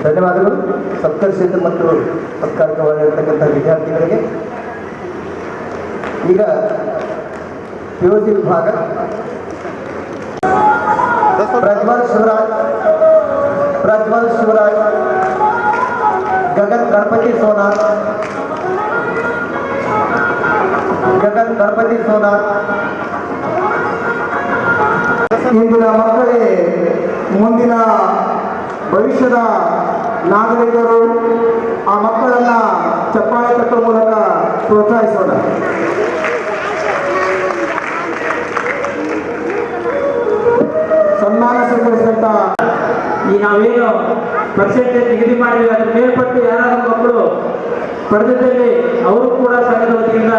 ಧನ್ಯವಾದಗಳು. ಸತ್ಕರಿಸಿದ ಮತ್ತು ಸತ್ಕಾರವಾಗಿರತಕ್ಕಂಥ ವಿದ್ಯಾರ್ಥಿಗಳಿಗೆ ಈಗ PUC ವಿಭಾಗ ಪ್ರಜ್ವಲ್ ಶಿವರಾಜ್, ಗಗನ್ ಗಣಪತಿ ಸೋನಾರ್, ಇಂದಿನ ಮಕ್ಕಳೇ ಮುಂದಿನ ಭವಿಷ್ಯದ ನಾಗರಿಕರು. ಆ ಮಕ್ಕಳನ್ನ ಚಪ್ಪಾಳೆ ತಟ್ಟುವ ಮೂಲಕ ಪ್ರೋತ್ಸಾಹಿಸೋಣ. ಸನ್ಮಾನ ಸ್ವೀಕರಿಸಿದಂಥ ಈ ನಾವೇನು ಪರ್ಸೆಂಟೇಜ್ ನಿಗದಿ ಮಾಡಿದ್ವಿ ಅದರ ಮೇಲ್ಪಟ್ಟು ಯಾರಾದರೂ ಮಕ್ಕಳು ಪಡೆದಿದ್ದಲ್ಲಿ ಅವರು ಕೂಡ ಸಂಘದ ವತಿಯಿಂದ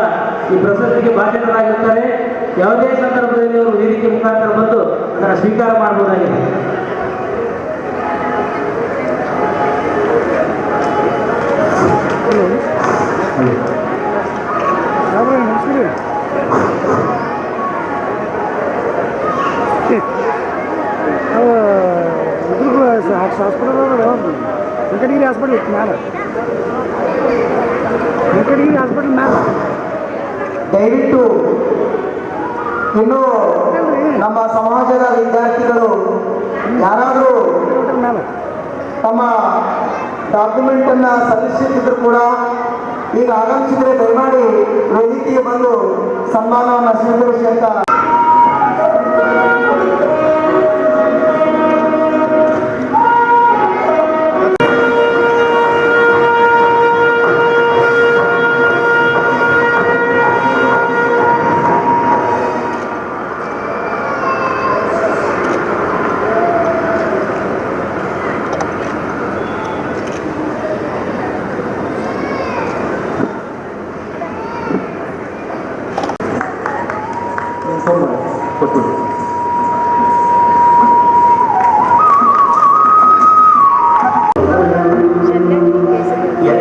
ಈ ಪ್ರಶಸ್ತಿಗೆ ಬಾಧ್ಯರಾಗಿರ್ತಾರೆ. ಯಾವುದೇ ಸಂದರ್ಭದಲ್ಲಿ ಅವರು ವೇದಿಕೆ ಮುಖಾಂತರ ಬಂದು ಅದನ್ನು ಸ್ವೀಕಾರ ಮಾಡಬಹುದಾಗಿದೆ. ವೆಂಕಟಗಿರಿ ಹಾಸ್ಪಿಟಲ್ ಮ್ಯಾಲ, ವೆಂಕಟಗಿರಿ ಹಾಸ್ಪಿಟಲ್ ಮ್ಯಾಲ. ದಯವಿಟ್ಟು ಇನ್ನು ನಮ್ಮ ಸಮಾಜದ ವಿದ್ಯಾರ್ಥಿಗಳು ಯಾರಾದರೂ ತಮ್ಮ ಡಾಕ್ಯುಮೆಂಟನ್ನು ಸಲ್ಲಿಸುತ್ತಿದ್ದರೂ ಕೂಡ ಈಗ ಆಗಮಿಸಿದರೆ ದಯಮಾಡಿ ವೇದಿಕೆಗೆ ಬಂದು ಸನ್ಮಾನವನ್ನು ಸ್ವೀಕರಿಸಿ ಅಂತ ಕೊಟ್ಬಿಡಿ. Yeah,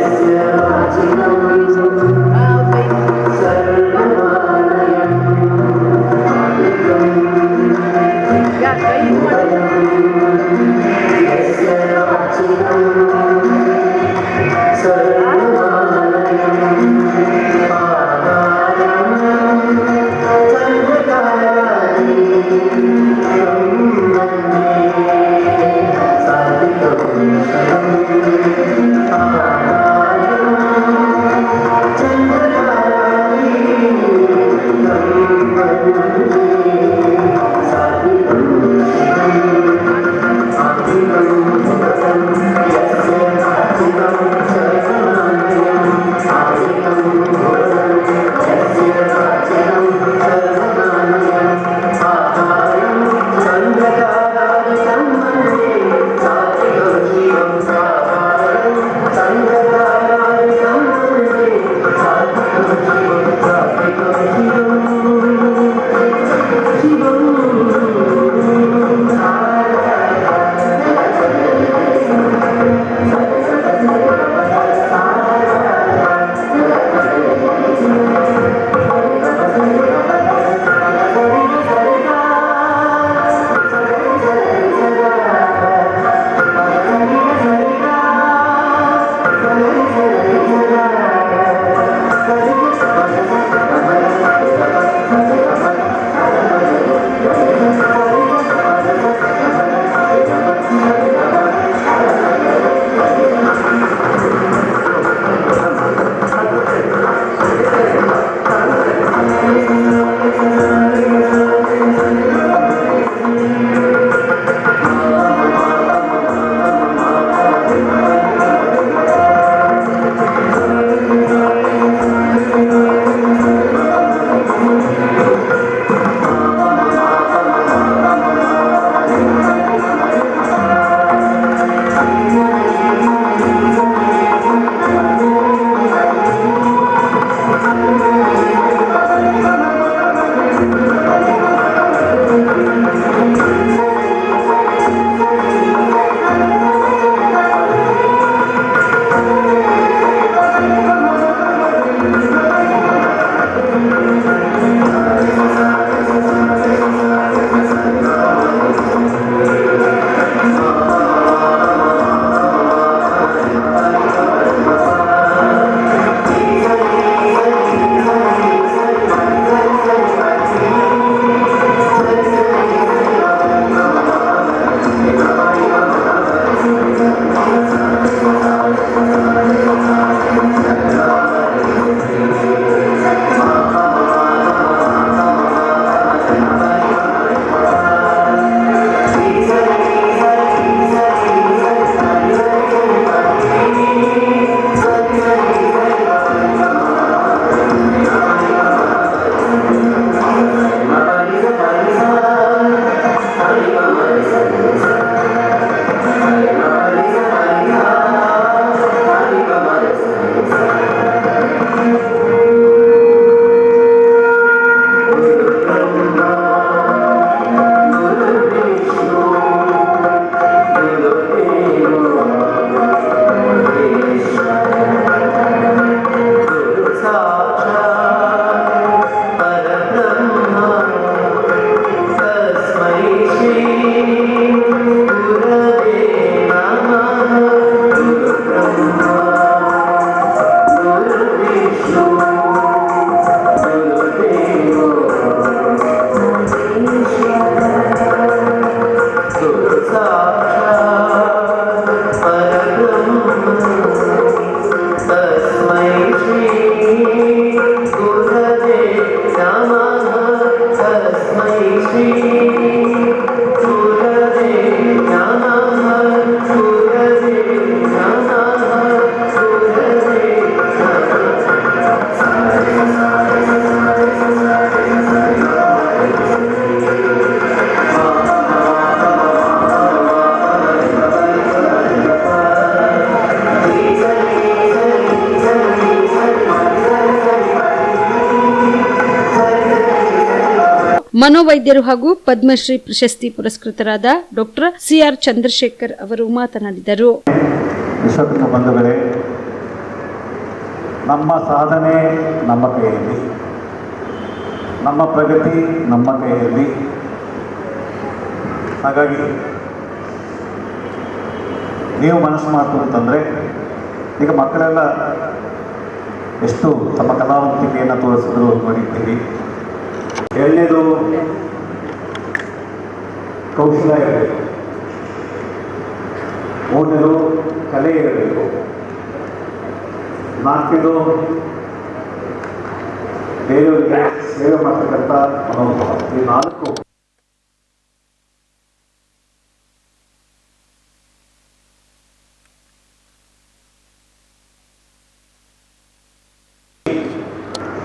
ಮನೋವೈದ್ಯರು ಹಾಗೂ ಪದ್ಮಶ್ರೀ ಪ್ರಶಸ್ತಿ ಪುರಸ್ಕೃತರಾದ ಡಾಕ್ಟರ್ ಸಿಆರ್ ಚಂದ್ರಶೇಖರ್ ಅವರು ಮಾತನಾಡಿದರು. ವಿಶ್ವಕರ್ಮ ಬಂಧುಗಳೇ, ನಮ್ಮ ಸಾಧನೆ ನಮ್ಮ ಕೈಯಲ್ಲಿ, ನಮ್ಮ ಪ್ರಗತಿ ನಮ್ಮ ಕೈಯಲ್ಲಿ. ಹಾಗಾಗಿ ನೀವು ಮನಸ್ಸು ಮಾಡ್ತು ಅಂತಂದರೆ ಈಗ ಮಕ್ಕಳೆಲ್ಲ ಎಷ್ಟು ತಮ್ಮ ಕಲಾವಂತಿಕೆಯನ್ನು ತೋರಿಸಿದ್ರು ನೋಡಿದ್ದೀವಿ. ಎರಡನೇದು ಕೌಶಲ ಇರಬೇಕು, ಮೂರನೇದು ಕಲೆ ಇರಬೇಕು, ನಾಲ್ಕನೇದು ಬೇರೆಯವರಿಗೆ ಸೇವೆ ಮಾಡ್ತಕ್ಕಂಥ ಮನೋಭಾವ. ಈ ನಾಲ್ಕು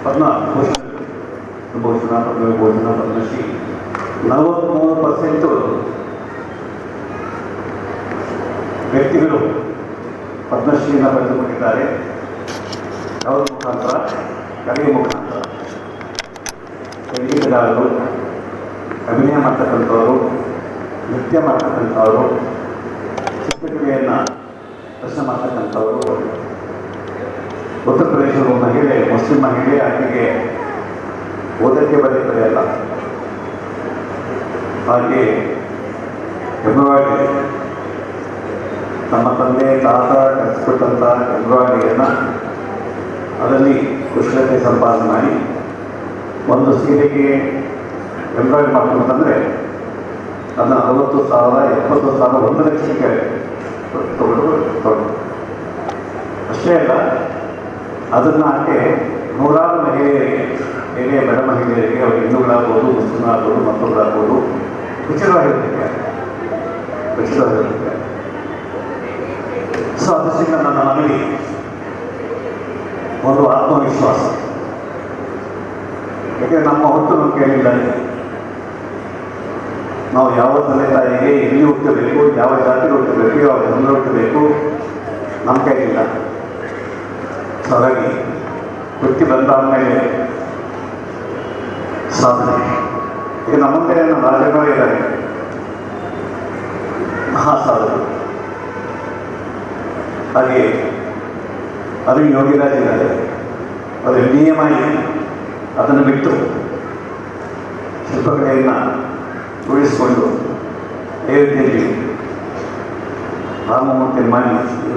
ಪದ್ಮಭೂಷಣ, ಪದ್ಮವಿಭೂಷಣ, ಪದ್ಮಶ್ರೀ 43% ವ್ಯಕ್ತಿಗಳು ಪದ್ಮಶ್ರೀಯನ್ನು ಪಡೆದುಕೊಂಡಿದ್ದಾರೆ. ಅವರ ಮುಖಾಂತರ, ಕಲೆಯ ಮುಖಾಂತರ ಸಂಗೀತಗಾರರು, ಅಭಿನಯ ಮಾಡ್ತಕ್ಕಂಥವರು, ನೃತ್ಯ ಮಾಡ್ತಕ್ಕಂಥವರು, ಚಿತ್ರಕಲೆಯನ್ನು ಪ್ರಶ್ನೆ ಮಾಡ್ತಕ್ಕಂಥವರು. ಉತ್ತರ ಪ್ರದೇಶದ ಮಹಿಳೆ, ಮುಸ್ಲಿಂ ಮಹಿಳೆ, ಆಕೆಗೆ ಓದಕ್ಕೆ ಬರೆಯಲ್ಲ, ಹಾಗೆ ಎಂಬ್ರಾಯ್ಡರಿ ನಮ್ಮ ತಂದೆ ತಾತ ಕಲಿಸ್ಕೊಟ್ಟಂಥ ಎಂಬ್ರಾಯ್ಡರಿಯನ್ನು ಅದರಲ್ಲಿ ಕುಶಲತೆ ಸಂಪಾದನೆ ಮಾಡಿ ಒಂದು ಸೀರೆಗೆ ಎಂಬ್ರಾಯ್ಡ್ರಿ ಮಾಡ್ಕೊಂತಂದರೆ ಅದನ್ನು 60,000 70,000 1 ಲಕ್ಷಕ್ಕೆ ತಗೊಂಡು ಅಷ್ಟೇ ಅಲ್ಲ, ಅದನ್ನು ಆಕೆ ನೂರಾರು ಮಹಿಳೆಯರಿಗೆ, ಬೇರೆ ಬಡ ಮಹಿಳೆಯರಿಗೆ, ಅವರು ಹಿಂದೂಗಳಾಗ್ಬೋದು, ಮುಸ್ಲಿಮ್ಗಳಾಗ್ಬೋದು, ಮತ್ತೊಬ್ಬರಾಗ್ಬೋದು, ಉಚಿತವಾಗಿರುತ್ತೆ. ಸೊ ಅದರಿಂದ ನನ್ನ ಮನೆಗೆ ಒಂದು ಆತ್ಮವಿಶ್ವಾಸ. ಯಾಕೆಂದರೆ ನಮ್ಮ ಹೊತ್ತು ನಾವು ಕೇಳಿಲ್ಲ, ನಾವು ಯಾವ ತಂದೆ ತಾಯಿಗೆ ಎಲ್ಲಿ ಹುಟ್ಟಬೇಕು, ಯಾವ ಜಾತಿ ಹುಟ್ಟಬೇಕು, ಯಾವ ಧರ್ಮ ಹುಟ್ಟಬೇಕು ನಮ್ಮ ಕೈಲಿಲ್ಲ. ಸೊ ಹಾಗಾಗಿ ಹುಟ್ಟಿ ಬಂದಾದಮೇಲೆ ಸಾಧನೆ. ಈಗ ನಮ್ಮ ಮುಂದೆ ನಮ್ಮ ರಾಜ್ಯಗಳು ಇದ್ದಾರೆ, ಮಹಾಸಾಧಕರು. ಹಾಗೆ ಅದು ಯೋಗಿರಾಜ್ ಇದ್ದಾರೆ, ಅದು ನಿಯಮ ಇದೆ. ಅದನ್ನು ಬಿಟ್ಟು ಶಿಲ್ಪಕಲೆಯನ್ನು ಉಳಿಸಿಕೊಂಡು ಅಯೋಧ್ಯೆಯಲ್ಲಿ ರಾಮಮೂರ್ತಿ ಮಾಡಿ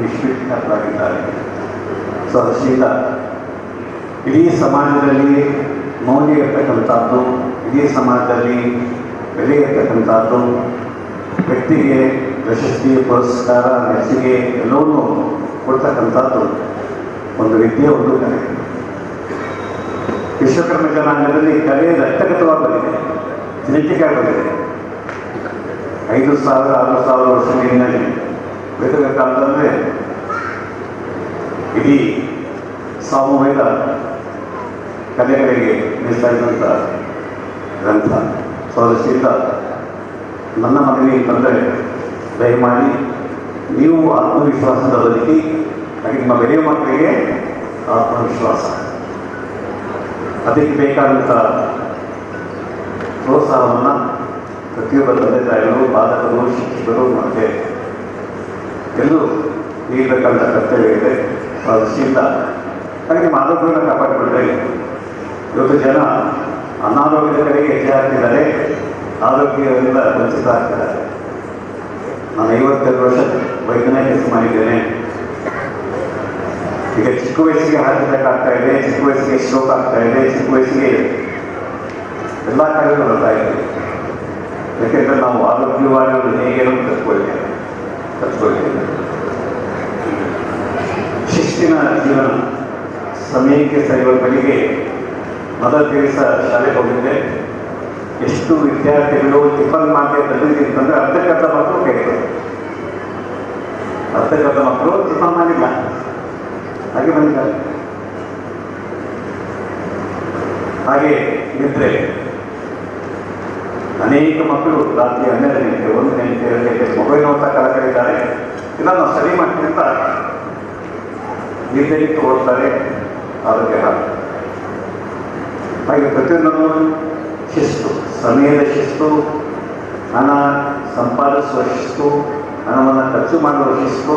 ವಿಶ್ವವಿಖ್ಯಾತರಾಗಿದ್ದಾರೆ. ಸೊ ಅದರಿಂದ ಇಡೀ ಸಮಾಜದಲ್ಲಿ ಮೌಲ್ಯ ಇರ್ತಕ್ಕಂಥದ್ದು, ಇಡೀ ಸಮಾಜದಲ್ಲಿ ಬೆಲೆ ಇರ್ತಕ್ಕಂಥದ್ದು, ವ್ಯಕ್ತಿಗೆ ಪ್ರಶಸ್ತಿ, ಪುರಸ್ಕಾರ, ಮೆಚ್ಚುಗೆ ಎಲ್ಲವನ್ನೂ ಕೊಡ್ತಕ್ಕಂಥದ್ದು ಒಂದು ವಿದ್ಯೆ, ಒಂದು ಕಲೆ. ವಿಶ್ವಕರ್ಮ ಜನಾಂಗದಲ್ಲಿ ಕಲೆ ರಕ್ತಗತವಾಗಿ ಬಂದಿದೆ, ಜೆನೆಟಿಕ್ ಆಗಿ ಬಂದಿದೆ. 5,000 6,000 ವರ್ಷದ ಹಿನ್ನೆಲೆ ವೇದಗಳ ಕಾಲದಂದರೆ ಇಡೀ ಸಾಮವೇದ ಕಲೆಗಳಿಗೆ ಮೀಸಲಾದಂಥ ಗ್ರಂಥ. ಸೊ ಅದರಿಂದ ನನ್ನ ಮನವಿ ಅಂತಂದರೆ, ದಯಮಾಡಿ ನೀವು ಆತ್ಮವಿಶ್ವಾಸದ ಬದುಕಿ, ಹಾಗೆ ನಿಮ್ಮ ಬೆಳೆಯುವ ಮಕ್ಕಳಿಗೆ ಆತ್ಮವಿಶ್ವಾಸ, ಅದಕ್ಕೆ ಬೇಕಾದಂಥ ಪ್ರೋತ್ಸಾಹವನ್ನು ಪ್ರತಿಯೊಬ್ಬ ತಂದೆ ತಾಯಿಗಳು, ಬಾಲಕರು, ಶಿಕ್ಷಕರು ಮತ್ತು ಎಲ್ಲರೂ ನೀಡಬೇಕಂತ ಕರ್ತವ್ಯ ಇದೆ. ಅದರಿಂದ ಹಾಗೆ ನಿಮ್ಮ ಆರೋಗ್ಯವನ್ನು ಕಾಪಾಡಿಕೊಂಡ್ರೆ, ಇವತ್ತು ಜನ ಅನಾರೋಗ್ಯದ ಕಡೆಗೆ ಹೆಜ್ಜೆ ಹಾಕ್ತಿದ್ದಾರೆ, ಆರೋಗ್ಯದಿಂದ ವಂಚಿತ ಆಗ್ತಿದ್ದಾರೆ. ನಾನು 52 ವರ್ಷ ವೈದ್ಯನ ಕೆಲಸ ಮಾಡಿದ್ದೇನೆ. ಈಗ ಚಿಕ್ಕ ವಯಸ್ಸಿಗೆ ಹಾರ್ಟ್ ಅಟ್ಯಾಕ್ ಆಗ್ತಾ ಇದೆ, ಚಿಕ್ಕ ವಯಸ್ಸಿಗೆ ಸ್ಟ್ರೋಕ್ ಆಗ್ತಾ ಇದೆ, ಚಿಕ್ಕ ವಯಸ್ಸಿಗೆ ಎಲ್ಲ ಕಾಯಿಲೆಗಳು ಬರ್ತಾ ಇದೆ. ಯಾಕೆಂದರೆ ನಾವು ಆರೋಗ್ಯವಾಗಿ ಹೇಗೆ ಕಲ್ತ್ಕೊಳ್ತೇವೆ. ಶಿಸ್ತಿನ ಜೀವನ, ಸಮಯಕ್ಕೆ ಸರಿಯುವ ಬೆಳಿಗ್ಗೆ ಮದರ್ ತೆರೇಸಾ ಶಾಲೆಗೆ ಹೋಗಿದ್ದೆ. ಎಷ್ಟು ವಿದ್ಯಾರ್ಥಿಗಳು ಟಿಫನ್ ಮಾಡಿ ತಂದಿದ್ದೀವಿ ಅಂತಂದರೆ ಅರ್ಧಕ್ಕರ್ಧ ಮಕ್ಕಳು ಕೇಳ್ತಾರೆ, ಅರ್ಧಕ್ಕರ್ಧ ಮಕ್ಕಳು ಟಿಫನ್ ಮಾಡಿಲ್ಲ, ಹಾಗೆ ಬಂದಿದ್ದಾರೆ. ಹಾಗೆ ನಿದ್ರೆ, ಅನೇಕ ಮಕ್ಕಳು ರಾತ್ರಿ 12 ಗಂಟೆ 1 ಗಂಟೆ 2 ಗಂಟೆ ಮೊಬೈಲ್ ನೋಡ್ತಾ ಕಾಲ ಕರೀತಾರೆ. ಇದನ್ನು ನಾವು ಸರಿ ಮಾಡ್ತೀವಿ ಅಂತ ನಿರ್ಧರಿಟ್ಟು ಓದ್ತಾರೆ, ಆರೋಗ್ಯ ಹಾಗೆ ಪ್ರತಿಯೊಂದನ್ನು ಶಿಸ್ತು, ಸಮಯದ ಶಿಸ್ತು, ಹಣ ಸಂಪಾದಿಸುವ ಶಿಸ್ತು, ಹಣವನ್ನು ಖರ್ಚು ಮಾಡುವ ಶಿಸ್ತು,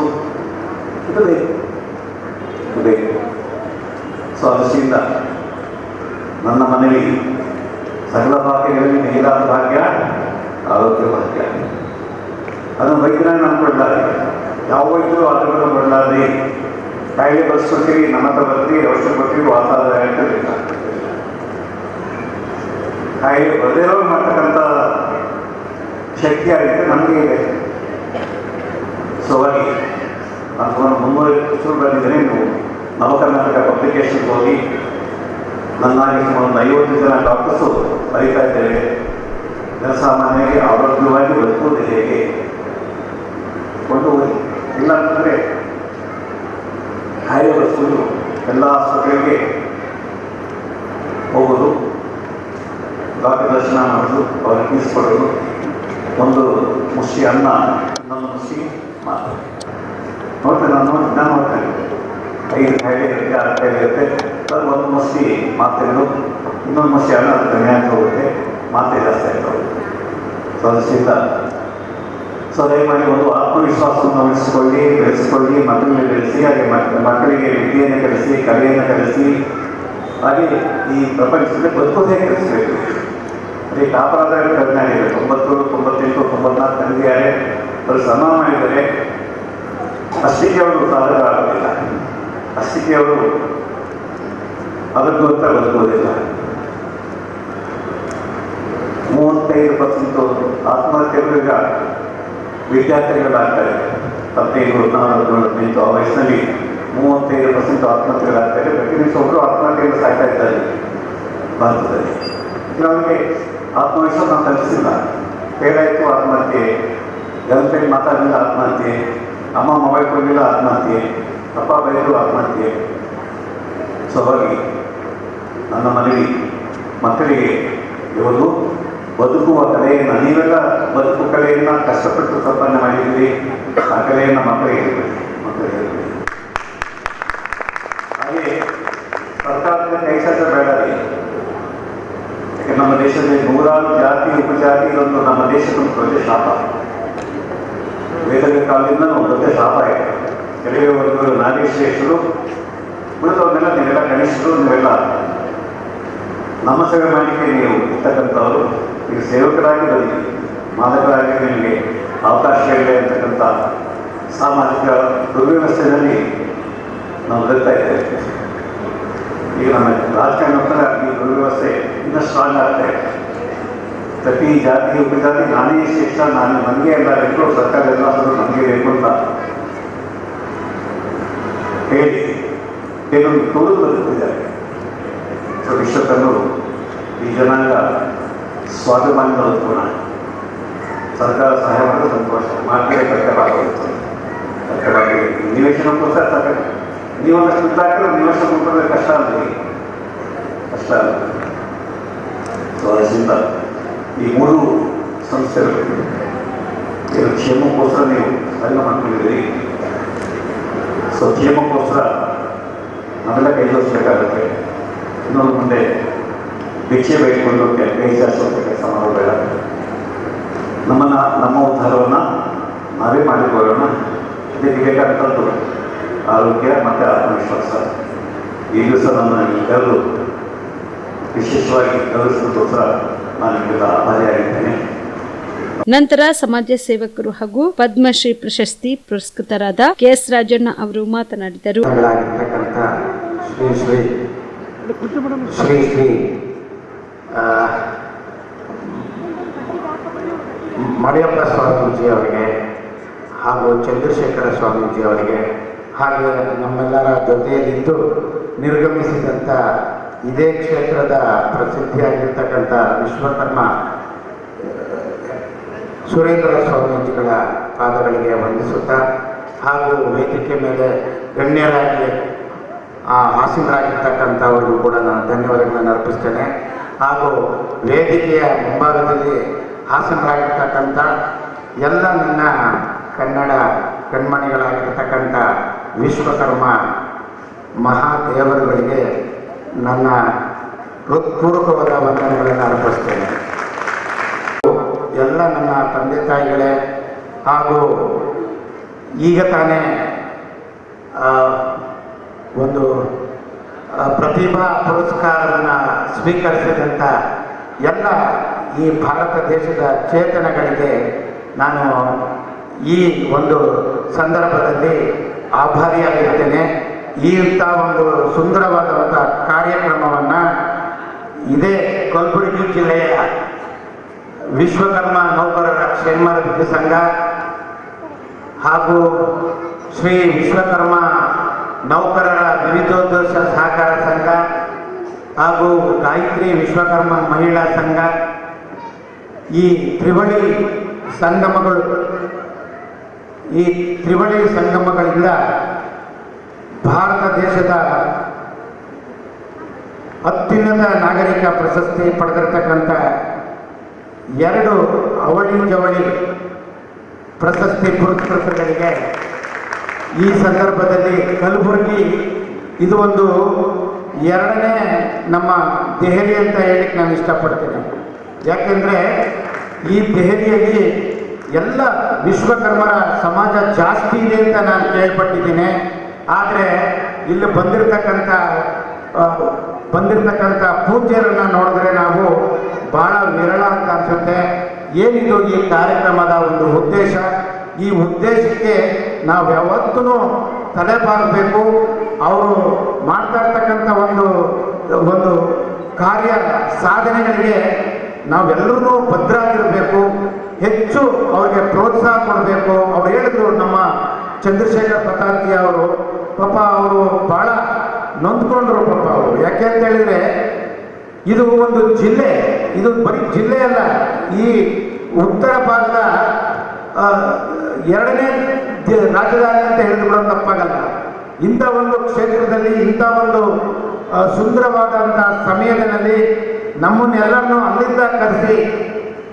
ಇದು ಬೇಕು. ಸೊ ಅದರಿಂದ ನನ್ನ ಮನೆಯಲ್ಲಿ ಸಕಲ ಭಾಗ್ಯಗಳಲ್ಲಿ ಮೇಲಾದ ಭಾಗ್ಯ ಆರೋಗ್ಯ ಭಾಗ್ಯ. ಅದನ್ನು ವೈಜ್ಞಾನಿಕ ಅಂದ್ಕೊಳ್ತಾರೆ. ಯಾವ ವೈದ್ಯರು ಆರೋಗ್ಯ ಬರಲಾರ್ರಿ ಕಾಯಿಲೆ ಬರ್ಸ್ಕೊಡ್ತೀವಿ, ನಮ್ಮ ಹತ್ರ ಬರ್ತೀವಿ, ಔಷಧ ಕೊಡ್ತೀವಿ, ವಾಸ ಅಂತ ಕಾಯಿಲೆ ಬರದೇರೋ ಮಾಡ್ತಕ್ಕಂಥ ಶಕ್ತಿ ಆಗಿದೆ ನಮಗೆ ಇದೆ. ಸೊ ಹಾಗಾಗಿ ನಾನು ಸುಮಾರು 300 ಪುಸ್ತಕ ಬಂದಿದ್ದೇನೆ. ನೀವು ನವಕರ್ನಾಟಕ ಪಬ್ಲಿಕೇಶನ್ಗೆ ಹೋಗಿ ನನ್ನಾಗಿ ಸುಮಾರು 50 ಜನ ಡಾಕ್ಟರ್ಸು ಬರೀತಾ ಇದ್ದೇವೆ. ಜನಸಾಮಾನ್ಯರಿಗೆ ಆರೋಗ್ಯವಾಗಿ ಬದುಕುವುದು ಹೇಗೆ ಒಂದು ಇಲ್ಲ ಅಂತಂದರೆ ಕಾಯಿಲೆ ಬರೆಸುವುದು ಎಲ್ಲ ಆಸ್ಪತ್ರೆಗಳಿಗೆ ಹೋಗೋದು, ಡಾಕ್ಟರ್ ದರ್ಶನ ಮಾಡೋದು, ಅವ್ರಿಗೆ ಫೀಸ್ ಕೊಡೋದು, ಒಂದು ಮುಷ್ಟಿ ಅನ್ನ ಇನ್ನೊಂದು ಮುಷ್ಟಿ ಮಾತು ನೋಡ್ತೇನೆ. ನಾನು ನೋಡ್ತೇನೆ 5 ಕಾಯಿಲೆ ಇರುತ್ತೆ, 6 ಕಾಯಿಲೆ ಇರುತ್ತೆ, ಅದು ಒಂದು ಮುಷ್ಟಿ ಮಾತ್ರೆಗಳು, ಇನ್ನೊಂದು ಮುಷ್ಟಿ ಅನ್ನ ಅದು ಕಮ್ಮಿ ಆಗ್ತಾ ಹೋಗುತ್ತೆ, ಮಾತ್ರೆ ಜಾಸ್ತಿ ಆಗ್ತಾ ಹೋಗುತ್ತೆ. ಸೊ ಅದರಿಂದ ದಯಮಾಡಿ ಒಂದು ಆತ್ಮವಿಶ್ವಾಸವನ್ನು ಬೆಳೆಸಿಕೊಳ್ಳಿ, ಮಕ್ಕಳನ್ನ ಬೆಳೆಸಿ, ಹಾಗೆ ಮಕ್ಕಳಿಗೆ ವಿದ್ಯೆಯನ್ನು ಕಲಿಸಿ, ಕಲೆಯನ್ನು ಕಲಿಸಿ, ಹಾಗೆ ಈ ಪ್ರಪಂಚದಲ್ಲಿ ಬದುಕೋದೇ ಕಲಿಸಬೇಕು. ಅದೇ ಕಾಪರಾದ ಕಡಿಮೆ ಆಗಿದೆ. 90, 98, 94 ತಂದೆಯಾರೆ ಅವರು ಶ್ರಮ ಮಾಡಿದರೆ ಅಷ್ಟಕ್ಕೆ ಅವರು ಸಾಧಕರಾಗೋದಿಲ್ಲ, ಅಷ್ಟಕ್ಕೆ ಅವರು ಅದಕ್ಕೂ ಅಂತ ಬದುಕುವುದಿಲ್ಲ. 35% ಆತ್ಮಹತ್ಯೆಗಳು ಈಗ ವಿದ್ಯಾರ್ಥಿಗಳಾಗ್ತಾರೆ. 15, 14, 18 ಆ ವಯಸ್ಸಿನಲ್ಲಿ 35% ಆತ್ಮಹತ್ಯೆಗಳಾಗ್ತಾರೆ. ಪ್ರತಿ ದಿವಸ ಒಬ್ಬರು ಆತ್ಮಹತ್ಯೆಯನ್ನು ಸಾಯ್ತಾ ಇದ್ದಾರೆ ಭಾರತದಲ್ಲಿ. ಕೆಲವರಿಗೆ ಆತ್ಮವಿಶ್ವಾಸ ನಾವು ಕಲಿಸಿಲ್ಲ. ಹೇಳಾಯಿತು ಆತ್ಮಹತ್ಯೆ, ಗರ್ಲ್ಫ್ರೆಂಡ್ ಮಾತಾಡಲಿಲ್ಲ ಆತ್ಮಹತ್ಯೆ, ಅಮ್ಮ ಮೊಬೈಲ್ ಕೊಡಲಿಲ್ಲ ಆತ್ಮಹತ್ಯೆ, ಅಪ್ಪ ಬೈದರು ಆತ್ಮಹತ್ಯೆ. ಸೊ ಹಾಗಾಗಿ ನನ್ನ ಮನವಿ ಮಕ್ಕಳಿಗೆ ಇವರು ಬದುಕುವ ಕಲೆಯನ್ನು, ನೀವೆಲ್ಲ ಬದುಕು ಕಲೆಯನ್ನು ಕಷ್ಟಪಟ್ಟು ಸಂಪನ್ನ ಮಾಡಿದ್ದೀರಿ, ಆ ಕಲೆಯನ್ನು ಮಕ್ಕಳಿಗೆ ಹೇಳ್ಬೇಡಿ. ಹಾಗೆ ಸರ್ಕಾರದ ಕೈ ಕೆಲಸ ಬೇಡ ರೀ. ಯಾಕೆ ನಮ್ಮ ದೇಶದಲ್ಲಿ 100 ಜಾತಿ ಉಪಜಾತಿ ಇದೊಂದು ನಮ್ಮ ದೇಶದೊಂದು ದೊಡ್ಡ ಶಾಪ. ವೇದಗಳ ಕಾಲದಿಂದ ಒಂದು ದೊಡ್ಡ ಶಾಪ ಇದೆ. ಕೆಲವೇ ವರ್ಗಗಳು ನಾಗೇಶ್ವರೇಶ್ವರು, ಉಳಿದವ್ರನ್ನೆಲ್ಲ ನೀವೆಲ್ಲ ಗಣೇಶರು, ನೀವೆಲ್ಲ ನಮ್ಮ ಸೇವೆ ಮಾಡಲಿಕ್ಕೆ ನೀವು ಇರ್ತಕ್ಕಂಥವ್ರು ಈಗ ಸೇವಕರಾಗಿ ಬರಲಿ, ಮಾದಕರಾಗಿ ನಿಮಗೆ ಅವಕಾಶ ಇದೆ ಅಂತಕ್ಕಂಥ ಸಾಮಾಜಿಕ ದುರ್ವ್ಯವಸ್ಥೆಯಲ್ಲಿ ನಾವು ಬದುಕ್ತಾ ಇದ್ದೇವೆ. ಈಗ ನಮ್ಮ ರಾಜಕಾರಣ ಈ ದುರ್ವ್ಯವಸ್ಥೆ ಇನ್ನೂ ಸ್ಟ್ರಾಂಗ್ ಆಗ್ತಾ ಇದೆ. ಪ್ರತಿ ಜಾತಿ ಉಪಜಾತಿ ನಾನೇ ಶ್ರೇಷ್ಠ, ನನಗೆ ಎಲ್ಲ ಬೇಕು, ಸರ್ಕಾರ ಎಲ್ಲ ನಮಗೆ ಬೇಕು ಅಂತ ಹೇಳಿ ಕೆಲವೊಂದು ತೋರು ಬದುಕ್ತಿದ್ದಾರೆ. ಸೊ ವಿಶ್ವಕರ್ಮರು ಈ ಜನಾಂಗ ಸ್ವಾಭಿಮಾನ ಬದುಕೋಣ, ಸರ್ಕಾರ ಸಹಾಯ ಮಾಡೋದು ಸಂತೋಷ, ಮಾರ್ಕೆಟ್ ಕಟ್ಟಬಾರದು. ಕಟ್ಟಬಾರದು ನಿವೇಶನಕ್ಕೋಸ್ಕರ ಸಾಕ, ನೀವೊಂದಷ್ಟು ದುಡ್ಡು ನಿವೇಶನ ಕೊಟ್ಟರೆ ಕಷ್ಟ ಅಲ್ಲ, ಕಷ್ಟ ಅಲ್ಲ. ಸೊ ಅದರಿಂದ ಈ 3 ಸಂಸ್ಥೆಗಳು ಕೆಲವು ಕ್ಷೇಮಕ್ಕೋಸ್ಕರ ನೀವು ಸಂಘ ಮಾಡ್ಕೊಂಡಿದ್ದೀರಿ. ಸೊ ಕ್ಷೇಮಕ್ಕೋಸ್ಕರ ನಾವೆಲ್ಲ ಕೈ ಜೋಡಿಸ್ಬೇಕಾಗುತ್ತೆ. ಇನ್ನೊಂದು ಮುಂದೆ ಭಿಕ್ಷೆ ಬೇಡಿಕೊಂಡು ಕೈ ಜಾಸ್ತಿ ಕೆಲಸ ಮಾಡೋಬೇಡ. ನಮ್ಮ ಉದ್ಧಾರವನ್ನು ನಾವೇ ಮಾಡಿಕೊಳ್ಳೋಣ. ಇದಕ್ಕೆ ಬೇಕಾದಂಥದ್ದು ಆರೋಗ್ಯ ಮತ್ತು ಆತ್ಮವಿಶ್ವಾಸ. ಈ ದಿವಸ ನನ್ನ ಎಲ್ಲರೂ ವಿಶೇಷವಾಗಿ ಗೌರವಿಸೋದಕ್ಕೋಸ್ಕರ ನಾನು ನಿಮಗೆಲ್ಲ ಆಭಾರಿಯಾಗಿದ್ದೇನೆ. ನಂತರ ಸಮಾಜ ಸೇವಕರು ಹಾಗೂ ಪದ್ಮಶ್ರೀ ಪ್ರಶಸ್ತಿ ಪುರಸ್ಕೃತರಾದ KS ರಾಜಣ್ಣ ಅವರು ಮಾತನಾಡಿದರು. ಶ್ರೀ ಮಡಿಯಪ್ಪ ಸ್ವಾಮೀಜಿ ಅವರಿಗೆ ಹಾಗೂ ಚಂದ್ರಶೇಖರ ಸ್ವಾಮೀಜಿ ಅವರಿಗೆ, ಹಾಗೆ ನಮ್ಮೆಲ್ಲರ ಜೊತೆಯಲ್ಲಿದ್ದು ನಿರ್ಗಮಿಸಿದಂಥ ಇದೇ ಕ್ಷೇತ್ರದ ಪ್ರಸಿದ್ಧಿಯಾಗಿರ್ತಕ್ಕಂಥ ವಿಶ್ವಕರ್ಮ ಸುರೇಂದ್ರ ಸ್ವಾಮೀಜಿಗಳ ಪಾದಗಳಿಗೆ ವಂದಿಸುತ್ತಾ, ಹಾಗೂ ವೇದಿಕೆ ಮೇಲೆ ಗಣ್ಯರಾಗಿ ಆಸೀನರಾಗಿರ್ತಕ್ಕಂಥವ್ರಿಗೂ ಕೂಡ ನಾನು ಧನ್ಯವಾದಗಳನ್ನು ಅರ್ಪಿಸ್ತೇನೆ. ಹಾಗೂ ವೇದಿಕೆಯ ಮುಂಭಾಗದಲ್ಲಿ ಆಸೀನರಾಗಿರ್ತಕ್ಕಂಥ ಎಲ್ಲ ನನ್ನ ಕನ್ನಡ ಕಣ್ಮಣಿಗಳಾಗಿರ್ತಕ್ಕಂಥ ವಿಶ್ವಕರ್ಮ ಮಹಾದೇವರುಗಳಿಗೆ ನನ್ನ ಹೃತ್ಪೂರ್ವಕವಾದ ವಂದನೆಗಳನ್ನು ಅರ್ಪಿಸ್ತೇನೆ. ಎಲ್ಲ ನನ್ನ ತಂದೆ ತಾಯಿಗಳೇ, ಹಾಗೂ ಈಗ ತಾನೇ ಒಂದು ಪ್ರತಿಭಾ ಪುರಸ್ಕಾರವನ್ನು ಸ್ವೀಕರಿಸಿದಂಥ ಎಲ್ಲ ಈ ಭಾರತ ದೇಶದ ಚೇತನಗಳಿಗೆ ನಾನು ಈ ಒಂದು ಸಂದರ್ಭದಲ್ಲಿ ಆಭಾರಿಯಾಗಿರ್ತೇನೆ. ಇಂಥ ಒಂದು ಸುಂದರವಾದಂಥ ಕಾರ್ಯಕ್ರಮವನ್ನು ಇದೇ ಕಲಬುರಗಿ ಜಿಲ್ಲೆಯ ವಿಶ್ವಕರ್ಮ ನೌಕರರ ಕ್ಷೇಮಾಭಿವೃದ್ಧಿ ಸಂಘ ಹಾಗೂ ಶ್ರೀ ವಿಶ್ವಕರ್ಮ ನೌಕರರ ವಿವಿಧೋದ್ದೇಶ ಸಹಕಾರ ಸಂಘ ಹಾಗೂ ಗಾಯತ್ರಿ ವಿಶ್ವಕರ್ಮ ಮಹಿಳಾ ಸಂಘ, ಈ ತ್ರಿವಳಿ ಸಂಗಮಗಳಿಂದ ಭಾರತ ದೇಶದ ಅತ್ಯುನ್ನತ ನಾಗರಿಕ ಪ್ರಶಸ್ತಿ ಪಡೆದಿರತಕ್ಕಂಥ 2 ಅವಳಿ ಜವಳಿ ಪ್ರಶಸ್ತಿ ಪುರಸ್ಕೃತರಿಗೆ ಈ ಸಂದರ್ಭದಲ್ಲಿ ಕಲಬುರಗಿ ಇದು ಒಂದು 2ನೇ ನಮ್ಮ ದೆಹಲಿ ಅಂತ ಹೇಳಿಕ್ಕೆ ನಾನು ಇಷ್ಟಪಡ್ತೇನೆ. ಯಾಕೆಂದರೆ ಈ ದೆಹಲಿಯಲ್ಲಿ ಎಲ್ಲ ವಿಶ್ವಕರ್ಮರ ಸಮಾಜ ಜಾಸ್ತಿ ಇದೆ ಅಂತ ನಾನು ಕೇಳ್ಪಟ್ಟಿದ್ದೀನಿ. ಆದರೆ ಇಲ್ಲಿ ಬಂದಿರತಕ್ಕಂಥ ಪೂಜ್ಯರನ್ನು ನೋಡಿದ್ರೆ ನಾವು ಭಾಳ ವಿರಳ ಅಂತ ಅನಿಸುತ್ತೆ. ಏನಿದು ಈ ಕಾರ್ಯಕ್ರಮದ ಒಂದು ಉದ್ದೇಶ? ಈ ಉದ್ದೇಶಕ್ಕೆ ನಾವು ಯಾವತ್ತೂ ತಲೆಬಾಗಬೇಕು. ಅವರು ಮಾಡ್ತಾ ಇರ್ತಕ್ಕಂಥ ಒಂದು ಕಾರ್ಯ ಸಾಧನೆಗಳಿಗೆ ನಾವೆಲ್ಲರೂ ಭದ್ರಾಗಿರಬೇಕು. ಹೆಚ್ಚು ಅವ್ರಿಗೆ ಪ್ರೋತ್ಸಾಹ ಕೊಡಬೇಕು. ಅವ್ರು ಹೇಳಿದ್ರು, ನಮ್ಮ ಚಂದ್ರಶೇಖರ್ ಪತಾರ್ಜಿ ಅವರು, ಪಾಪ ಅವರು ಭಾಳ ನೊಂದ್ಕೊಂಡ್ರು ಪಾಪ ಅವರು. ಯಾಕೆ ಅಂತ ಹೇಳಿದರೆ ಇದು ಒಂದು ಜಿಲ್ಲೆ, ಇದು ಬರೀ ಜಿಲ್ಲೆ ಅಲ್ಲ, ಈ ಉತ್ತರ ಭಾಗದ 2ನೇ ರಾಜಧಾನಿ ಅಂತ ಹೇಳಿದ್ರು ತಪ್ಪಾಗಲ್ಲ. ಇಂಥ ಒಂದು ಕ್ಷೇತ್ರದಲ್ಲಿ ಇಂಥ ಒಂದು ಸುಂದರವಾದಂಥ ಸಮಯದಲ್ಲಿ ನಮ್ಮನ್ನೆಲ್ಲರನ್ನೂ ಅಲ್ಲಿಂದ ಕರೆಸಿ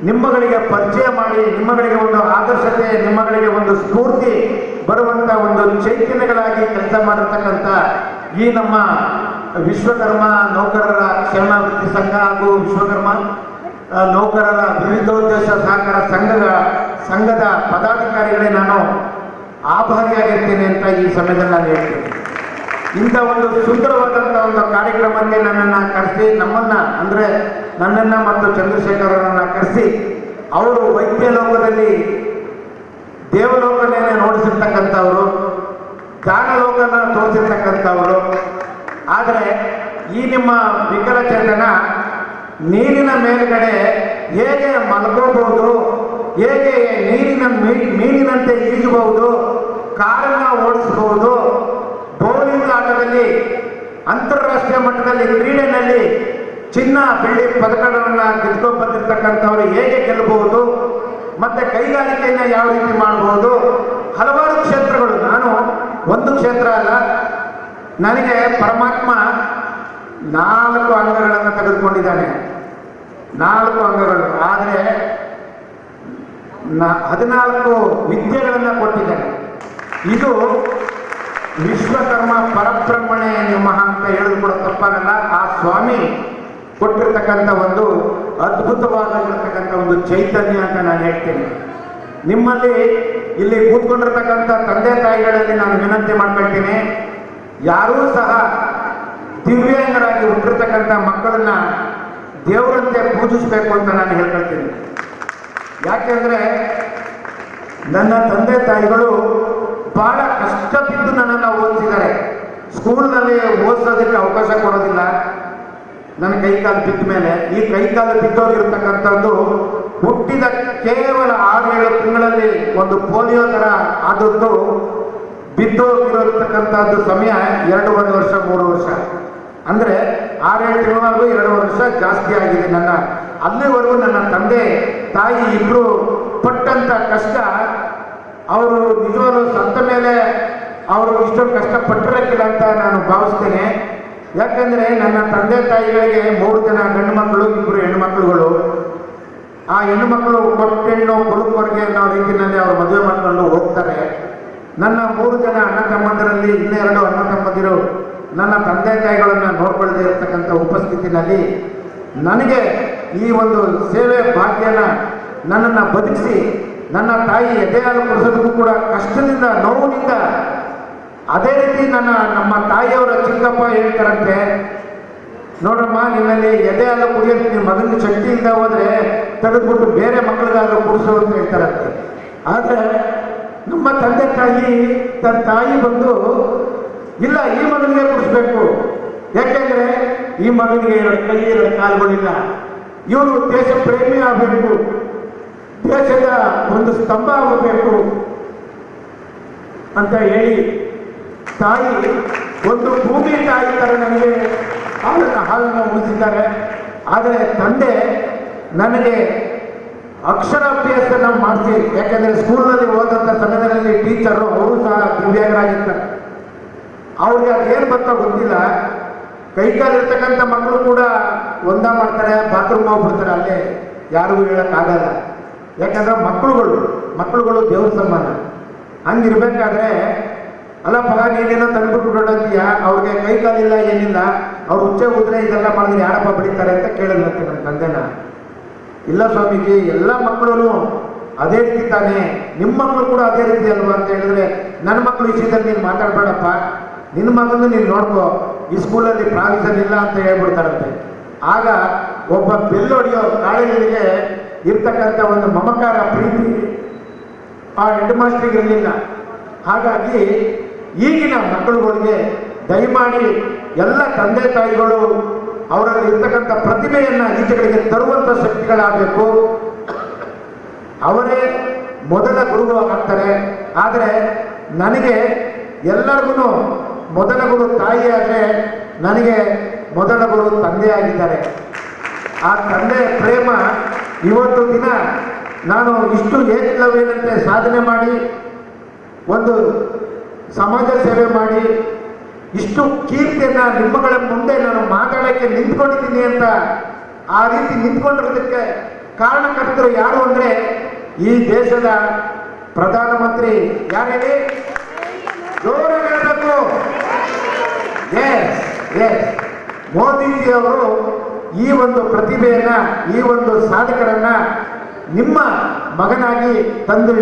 ನಿಮ್ಮಗಳಿಗೆ ಪರಿಚಯ ಮಾಡಿ, ನಿಮ್ಮಗಳಿಗೆ ಒಂದು ಆದರ್ಶತೆ, ನಿಮ್ಮಗಳಿಗೆ ಒಂದು ಸ್ಫೂರ್ತಿ ಬರುವಂಥ ಒಂದು ಚೈತನ್ಯಗಳಾಗಿ ಕೆಲಸ ಮಾಡಿರ್ತಕ್ಕಂಥ ಈ ನಮ್ಮ ವಿಶ್ವಕರ್ಮ ನೌಕರರ ಕ್ಷೇಮಾಭಿವೃದ್ಧಿ ಸಂಘ ಹಾಗೂ ವಿಶ್ವಕರ್ಮ ನೌಕರರ ವಿವಿಧೋದ್ದೇಶ ಸಹಕಾರ ಸಂಘದ ಪದಾಧಿಕಾರಿಗಳೇ ನಾನು ಆಭಾರಿಯಾಗಿರ್ತೇನೆ ಅಂತ ಈ ಸಮಯದಲ್ಲಿ ನಾನು ಹೇಳ್ತೇನೆ. ಇಂಥ ಒಂದು ಸುಂದರವಾದಂಥ ಒಂದು ಕಾರ್ಯಕ್ರಮಕ್ಕೆ ನನ್ನನ್ನು ಕರೆಸಿ, ನನ್ನನ್ನು ಮತ್ತು ಚಂದ್ರಶೇಖರರನ್ನು ಕರೆಸಿ, ಅವರು ವೈದ್ಯ ಲೋಕದಲ್ಲಿ ದೇವಲೋಕನೇ ನೋಡಿಸಿರ್ತಕ್ಕಂಥವರು, ದಾನಲೋಕನ ತೋರಿಸಿರ್ತಕ್ಕಂಥವರು. ಆದರೆ ಈ ನಿಮ್ಮ ವಿಕಲಚೇತನ ನೀರಿನ ಮೇಲ್ಗಡೆ ಹೇಗೆ ಮಲ್ಕೋಬಹುದು, ಹೇಗೆ ಮೀನಿನಂತೆ ಈಜಬಹುದು, ಕಾರನ್ನು ಓಡಿಸಬಹುದು, ಬೌಲಿಂಗ್ ಆಟದಲ್ಲಿ ಅಂತಾರಾಷ್ಟ್ರೀಯ ಮಟ್ಟದಲ್ಲಿ ಕ್ರೀಡೆಯಲ್ಲಿ ಚಿನ್ನ ಬೆಳ್ಳಿ ಪದಕಗಳನ್ನು ಗೆದ್ಕೊಂಡು ಬಂದಿರತಕ್ಕಂಥವ್ರು ಹೇಗೆ ಗೆಲ್ಲಬಹುದು, ಮತ್ತು ಕೈಗಾರಿಕೆಯನ್ನು ಯಾವ ರೀತಿ ಮಾಡಬಹುದು, ಹಲವಾರು ಕ್ಷೇತ್ರಗಳು. ನಾನು ಒಂದು ಕ್ಷೇತ್ರ ಅಲ್ಲ, ನನಗೆ ಪರಮಾತ್ಮ 4 ಅಂಗಗಳನ್ನು ತೆಗೆದುಕೊಂಡಿದ್ದಾನೆ. 4 ಅಂಗಗಳು, ಆದರೆ 14 ವಿದ್ಯೆಗಳನ್ನು ಕೊಟ್ಟಿದ್ದಾನೆ. ಇದು ವಿಶ್ವಕರ್ಮ ಪರಬ್ರಹ್ಮಣೆ ನಮಃ ಅಂತ ಹೇಳೋದು ಕೂಡ ತಪ್ಪಾಗಲ್ಲ. ಆ ಸ್ವಾಮಿ ಕೊಟ್ಟಿರ್ತಕ್ಕಂಥ ಒಂದು ಅದ್ಭುತವಾಗಿರ್ತಕ್ಕಂಥ ಒಂದು ಚೈತನ್ಯ ಅಂತ ನಾನು ಹೇಳ್ತೇನೆ. ನಿಮ್ಮಲ್ಲಿ ಇಲ್ಲಿ ಕೂತ್ಕೊಂಡಿರ್ತಕ್ಕಂಥ ತಂದೆ ತಾಯಿಗಳಲ್ಲಿ ನಾನು ವಿನಂತಿ ಮಾಡ್ಕೊಳ್ತೀನಿ, ಯಾರೂ ಸಹ ದಿವ್ಯಾಂಗರಾಗಿ ಹುಟ್ಟಿರ್ತಕ್ಕಂಥ ಮಕ್ಕಳನ್ನ ದೇವರಂತೆ ಪೂಜಿಸಬೇಕು ಅಂತ ನಾನು ಹೇಳ್ಕೊಳ್ತೀನಿ. ಯಾಕೆಂದರೆ ನನ್ನ ತಂದೆ ತಾಯಿಗಳು ಭಾಳ ಕಷ್ಟ ಬಿದ್ದು ನನ್ನನ್ನು ಓದಿಸಿದ್ದಾರೆ. ಸ್ಕೂಲ್ನಲ್ಲಿ ಓದಿಸೋದಕ್ಕೆ ಅವಕಾಶ ಕೊಡೋದಿಲ್ಲ. ನನ್ನ ಕೈಕಾಲು ಬಿದ್ದ ಮೇಲೆ, ಈ ಕೈಕಾಲು ಬಿದ್ದೋಗಿರ್ತಕ್ಕಂಥದ್ದು ಹುಟ್ಟಿದ ಕೇವಲ 6-7 ತಿಂಗಳಲ್ಲಿ ಒಂದು ಪೋಲಿಯೋ ಥರ ಆದದ್ದು ಬಿದ್ದೋಗಿರತಕ್ಕಂಥದ್ದು ಸಮಯ 2.5 ವರ್ಷ 3 ವರ್ಷ. ಅಂದರೆ 6-7 ತಿಂಗಳವರೆಗೂ 2 ವರ್ಷ ಜಾಸ್ತಿ ಆಗಿದೆ. ಅಲ್ಲಿವರೆಗೂ ನನ್ನ ತಂದೆ ತಾಯಿ ಇಬ್ಬರು ಪಟ್ಟಂಥ ಕಷ್ಟ, ಅವರು ನಿಜವಾಗ್ಲೂ ಸತ್ತ ಮೇಲೆ ಅವರು ಇಷ್ಟೊಂದು ಕಷ್ಟಪಟ್ಟಿರಕ್ಕಿಲ್ಲ ಅಂತ ನಾನು ಭಾವಿಸ್ತೇನೆ. ಯಾಕಂದರೆ ನನ್ನ ತಂದೆ ತಾಯಿಗಳಿಗೆ 3 ಜನ ಗಂಡು ಮಕ್ಕಳು, 2 ಹೆಣ್ಣುಮಕ್ಕಳುಗಳು. ಆ ಹೆಣ್ಣುಮಕ್ಕಳು ಕೊಟ್ಟೆಣ್ಣು ಕೊಡುಕವರೆಗೆ ಅನ್ನೋ ರೀತಿಯಲ್ಲಿ ಅವರು ಮದುವೆ ಮಾಡಿಕೊಂಡು ಹೋಗ್ತಾರೆ. ನನ್ನ 3 ಜನ ಅಣ್ಣ ತಮ್ಮಂದರಲ್ಲಿ 2 ಅಣ್ಣ ತಮ್ಮಂದಿರು ನನ್ನ ತಂದೆ ತಾಯಿಗಳನ್ನು ನೋಡ್ಕೊಳ್ಳದೆ ಇರತಕ್ಕಂಥ ಉಪಸ್ಥಿತಿನಲ್ಲಿ ನನಗೆ ಈ ಒಂದು ಸೇವೆ ಭಾಗ್ಯನ ನನ್ನನ್ನು ಬದುಕಿಸಿ, ನನ್ನ ತಾಯಿ ಎದೆ ಹಾಲು ಕುಡಿಸೋದಕ್ಕೂ ಕೂಡ ಕಷ್ಟದಿಂದ, ನೋವಿನಿಂದ, ಅದೇ ರೀತಿ ನಮ್ಮ ತಾಯಿಯವರ ಚಿಕ್ಕಪ್ಪ ಹೇಳ್ತಾರಂತೆ, ನೋಡ್ರಮ್ಮ ನಿನ್ನಲ್ಲಿ ಎದೆ ಹಾಲು ಕುಡಿಯೋದು ನಿಮ್ಮ ಮಗನಿಗೆ ಶಕ್ತಿಯಿಂದ ಹೋದರೆ ತೆಗೆದುಬಿಟ್ಟು ಬೇರೆ ಮಕ್ಕಳಿಗಾದ್ರೂ ಕುಡಿಸು ಅಂತ ಹೇಳ್ತಾರಂತೆ. ಆದರೆ ನಮ್ಮ ತಂದೆ ತಾಯಿ ಒಂದ್ಸತಿ ತನ್ನ ತಾಯಿ ಬಂದು, ಇಲ್ಲ ಈ ಮಗನಿಗೆ ಕೊಡಿಸ್ಬೇಕು, ಯಾಕೆಂದ್ರೆ ಈ ಮಗನಿಗೆ 2 ಕೈ 2 ಕಾಲುಗಳಿಲ್ಲ, ಇವನು ದೇಶ ಪ್ರೇಮಿ ಆಗಬೇಕು, ದೇಶದ ಒಂದು ಸ್ತಂಭ ಆಗಬೇಕು ಅಂತ ಹೇಳಿ ತಾಯಿ ಒಂದು ಭೂಮಿ ತಾಯಿ ಥರ ನನಗೆ ಹಾಲನ್ನು ಉಳಿಸಿದ್ದಾರೆ. ಆದರೆ ತಂದೆ ನನಗೆ ಅಕ್ಷರಾಭ್ಯಾಸನ ಮಾಡಿಸಿ, ಯಾಕಂದರೆ ಸ್ಕೂಲ್ನಲ್ಲಿ ಓದಂಥ ಸಮಯದಲ್ಲಿ ಟೀಚರು ಅವರು ಸಹ ದಿವ್ಯಾಂಗರಾಗಿರ್ತಾರೆ. ಅವ್ರಿಗೆ ಅದೇನು ಬಂತ ಗೊತ್ತಿಲ್ಲ, ಕೈಕಾಲಿರ್ತಕ್ಕಂಥ ಮಕ್ಕಳು ಕೂಡ ಒಂದ ಮಾಡ್ತಾರೆ, ಬಾತ್ರೂಮ್ ಹೋಗ್ಬಿಡ್ತಾರೆ, ಅಲ್ಲೇ ಯಾರಿಗೂ ಹೇಳೋಕ್ಕಾಗಲ್ಲ. ಯಾಕಂದ್ರೆ ಮಕ್ಕಳುಗಳು ದೇವ್ರ ಸಮಾನ. ಹಂಗಿರ್ಬೇಕಾದ್ರೆ ಅಲ್ಲಪ್ಪ ನೀನೇನೋ ತಂದ್ಬಿಟ್ಟು ಹೊರಡಂತೀಯ, ಅವ್ರಿಗೆ ಕೈಕಾಲಿಲ್ಲ ಏನಿಲ್ಲ, ಅವ್ರು ಹುಚ್ಚೆ ಉದ್ರೆ ಇದೆಲ್ಲ ಮಾಡಿದ್ರೆ ಯಾರಪ್ಪ ಬೆಳೀತಾರೆ ಅಂತ ಕೇಳಿದಂತೆ ನನ್ನ ತಂದೆನ. ಇಲ್ಲ ಸ್ವಾಮೀಜಿ, ಎಲ್ಲ ಮಕ್ಕಳು ಅದೇ ರೀತಿ ತಾನೇ, ನಿಮ್ಮ ಮಕ್ಕಳು ಕೂಡ ಅದೇ ರೀತಿ ಅಲ್ವಾ ಅಂತ ಹೇಳಿದ್ರೆ, ನನ್ನ ಮಕ್ಕಳು ವಿಷಯದಲ್ಲಿ ನೀನು ಮಾತಾಡಬೇಡಪ್ಪ, ನಿನ್ನ ಮಗನ್ನು ನೀನು ನೋಡ್ಕೋ, ಈ ಸ್ಕೂಲಲ್ಲಿ ಪ್ರಾವಿಷನ್ ಇಲ್ಲ ಅಂತ ಹೇಳ್ಬಿಡ್ತಾರಂತೆ. ಆಗ ಒಬ್ಬ ಬೆಲ್ಲೊಡೆಯೋ ಕಾಲೇಜಿಗೆ ಇರ್ತಕ್ಕಂಥ ಒಂದು ಮಮಕಾರ ಪ್ರೀತಿ ಆ ಹೆಡ್ ಮಾಸ್ಟ್ರಿಗೆ ಇರಲಿಲ್ಲ. ಹಾಗಾಗಿ ಈಗಿನ ಮಕ್ಕಳುಗಳಿಗೆ ದಯಮಾಡಿ ಎಲ್ಲ ತಂದೆ ತಾಯಿಗಳು ಅವರಲ್ಲಿ ಇರ್ತಕ್ಕಂಥ ಪ್ರತಿಭೆಯನ್ನು ಈಚೆಗಳಿಗೆ ತರುವಂಥ ಶಕ್ತಿಗಳಾಗಬೇಕು. ಅವರೇ ಮೊದಲ ಗುರುಗಳು ಆಗ್ತಾರೆ. ಆದರೆ ನನಗೆ ಎಲ್ಲರಿಗೂ ಮೊದಲ ಗುರು ತಾಯಿ ಆದರೆ ನನಗೆ ಮೊದಲ ಗುರು ತಂದೆ ಆಗಿದ್ದಾರೆ. ಆ ತಂದೆಯ ಪ್ರೇಮ ಇವತ್ತು ದಿನ ನಾನು ಇಷ್ಟು ಏಕಲವ್ಯನಂತೆ ಸಾಧನೆ ಮಾಡಿ, ಒಂದು ಸಮಾಜ ಸೇವೆ ಮಾಡಿ, ಇಷ್ಟು ಕೀರ್ತಿಯನ್ನು ನಿಮ್ಮಗಳ ಮುಂದೆ ನಾನು ಮಾತಾಡೋಕ್ಕೆ ನಿಂತ್ಕೊಂಡಿದ್ದೀನಿ ಅಂತ ಆ ರೀತಿ ನಿಂತ್ಕೊಂಡಿರೋದಕ್ಕೆ ಕಾರಣಕರ್ತರು ಯಾರು ಅಂದರೆ ಈ ದೇಶದ ಪ್ರಧಾನಮಂತ್ರಿ ಯಾರು ಹೇಳಿ? ಜೋರಾಗಿ ಹೇಳಬೇಕು. ಎಸ್ ಮೋದಿಜಿಯವರು ಈ ಒಂದು ಪ್ರತಿಭೆಯನ್ನ, ಈ ಒಂದು ಸಾಧಕರನ್ನ ನಿಮ್ಮ ಮಗನಾಗಿ ತಂದು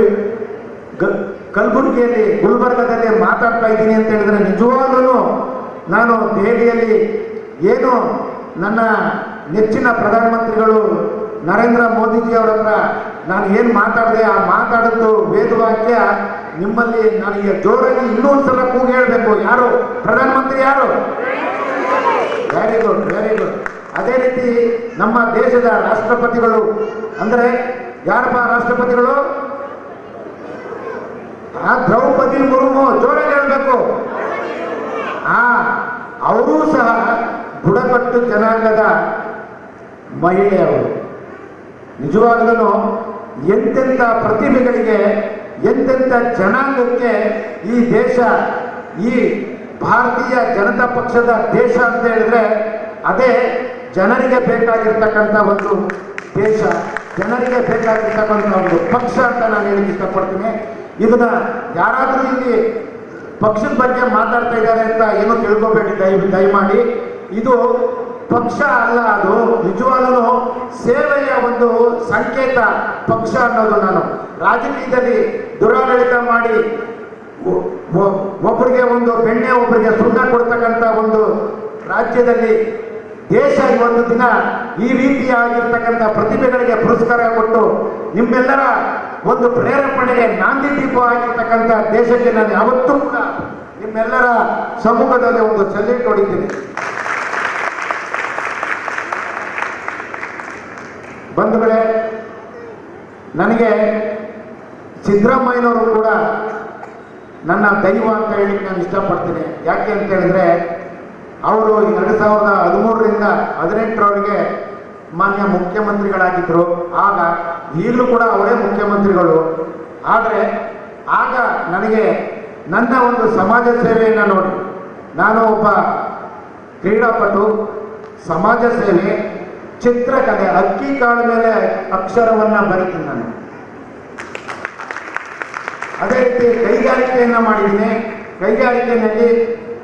ಕಲಬುರಗಿಯಲ್ಲಿ, ಗುಲ್ಬರ್ಗದಲ್ಲಿ ಮಾತಾಡ್ತಾ ಇದ್ದೀನಿ ಅಂತ ಹೇಳಿದ್ರೆ ನಿಜವಾಗ್ಲೂ ನಾನು ದೆಹಲಿಯಲ್ಲಿ ಏನು ನನ್ನ ನೆಚ್ಚಿನ ಪ್ರಧಾನಮಂತ್ರಿಗಳು ನರೇಂದ್ರ ಮೋದಿಜಿಯವರ ಹತ್ರ ನಾನು ಏನು ಮಾತಾಡಿದೆ, ಆ ಮಾತಾಡೋದು ವೇದವಾಕ್ಯ ನಿಮ್ಮಲ್ಲಿ ನನಗೆ ಜೋರಾಗಿ ಇನ್ನೊಂದು ಸಲ ಕೂಗಿ ಹೇಳಬೇಕು. ಯಾರು ಪ್ರಧಾನಮಂತ್ರಿ? ಯಾರು? Very good, very good. ಅದೇ ರೀತಿ ನಮ್ಮ ದೇಶದ ರಾಷ್ಟ್ರಪತಿಗಳು ಅಂದರೆ ಯಾರಪ್ಪ ರಾಷ್ಟ್ರಪತಿಗಳು? ದ್ರೌಪದಿ ಮುರ್ಮು. ಜೋರಾಗಿ ಹೇಳಬೇಕು. ಅವರೂ ಸಹ ಬುಡಕಟ್ಟು ಜನಾಂಗದ ಮಹಿಳೆಯವರು. ನಿಜವಾಗ್ಲೂ ಎಂತೆಂಥ ಪ್ರತಿಭೆಗಳಿಗೆ, ಎಂತೆಂಥ ಜನಾಂಗಕ್ಕೆ ಈ ದೇಶ, ಈ ಭಾರತೀಯ ಜನತಾ ಪಕ್ಷದ ದೇಶ ಅಂತ ಹೇಳಿದ್ರೆ ಅದೇ ಜನರಿಗೆ ಬೇಕಾಗಿರ್ತಕ್ಕಂಥ ಒಂದು ದೇಶ, ಜನರಿಗೆ ಬೇಕಾಗಿರ್ತಕ್ಕಂಥ ಒಂದು ಪಕ್ಷ ಅಂತ ನಾನು ಹೇಳಕ್ಕೆ ಇಷ್ಟಪಡ್ತೀನಿ. ಇದನ್ನ ಯಾರಾದರೂ ಇಲ್ಲಿ ಪಕ್ಷದ ಬಗ್ಗೆ ಮಾತಾಡ್ತಾ ಇದ್ದಾರೆ ಅಂತ ಏನೋ ತಿಳ್ಕೊಬೇಡಿ ದಯಮಾಡಿ. ಇದು ಪಕ್ಷ ಅಲ್ಲ, ಅದು ನಿಜವಾಗ್ಲೂ ಸೇವೆಯ ಒಂದು ಸಂಕೇತ ಪಕ್ಷ ಅನ್ನೋದು. ನಾನು ರಾಜಕೀಯದಲ್ಲಿ ದುರಾಡಳಿತ ಮಾಡಿ ಒಬ್ಬರಿಗೆ ಒಂದು ಬೆಣ್ಣೆ, ಒಬ್ಬರಿಗೆ ಸುಣ್ಣ ಕೊಡ್ತಕ್ಕಂಥ ಒಂದು ರಾಜ್ಯದಲ್ಲಿ ದೇಶ ಒಂದು ದಿನ ಈ ರೀತಿಯಾಗಿರ್ತಕ್ಕಂಥ ಪ್ರತಿಭೆಗಳಿಗೆ ಪುರಸ್ಕಾರ ಕೊಟ್ಟು ನಿಮ್ಮೆಲ್ಲರ ಒಂದು ಪ್ರೇರೇಪಣೆಗೆ ನಾಂದಿ ದೀಪ ಆಗಿರ್ತಕ್ಕಂಥ ದೇಶಕ್ಕೆ ನಾನು ಯಾವತ್ತೂ ಕೂಡ ನಿಮ್ಮೆಲ್ಲರ ಸಮ್ಮುಖದಲ್ಲಿ ಒಂದು ಸೆಲ್ಯೂಟ್ ಹೊಡಿತೀನಿ. ಬಂಧುಗಳೇ, ನನಗೆ ಸಿದ್ದರಾಮಯ್ಯನವರು ಕೂಡ ನನ್ನ ದೈವ ಅಂತ ಹೇಳಿ ನಾನು ಇಷ್ಟಪಡ್ತೀನಿ. ಯಾಕೆ ಅಂತ ಹೇಳಿದ್ರೆ ಅವರು 2013ರಿಂದ 2018ರವರೆಗೆ ಮಾನ್ಯ ಮುಖ್ಯಮಂತ್ರಿಗಳಾಗಿದ್ದರು. ಆಗ ಈಗಲೂ ಕೂಡ ಅವರೇ ಮುಖ್ಯಮಂತ್ರಿಗಳು. ಆದರೆ ಆಗ ನನಗೆ ನನ್ನ ಒಂದು ಸಮಾಜ ಸೇವೆಯನ್ನು ನೋಡಿ, ನಾನು ಒಬ್ಬ ಕ್ರೀಡಾಪಟು, ಸಮಾಜ ಸೇವೆ, ಚಿತ್ರಕಲೆ, ಅಕ್ಕಿ ಕಾಳ ಮೇಲೆ ಅಕ್ಷರವನ್ನು ಬರೀತೀನಿ ನಾನು. ಅದೇ ರೀತಿ ಕೈಗಾರಿಕೆಯನ್ನು ಮಾಡಿದ್ದೀನಿ. ಕೈಗಾರಿಕೆಯಲ್ಲಿ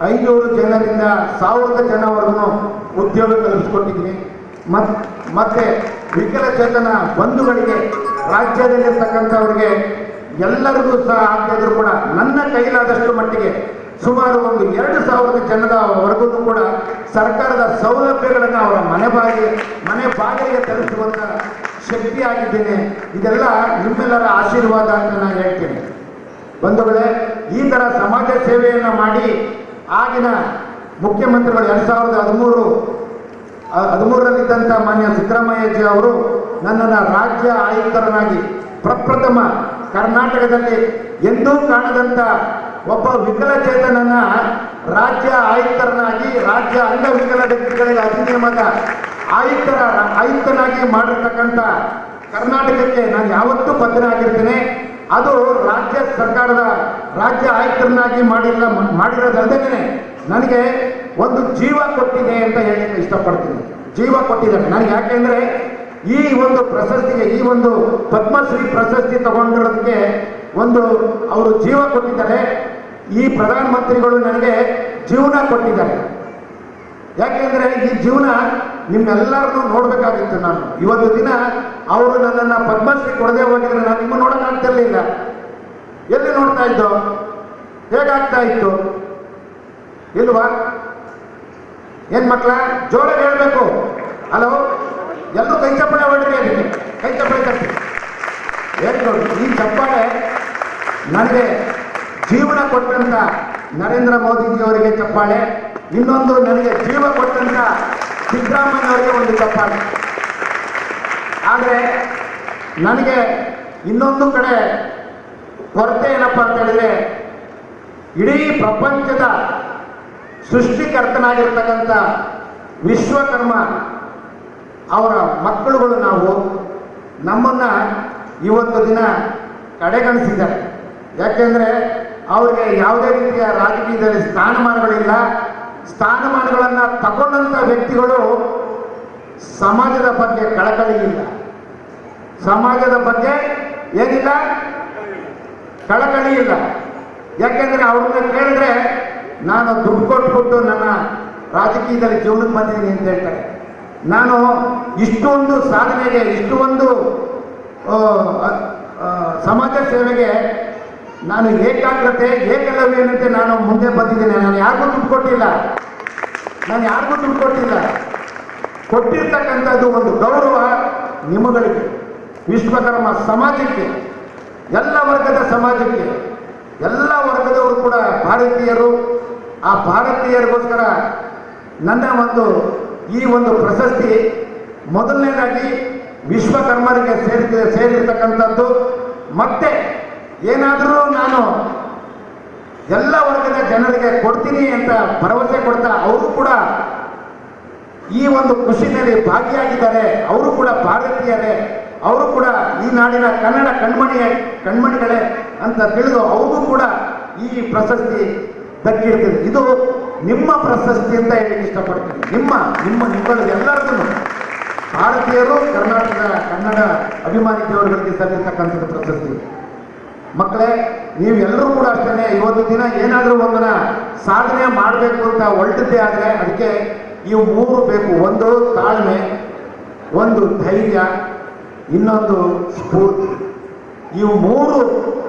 500 ಜನರಿಂದ 1000 ಜನವರೆಗೂ ಉದ್ಯೋಗ ಕಲ್ಪಿಸ್ಕೊಟ್ಟಿದ್ದೀನಿ. ಮತ್ತೆ ವಿಕಲಚೇತನ ಬಂಧುಗಳಿಗೆ, ರಾಜ್ಯದಲ್ಲಿರ್ತಕ್ಕಂಥವ್ರಿಗೆ ಎಲ್ಲರಿಗೂ ಸಹ ಆಗ್ತಿದ್ರು ಕೂಡ ನನ್ನ ಕೈಲಾದಷ್ಟು ಮಟ್ಟಿಗೆ ಸುಮಾರು ಒಂದು 2000 ಜನದವರೆಗೂ ಕೂಡ ಸರ್ಕಾರದ ಸೌಲಭ್ಯಗಳನ್ನು ಅವರ ಮನೆ ಬಾಗಿಲಿಗೆ ತಲುಪಿಸುವಂಥ ಶಕ್ತಿ ಆಗಿದ್ದೇನೆ. ಇದೆಲ್ಲ ನಿಮ್ಮೆಲ್ಲರ ಆಶೀರ್ವಾದ ಅಂತ ನಾನು ಹೇಳ್ತೇನೆ. ಬಂಧುಗಳೇ, ಈ ಥರ ಸಮಾಜ ಸೇವೆಯನ್ನು ಮಾಡಿ ಆಗಿನ ಮುಖ್ಯಮಂತ್ರಿಗಳು 2013ರಲ್ಲಿದ್ದಂಥ ಮಾನ್ಯ ಸಿದ್ದರಾಮಯ್ಯಜಿ ಅವರು ನನ್ನನ್ನು ರಾಜ್ಯ ಆಯುಕ್ತರನ್ನಾಗಿ ಪ್ರಪ್ರಥಮ ಕರ್ನಾಟಕದಲ್ಲಿ ಎಂದೂ ಕಾಣದಂಥ ಒಬ್ಬ ವಿಕಲಚೇತನನ್ನ ರಾಜ್ಯ ಆಯುಕ್ತರನ್ನಾಗಿ, ರಾಜ್ಯ ಅಂಗವಿಕಲ ವ್ಯಕ್ತಿಗಳಿಗೆ ಅಧಿನಿಯಮದ ಆಯುಕ್ತನಾಗಿ ಮಾಡಿರ್ತಕ್ಕಂಥ ಕರ್ನಾಟಕಕ್ಕೆ ನಾನು ಯಾವತ್ತೂ ಬದ್ಧನಾಗಿರ್ತೇನೆ. ಅದು ರಾಜ್ಯ ಸರ್ಕಾರದ ರಾಜ್ಯ ಆಯುಕ್ತರನ್ನಾಗಿ ಮಾಡಿರೋದಲ್ಲದೇ ನನಗೆ ಒಂದು ಜೀವ ಕೊಟ್ಟಿದೆ ಅಂತ ಹೇಳಲಿಕ್ಕೆ ಇಷ್ಟಪಡ್ತೀನಿ. ಜೀವ ಕೊಟ್ಟಿದ್ದಾರೆ ನನಗೆ. ಯಾಕೆಂದರೆ ಈ ಒಂದು ಪ್ರಶಸ್ತಿಗೆ, ಈ ಒಂದು ಪದ್ಮಶ್ರೀ ಪ್ರಶಸ್ತಿ ತಗೊಂಡಿರೋದಕ್ಕೆ ಒಂದು ಅವರು ಜೀವ ಕೊಟ್ಟಿದ್ದಾರೆ. ಈ ಪ್ರಧಾನಮಂತ್ರಿಗಳು ನನಗೆ ಜೀವನ ಕೊಟ್ಟಿದ್ದಾರೆ. ಯಾಕೆಂದರೆ ಈ ಜೀವನ ನಿಮ್ಮೆಲ್ಲರನ್ನೂ ನೋಡಬೇಕಾಗಿತ್ತು. ನಾನು ಇವತ್ತು ದಿನ ಅವರು ನನ್ನನ್ನು ಪದ್ಮಶ್ರೀ ಕೊಡದೆ ಹೋಗಿದ್ರೆ ನಾನು ನಿಮ್ಮ ನೋಡೋಕ್ಕಾಗ್ತಿರ್ಲಿಲ್ಲ. ಎಲ್ಲಿ ನೋಡ್ತಾ ಇದ್ದೋ, ಹೇಗಾಗ್ತಾ ಇತ್ತು ಇಲ್ವಾ? ಏನ್ ಮಕ್ಕಳ ಜೋರಾಗಿ ಹೇಳ್ಬೇಕು. ಹಲೋ, ಎಲ್ಲರೂ ಕೈ ಚಪ್ಪಾಳೆ ಹೊಡ್ರಿ. ಅದಕ್ಕೆ ಕೈ ಚಪ್ಪಾಳೆ ತಪ್ಪಿ ಹೇಳ್ಕೊಡಿ. ಈ ಚಪ್ಪಾಳೆ ನನಗೆ ಜೀವನ ಕೊಟ್ಟಂತ ನರೇಂದ್ರ ಮೋದಿಜಿಯವರಿಗೆ ಚಪ್ಪಾಳೆ, ಇನ್ನೊಂದು ನನಗೆ ಜೀವ ಕೊಟ್ಟಂತ ಸಿದ್ದರಾಮಯ್ಯವರಿಗೆ ಒಂದು ಚಪ್ಪಾಳೆ. ಆದರೆ ನನಗೆ ಇನ್ನೊಂದು ಕಡೆ ಕೊರತೆ ಏನಪ್ಪ ಅಂತ ಹೇಳಿದ್ರೆ, ಇಡೀ ಪ್ರಪಂಚದ ಸೃಷ್ಟಿಕರ್ತನಾಗಿರ್ತಕ್ಕಂಥ ವಿಶ್ವಕರ್ಮ ಅವರ ಮಕ್ಕಳುಗಳು ನಾವು ನಮ್ಮನ್ನು ಇವತ್ತು ದಿನ ಕಡೆಗಣಿಸಿದ್ದಾರೆ. ಯಾಕೆಂದರೆ ಅವ್ರಿಗೆ ಯಾವುದೇ ರೀತಿಯ ರಾಜಕೀಯದಲ್ಲಿ ಸ್ಥಾನಮಾನಗಳಿಲ್ಲ. ಸ್ಥಾನಮಾನಗಳನ್ನು ತಗೊಂಡಂಥ ವ್ಯಕ್ತಿಗಳು ಸಮಾಜದ ಬಗ್ಗೆ ಕಳಕಳಿ ಇಲ್ಲ. ಸಮಾಜದ ಬಗ್ಗೆ ಏನಿಲ್ಲ, ಕಳಕಳಿ ಇಲ್ಲ. ಯಾಕೆಂದರೆ ಅವ್ರನ್ನ ಕೇಳಿದ್ರೆ ನಾನು ದುಡ್ಡು ಕೊಟ್ಬಿಟ್ಟು ನನ್ನ ರಾಜಕೀಯದಲ್ಲಿ ಜೀವನಕ್ಕೆ ಬಂದಿದ್ದೀನಿ ಅಂತ ಹೇಳ್ತಾರೆ. ನಾನು ಇಷ್ಟೊಂದು ಸಾಧನೆಗೆ, ಇಷ್ಟೊಂದು ಸಮಾಜ ಸೇವೆಗೆ ನಾನು ಏಕಾಗ್ರತೆ, ಏಕಲವ್ಯನಂತೆ ನಾನು ಮುಂದೆ ಬಂದಿದ್ದೇನೆ. ನಾನು ಯಾರಿಗೂ ದುಡ್ಡು ಕೊಟ್ಟಿಲ್ಲ. ಕೊಟ್ಟಿರ್ತಕ್ಕಂಥದ್ದು ಒಂದು ಗೌರವ ನಿಮ್ಮಗಳಿಗೆ, ವಿಶ್ವಕರ್ಮ ಸಮಾಜಕ್ಕೆ, ಎಲ್ಲ ವರ್ಗದ ಸಮಾಜಕ್ಕೆ, ಎಲ್ಲ ವರ್ಗದವರು ಕೂಡ ಭಾರತೀಯರು. ಆ ಭಾರತೀಯರಿಗೋಸ್ಕರ ನನ್ನ ಈ ಒಂದು ಪ್ರಶಸ್ತಿ ಮೊದಲನೇದಾಗಿ ವಿಶ್ವಕರ್ಮರಿಗೆ ಸೇರಿರ್ತಕ್ಕಂಥದ್ದು. ಮತ್ತೆ ಏನಾದರೂ ನಾನು ಎಲ್ಲ ವರ್ಗದ ಜನರಿಗೆ ಕೊಡ್ತೀನಿ ಅಂತ ಭರವಸೆ ಕೊಡ್ತಾ ಅವರು ಕೂಡ ಈ ಒಂದು ಖುಷಿನಲ್ಲಿ ಭಾಗಿಯಾಗಿದ್ದಾರೆ. ಅವರು ಕೂಡ ಭಾರತೀಯರೇ, ಅವರು ಕೂಡ ಈ ನಾಡಿನ ಕನ್ನಡ ಕಣ್ಮಣಿಗಳೇ ಅಂತ ತಿಳಿದು ಅವ್ರಿಗೂ ಕೂಡ ಈ ಪ್ರಶಸ್ತಿ ದಕ್ಕಿರ್ತದೆ. ಇದು ನಿಮ್ಮ ಪ್ರಶಸ್ತಿ ಅಂತ ಹೇಳಲಿಕ್ಕೆ ಇಷ್ಟಪಡ್ತೀನಿ. ನಿಮ್ಮಲ್ಲರಿಗೂ ಭಾರತೀಯರು, ಕನ್ನಡ ಅಭಿಮಾನಿ ದೇವರುಗಳಿಗೆ ಸಲ್ಲಿರ್ತಕ್ಕಂಥದ್ದು ಪ್ರಶಸ್ತಿ. ಮಕ್ಕಳೇ, ನೀವೆಲ್ಲರೂ ಕೂಡ ಅಷ್ಟೇ ಇವತ್ತು ದಿನ ಏನಾದರೂ ಒಂದನ್ನ ಸಾಧನೆ ಮಾಡಬೇಕು ಅಂತ ಹೊರಟಿದ್ದೇ ಆದರೆ ಅದಕ್ಕೆ ಇವು 3 ಬೇಕು. ಒಂದು ತಾಳ್ಮೆ, ಒಂದು ಧೈರ್ಯ, ಇನ್ನೊಂದು ಸ್ಫೂರ್ತಿ. ಇವು 3,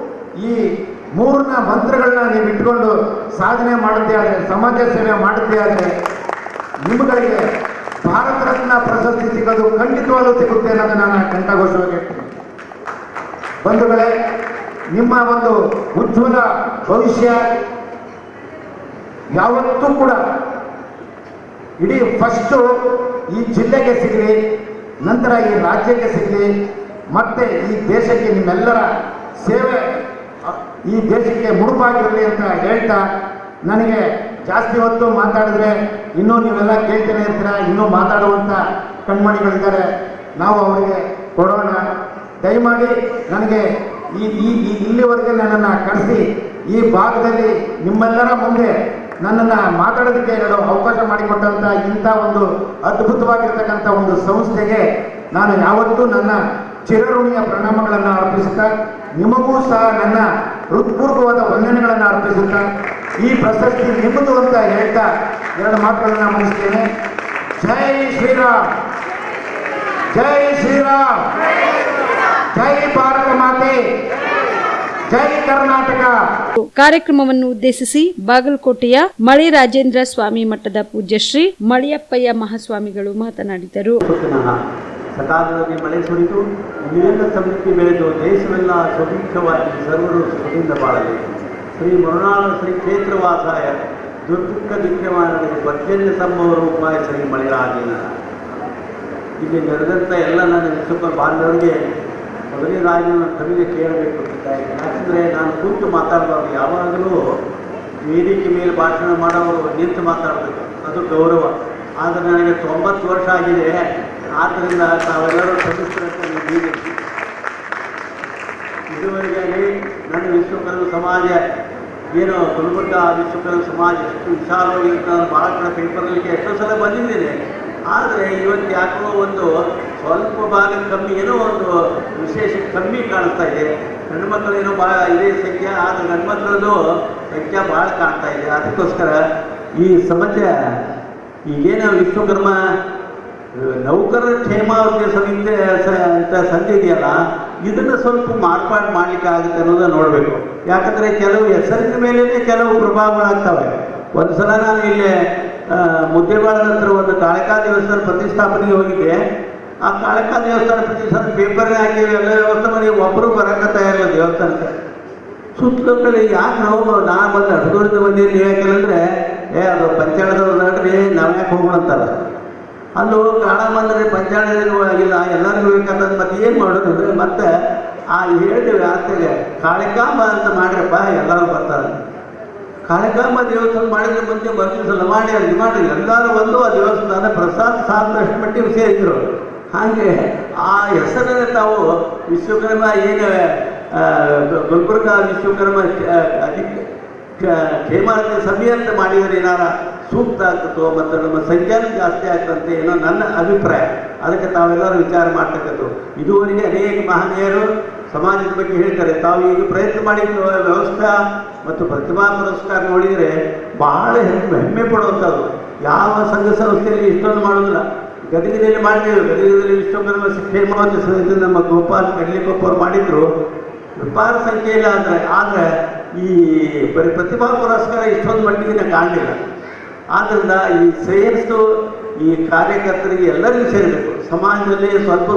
ಈ 3ನ ಮಂತ್ರಗಳನ್ನ ನೀವು ಇಟ್ಕೊಂಡು ಸಾಧನೆ ಮಾಡದೇ ಆದರೆ, ಸಮಾಜ ಸೇವೆ ಮಾಡದೇ ಆದರೆ ನಿಮ್ಮಗಳಿಗೆ ಭಾರತ ರತ್ನ ಪ್ರಶಸ್ತಿ ಸಿಗೋದು ಖಂಡಿತವಾಗ್ಲೂ ಸಿಗುತ್ತೆ ಅನ್ನೋದು ನಾನು ಕಂಠಘೋಷವಾಗಿ ಹೇಳ್ತೀನಿ. ಬಂಧುಗಳೇ, ನಿಮ್ಮ ಒಂದು ಉಜ್ವಲ ಭವಿಷ್ಯ ಯಾವತ್ತೂ ಕೂಡ ಇಡೀ ಫಸ್ಟು ಈ ಜಿಲ್ಲೆಗೆ ಸಿಗಲಿ, ನಂತರ ಈ ರಾಜ್ಯಕ್ಕೆ ಸಿಗಲಿ, ಮತ್ತೆ ಈ ದೇಶಕ್ಕೆ ನಿಮ್ಮೆಲ್ಲರ ಸೇವೆ ಈ ದೇಶಕ್ಕೆ ಮುಡುಪಾಗಿರಲಿ ಅಂತ ಹೇಳ್ತಾ, ನನಗೆ ಜಾಸ್ತಿ ಹೊತ್ತು ಮಾತಾಡಿದ್ರೆ ಇನ್ನೂ ನೀವೆಲ್ಲ ಕೇಳ್ತಾನೆ ಇರ್ತೀರ. ಇನ್ನೂ ಮಾತಾಡುವಂಥ ಕಣ್ಮಣಿಗಳಿದ್ದಾರೆ, ನಾವು ಅವರಿಗೆ ಕೊಡೋಣ. ದಯಮಾಡಿ ನನಗೆ ಇಲ್ಲಿವರೆಗೆ ನನ್ನನ್ನು ಕರೆಸಿ ಈ ಭಾಗದಲ್ಲಿ ನಿಮ್ಮೆಲ್ಲರ ಮುಂದೆ ನನ್ನನ್ನು ಮಾತಾಡೋದಕ್ಕೆ ಅವಕಾಶ ಮಾಡಿಕೊಟ್ಟಂಥ ಇಂಥ ಒಂದು ಅದ್ಭುತವಾಗಿರ್ತಕ್ಕಂಥ ಒಂದು ಸಂಸ್ಥೆಗೆ ನಾನು ಯಾವತ್ತೂ ನನ್ನ ಚಿರಋಣಿಯ ಪ್ರಣಾಮಗಳನ್ನು ಅರ್ಪಿಸುತ್ತಾ, ನಿಮಗೂ ಸಹ ನನ್ನ ಹೃತ್ಪೂರ್ವಕವಾದ ವಂದನೆಗಳನ್ನು ಅರ್ಪಿಸುತ್ತಾ, ಈ ಪ್ರಶಸ್ತಿ ನಿಮ್ಮದು ಅಂತ ಹೇಳ್ತಾ 2 ಮಾತುಗಳನ್ನು ಮುಗಿಸ್ತೇನೆ. ಜೈ ಶ್ರೀರಾಮ್, ಜೈ ಶ್ರೀರಾಮ್, ಜೈ ಭಾರತ ಮಾತೆ, ಜೈ ಕರ್ನಾಟಕ. ಕಾರ್ಯಕ್ರಮವನ್ನು ಉದ್ದೇಶಿಸಿ ಬಾಗಲಕೋಟೆಯ ಮಳೆ ರಾಜೇಂದ್ರ ಸ್ವಾಮಿ ಮಠದ ಪೂಜ್ಯ ಶ್ರೀ ಮಳಿಯಪ್ಪಯ್ಯ ಮಹಾಸ್ವಾಮಿಗಳು ಮಾತನಾಡಿದರು. ಸಕಾಲದಲ್ಲಿ ಮಳೆ ಸುರಿದು ನೀರಿನ ಸಮೃದ್ಧಿ ಬೆಳೆದು ದೇಶವೆಲ್ಲ ಸುಭಿಕ್ಷವಾಗಿ ಸರ್ವರು ಸುಖದಿಂದ ಬಾಳಲಿ. ಶ್ರೀ ಮರುನಾಳ ಶ್ರೀ ಕ್ಷೇತ್ರವಾಸಾಯ ದುರ್ದುಃಖ ದಿಕ್ಯಮಾನಗಳಿಗೆ ಪರ್ಜನ್ಯ ಸಂಭವರೂಪಾಯ ಶ್ರೀ ಮಳೆರಾಜೇನ. ಇಲ್ಲಿ ನಡೆದಂಥ ಎಲ್ಲ ನನ್ನ ವಿಶ್ವಕ ಬಾಂಧವರಿಗೆ ಮೊದಲನೇದಾಗಿ ನಾನು ಕವಿಗೆ ಕೇಳಬೇಕು. ಯಾಕಂದರೆ ನಾನು ಕೂತು ಮಾತಾಡಬಾರ್ದು. ಯಾವಾಗಲೂ ವೇದಿಕೆ ಮೇಲೆ ಭಾಷಣ ಮಾಡೋರು ನಿಂತು ಮಾತಾಡಬೇಕು, ಅದು ಗೌರವ. ಆದರೆ ನನಗೆ 90 ವರ್ಷ ಆಗಿದೆ. ಆದ್ದರಿಂದ ತಾವೆಲ್ಲರೂ ಶ್ರಮಿಸಿದಂತೆ ಇದುವರೆಗೆ ನನ್ನ ವಿಶ್ವಕರ್ಮ ಸಮಾಜ ಏನು ಗುಲ್ಬರ್ಗ ವಿಶ್ವಕರ್ಮ ಸಮಾಜ ಎಷ್ಟು ವಿಶಾಲವಾಗಿರುತ್ತೆ ನಾನು ಭಾಳ ಕಡೆ ಪೇಪರ್ಗಳಿಗೆ ಎಷ್ಟೋ ಸಲ ಬಂದಿದ್ದೇನೆ. ಆದರೆ ಇವತ್ತು ಯಾಕೋ ಒಂದು ಸ್ವಲ್ಪ ಭಾಗ ಕಮ್ಮಿ, ಏನೋ ಒಂದು ವಿಶೇಷ ಕಮ್ಮಿ ಕಾಣಿಸ್ತಾ ಇದೆ. ಗಂಡು ಮಕ್ಕಳೇನೋ ಭಾಳ ಇದೇ ಸಂಖ್ಯೆ, ಆದರೆ ಗಂಡು ಮಕ್ಕಳದ್ದು ಸಂಖ್ಯೆ ಭಾಳ ಕಾಣ್ತಾ ಇದೆ. ಅದಕ್ಕೋಸ್ಕರ ಈ ಸಮಾಜ ಈಗೇನು ವಿಶ್ವಕರ್ಮ ನೌಕರರ ಕ್ಷೇಮಾಭಿವೃದ್ಧಿ ಸಮಿತಿ ಅಂತ ಸಂಘ ಇದೆಯಲ್ಲ, ಇದನ್ನು ಸ್ವಲ್ಪ ಮಾರ್ಪಾಡು ಮಾಡಲಿಕ್ಕೆ ಆಗುತ್ತೆ ಅನ್ನೋದನ್ನು ನೋಡಬೇಕು. ಯಾಕಂದರೆ ಕೆಲವು ಹೆಸರಿನ ಮೇಲೇ ಕೆಲವು ಪ್ರಭಾವಗಳಾಗ್ತವೆ. ಒಂದು ಸಲ ನಾನು ಇಲ್ಲಿ ಮುದ್ದೇಬಾಳದ ಹತ್ರ ಒಂದು ಕಾಳಿಕಾ ದೇವಸ್ಥಾನ ಪ್ರತಿಷ್ಠಾಪನೆಗೆ ಹೋಗಿದ್ದೆ. ಆ ಕಾಳಿಕಾ ದೇವಸ್ಥಾನ ಪ್ರತಿಷ್ಠಾಪನೆ ಪೇಪರ್ನೇ ಹಾಕಿ ಎಲ್ಲ ವ್ಯವಸ್ಥೆ ಮಾಡಿ ಒಬ್ಬರು ಬರೋಕ್ಕೆ ತಯಾರಿಲ್ಲ ದೇವಸ್ಥಾನಕ್ಕೆ. ಸುತ್ತಲೂ ಕಡೆ ಯಾಕೆ ನಾವು ನಾನು ಬಂದು ಅಡ್ದೂರಿಂದ ಬಂದಿದ್ದು ನೀವು ಯಾಕೆಂದರೆ ಅದು ಪಂಚಾಯತದವ್ರು ನಡ್ರಿ ನಾವು ಯಾಕೆ ಹೋಗೋಣ ಅಂತಾರೆ. ಅಲ್ಲೂ ಕಾಳ ಬಂದರೆ ಪಂಚಾಯತದೇನು ಆಗಿಲ್ಲ, ಎಲ್ಲರಿಗೂ ಬೇಕಂತಂದು ಮತ್ತೆ ಏನು ಮಾಡೋದು ಅಂದರೆ ಮತ್ತೆ ಆ ಹೇಳಿದ ವ್ಯಾಸ್ತಿಗೆ ಕಾಳಿಕಾಂಬ ಅಂತ ಮಾಡ್ರಪ್ಪ ಎಲ್ಲರೂ ಬರ್ತಾರೆ. ಕಾಳಿಕಾಂಬ ದೇವಸ್ಥಾನ ಮಾಡಿದ್ರೆ ಮುಂದೆ ಬಂದಿಸಲ್ಲ ಮಾಡಿ ಅಲ್ಲಿ ಮಾಡಿ ಎಲ್ಲರೂ ಬಂದು ಆ ದೇವಸ್ಥಾನ ಪ್ರಸಾದ ಸಾಧನಷ್ಟು ಮಟ್ಟಿಗೆ ಸೇರಿದ್ರು. ಹಾಗೆ ಆ ಹೆಸರನ್ನು ತಾವು ವಿಶ್ವಕರ್ಮ ಏನು ಗುಲ್ಬರ್ಗ ವಿಶ್ವಕರ್ಮ ಕ್ಷೇಮಾಭಿವೃದ್ಧಿ ಸಭೆ ಅಂತ ಮಾಡಿದರೆ ಏನಾರ ಸೂಕ್ತ ಆಗ್ತದೋ ಮತ್ತು ನಮ್ಮ ಸಂಖ್ಯಾನ ಜಾಸ್ತಿ ಆಗ್ತಂತೆ ಏನೋ ನನ್ನ ಅಭಿಪ್ರಾಯ. ಅದಕ್ಕೆ ತಾವೆಲ್ಲರೂ ವಿಚಾರ ಮಾಡ್ತಕ್ಕಂಥದ್ದು. ಇದುವರೆಗೆ ಅನೇಕ ಮಹನೀಯರು ಸಮಾಜದ ಬಗ್ಗೆ ಹೇಳ್ತಾರೆ. ತಾವು ಈಗ ಪ್ರಯತ್ನ ಮಾಡಿದ ವ್ಯವಸ್ಥೆ ಮತ್ತು ಪ್ರತಿಭಾ ಪುರಸ್ಕಾರ ನೋಡಿದರೆ ಬಹಳ ಹೆಮ್ಮೆ ಪಡುವಂಥದ್ದು. ಯಾವ ಸಂಘ ಸಂಸ್ಥೆಯಲ್ಲಿ ಇಷ್ಟೊಂದು ಮಾಡೋದಿಲ್ಲ. ಗದಗಿನಲ್ಲಿ ಮಾಡಿದ್ದೇವೆ. ಗದಗದಲ್ಲಿ ವಿಶ್ವಕರ್ಮ ಕ್ಷೇಮಾಭಿವೃದ್ಧಿ ಸಮಿತಿ ನಮ್ಮ ಗೋಪಾಲ್ ಕಡ್ಲಿಕೊಪ್ಪ ಅವ್ರು ಮಾಡಿದ್ರು. ವಿಪಾರ ಸಂಖ್ಯೆ ಇಲ್ಲ ಆದರೆ ಈ ಪ್ರತಿಭಾ ಪುರಸ್ಕಾರ ಇಷ್ಟೊಂದು ಮಟ್ಟಿಗೆ ಕಾಣಲಿಲ್ಲ. ಆದ್ದರಿಂದ ಈ ಶ್ರೇಯಸ್ಸು ಈ ಕಾರ್ಯಕರ್ತರಿಗೆ ಎಲ್ಲರಿಗೂ ಸೇರಬೇಕು. ಸಮಾಜದಲ್ಲಿ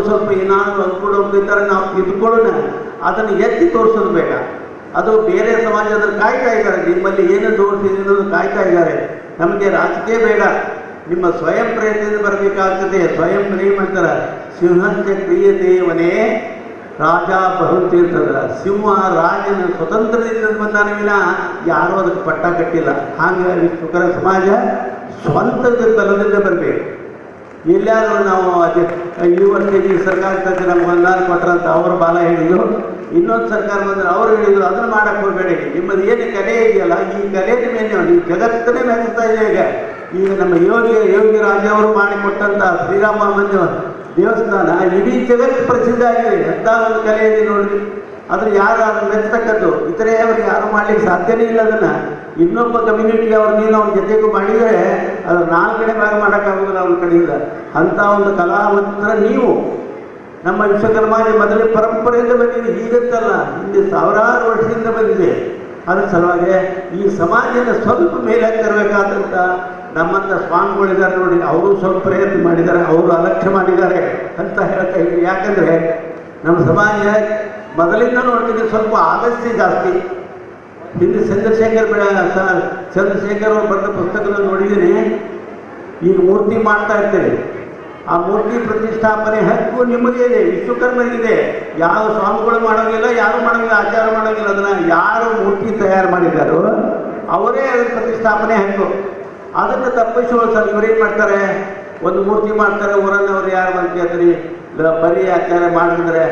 ಸ್ವಲ್ಪ ಏನಾದರೂ ಅನುಕೂಲ ಹೋಗ್ತಿದ್ದಾರೆ ನಾವು ಇದ್ಕೊಳ್ಳೋಣ, ಅದನ್ನು ಎತ್ತಿ ತೋರಿಸೋದು ಬೇಡ. ಅದು ಬೇರೆ ಸಮಾಜದ ಕಾಯ್ತಾ ಇದ್ದಾರೆ, ನಿಮ್ಮಲ್ಲಿ ಏನು ದೋಷ ಇದೆ ಅನ್ನೋದು ಕಾಯ್ತಾ ಇದ್ದಾರೆ. ನಮಗೆ ರಾಜಕೀಯ ಬೇಡ, ನಿಮ್ಮ ಸ್ವಯಂ ಪ್ರಯತ್ನದಿಂದ ಬರಬೇಕಾಗ್ತದೆ. ಸ್ವಯಂ ಪ್ರೇಮ ಅಂತಾರೆ. ಸಿಂಹಂಚ ಕ್ರಿಯತೆಯವನೇ ರಾಜ ಬರುತ್ತಿ ಅಂತಂದ್ರೆ ಸಿಂಹ ರಾಜನ ಸ್ವತಂತ್ರದಿಂದ ಬಂದಾನ ವಿನ ಯಾರೂ ಅದಕ್ಕೆ ಪಟ್ಟ ಕಟ್ಟಿಲ್ಲ. ಹಾಗಾಗಿ ವಿಶ್ವಕರ್ಮ ಸಮಾಜ ಸ್ವಂತದ ಬಲದಿಂದ ಬರಬೇಕು. ಎಲ್ಲಾದರೂ ನಾವು ಅದೇ ಈ ವರ್ಷ ಈ ಸರ್ಕಾರ ತಂದ್ರೆ ನಮ್ಗೆ ಅನುದಾನ ಕೊಟ್ಟರಂತ ಅವರು ಬಾಲ ಹೇಳಿದ್ರು, ಇನ್ನೊಂದು ಸರ್ಕಾರ ಬಂದರೆ ಅವರು ಹೇಳಿದ್ರು ಅದನ್ನು ಮಾಡಕ್ಕೆ ಹೋಗಬೇಡಿ. ನಿಮ್ಮದು ಏನು ಕಲೆ ಇದೆಯಲ್ಲ ಈ ಕಲೆಯ ಮೇಲೆ ನೀವು ಜಗತ್ತನ್ನೇ ಮೆಚ್ಚುತ್ತಾ ಇದೆ. ಈಗ ನಮ್ಮ ಯೋಗಿ ರಾಜ ಅವರು ಮಾಡಿಕೊಟ್ಟಂಥ ಶ್ರೀರಾಮ ಮಂದಿರ ದೇವಸ್ಥಾನ ಇಡೀ ಜಗತ್ತು ಪ್ರಸಿದ್ಧ ಆಗಿದೆ. ಎಂಥ ಒಂದು ಕಲೆ ಇದೆ ನೋಡಿ. ಆದರೆ ಯಾರು ಅದನ್ನು ಮೆಚ್ಚತಕ್ಕದ್ದು ಇತರೆ ಅವ್ರಿಗೆ ಯಾರು ಮಾಡಲಿಕ್ಕೆ ಸಾಧ್ಯನೇ ಇಲ್ಲ. ಅದನ್ನು ಇನ್ನೊಬ್ಬ ಕಮ್ಯುನಿಟಿಗೆ ಅವ್ರು ನೀನು ಅವ್ರ ಜೊತೆಗೂ ಮಾಡಿದರೆ ಅದು 4 ಕಡೆ ಭಾಗ ಮಾಡೋಕ್ಕಾಗೋದಿಲ್ಲ ಅವ್ರ ಕಡೆಯಿಂದ. ಅಂಥ ಒಂದು ಕಲಾವಂತರ ನೀವು ನಮ್ಮ ವಿಶ್ವಕರ್ಮಾಜ ಮೊದಲೇ ಪರಂಪರೆಯಿಂದ ಬಂದಿದೆ. ಈಗಂತಲ್ಲ, ಹಿಂದೆ ಸಾವಿರಾರು ವರ್ಷದಿಂದ ಬಂದಿದೆ. ಅದರ ಸಲುವಾಗಿ ಈ ಸಮಾಜನ ಸ್ವಲ್ಪ ಮೇಲೆ ತರಬೇಕಾದಂಥ ನಮ್ಮಂಥ ಸ್ವಾಮಿಗಳಿದ್ದಾರೆ ನೋಡಿ, ಅವರು ಸ್ವಲ್ಪ ಪ್ರಯತ್ನ ಮಾಡಿದ್ದಾರೆ, ಅವರು ಅಲಕ್ಷ್ಯ ಮಾಡಿದ್ದಾರೆ ಅಂತ ಹೇಳ್ತಾ ಇದ್ವಿ. ಯಾಕಂದರೆ ನಮ್ಮ ಸಮಾಜ ಮೊದಲಿಂದ ನೋಡ್ತಿದ್ದೆ ಸ್ವಲ್ಪ ಆಲಸ್ಯ ಜಾಸ್ತಿ. ಹಿಂದೆ ಚಂದ್ರಶೇಖರ್ ಅವರು ಬರೆದ ಪುಸ್ತಕದಲ್ಲಿ ನೋಡಿದ್ದೀನಿ. ಈಗ ಮೂರ್ತಿ ಮಾಡ್ತಾ ಇರ್ತೇವೆ, ಆ ಮೂರ್ತಿ ಪ್ರತಿಷ್ಠಾಪನೆ ಹಕ್ಕು ನಿಮಗೆ ಇದೆ, ವಿಶ್ವಕರ್ಮರಿಗಿದೆ. ಯಾವ ಸ್ವಾಮಿಗಳು ಮಾಡೋಂಗಿಲ್ಲ, ಯಾರು ಮಾಡೋಂಗಿಲ್ಲ, ಆಚಾರ ಮಾಡೋಂಗಿಲ್ಲ. ಅದನ್ನು ಯಾರು ಮೂರ್ತಿ ತಯಾರು ಮಾಡಿದ್ದಾರೋ ಅವರೇ ಅದರ ಪ್ರತಿಷ್ಠಾಪನೆ ಹಕ್ಕು. ಅದನ್ನು ತಪ್ಪಿಸುವ ಸರ್ ಇವರೇನು ಮಾಡ್ತಾರೆ, ಒಂದು ಮೂರ್ತಿ ಮಾಡ್ತಾರೆ, ಊರನ್ನು ಅವ್ರು ಯಾರು ಬಂದು ಕೇಳ್ತಾರೆ, ಬರೀ ಆಚಾರ ಮಾಡಿದ್ರೆ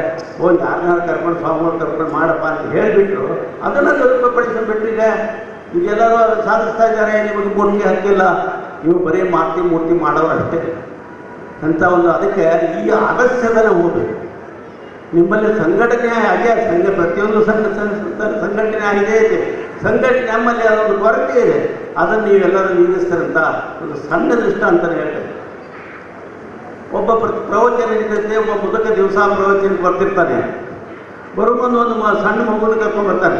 ಯಾರನ್ನಾರು ಕರ್ಕೊಂಡು ಸ್ವಾಮಿಗಳು ಕರ್ಕೊಂಡು ಮಾಡಪ್ಪ ಅಂತ ಹೇಳಿಬಿಟ್ರು ಅದನ್ನು ದುರುಪಡಿಸಿಬಿಟ್ಟಿದೆ. ಈಗೆಲ್ಲರೂ ಅದನ್ನು ಸಾಧಿಸ್ತಾ ಇದ್ದಾರೆ. ನಿಮಗೆ ಮೂರ್ತಿ ಹಕ್ಕಿಲ್ಲ, ನೀವು ಬರೀ ಮೂರ್ತಿ ಮಾಡೋರು ಅಷ್ಟೇ ಅಂತ ಒಂದು. ಅದಕ್ಕೆ ಈ ಆಲಸ್ಯದನ್ನು ಹೋಗಬೇಕು. ನಿಮ್ಮಲ್ಲಿ ಸಂಘಟನೆ ಆಗಿದೆ, ಪ್ರತಿಯೊಂದು ಸಂಘಟನೆ ಆಗಿದೆ ಇದೆ. ಸಂಘಟನೆ ನಮ್ಮಲ್ಲಿ ಅದೊಂದು ಕೊರತೆ ಇದೆ. ಅದನ್ನು ನೀವೆಲ್ಲರೂ ನೀಗಿಸ್ತಾರಂತ ಒಂದು ಸಣ್ಣ ದೃಷ್ಟಾಂತನೇ ಹೇಳ್ತೇವೆ. ಒಬ್ಬ ಪ್ರವಚನ ನಡೀತೈತೆ, ಒಬ್ಬ ಮುದುಕ ದಿವಸ ಪ್ರವಚನಕ್ಕೆ ಬರ್ತಿರ್ತಾನೆ. ಬರುವಂದು ಒಂದು ಸಣ್ಣ ಮಗುನ ಕರ್ಕೊಂಡ್ಬರ್ತಾನೆ.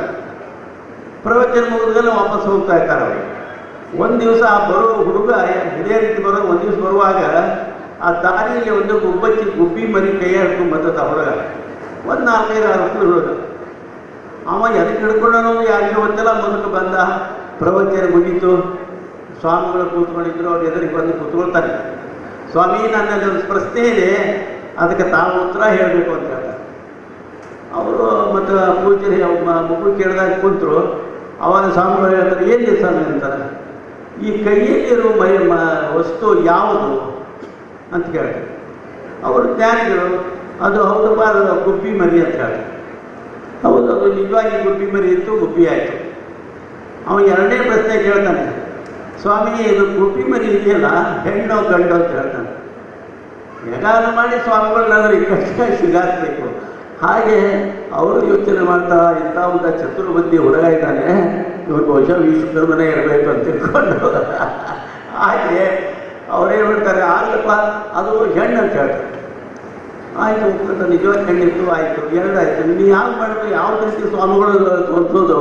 ಪ್ರವಚನ ಮುಗಿದ್ಮೇಲೆ ವಾಪಸ್ ಹೋಗ್ತಾ ಇರ್ತಾರೆ ಅವರು. ಒಂದು ದಿವಸ ಬರೋ ಹುಡುಗ ಇದೇ ರೀತಿ ಒಂದು ದಿವಸ ಬರುವಾಗ ಆ ದಾರಿಯಲ್ಲಿ ಒಂದು ಗುಬ್ಬಿ ಮರಿ ಕೈ ಹಿಡ್ಕೊಂಡು ಬಂದದ ಹೊರಗೆ ಒಂದು 4-5 ವರ್ಷ ಇರೋದು. ಅವ ಎದಕ್ಕೆ ಹಿಡ್ಕೊಂಡು ಅನ್ನೋದು ಯಾರಿಗೂ ಗೊತ್ತಿಲ್ಲ. ಮೊದಲು ಬಂದ, ಪ್ರವಚನ ಮುಗೀತು, ಸ್ವಾಮಿಗಳು ಕೂತ್ಕೊಂಡಿದ್ರು. ಅವ್ರು ಎದುರಿಗೆ ಬಂದು ಕೂತ್ಕೊಳ್ತಾರೆ. ಸ್ವಾಮಿ, ನನ್ನಲ್ಲಿ ಒಂದು ಪ್ರಶ್ನೆ ಇದೆ, ಅದಕ್ಕೆ ತಾವು ಉತ್ತರ ಹೇಳಬೇಕು ಅಂತ ಹೇಳ್ತಾರೆ. ಅವರು ಮತ್ತು ಪೂಜೆ ಮಗು ಕೇಳಿದಾಗ ಕೂತರು. ಅವಾಗ ಸ್ವಾಮಿಗಳು ಹೇಳ್ತಾರೆ, ಏನಿದೆ ಸ್ವಾಮಿ ಅಂತಾರೆ. ಈ ಕೈಯಲ್ಲಿರೋ ವಸ್ತು ಯಾವುದು ಅಂತ ಕೇಳ್ತಾರೆ. ಅವರು ಜ್ಞಾನಿಗಳು, ಅದು ಹೌದಪ್ಪ, ಅದು ಗುಬ್ಬಿ ಮರಿ ಅಂತ ಹೇಳ್ತಾರೆ. ಹೌದು, ಅದು ನಿಜವಾಗಿ ಗುಬ್ಬಿ ಮರಿ ಇತ್ತು, ಗುಬ್ಬಿ ಆಯಿತು. ಅವನು 2ನೇ ಪ್ರಶ್ನೆ ಕೇಳ್ತಾನೆ, ಸ್ವಾಮಿ ಇದು ಗುಬ್ಬಿ ಮರಿ ಇದೆಯಲ್ಲ, ಹೆಣ್ಣು ಗಂಡು ಅಂತ ಹೇಳ್ತಾನೆ. ಹೇಗಾದ್ರು ಮಾಡಿ ಸ್ವಾಮಿಗಳನ್ನಾದ್ರೂ ಈ ಕಷ್ಟ ಸಿಗಾಕ್ಬೇಕು. ಹಾಗೆ ಅವರು ಯೋಚನೆ ಮಾಡ್ತಾ ಇಂಥ ಒಂದು ಚತುರ್ಬುದ್ಧಿ ಹುಡುಗ ಇದ್ದಾನೆ, ಇವ್ರು ಬಹುಶಃ ವಿಶ್ವಕರ್ಮನೇ ಇರಬೇಕು ಅಂತ ತಿಳ್ಕೊಂಡು ಹಾಗೆ ಅವ್ರೇನು ಹೇಳ್ತಾರೆ, ಆಗಲಪ್ಪ ಅದು ಹೆಣ್ಣು ಅಂತ ಹೇಳ್ತಾರೆ. ಆಯಿತು, ಅಂತ ನಿಜವಾಗಿ ಹೆಣ್ಣಿತ್ತು, ಆಯಿತು, 2 ಆಯಿತು. ನೀವು ಯಾವ ಮಾಡಿದ್ರು ಯಾವ ರೀತಿ ಸ್ವಾಮಿಗಳು ತೋರಿಸೋದು.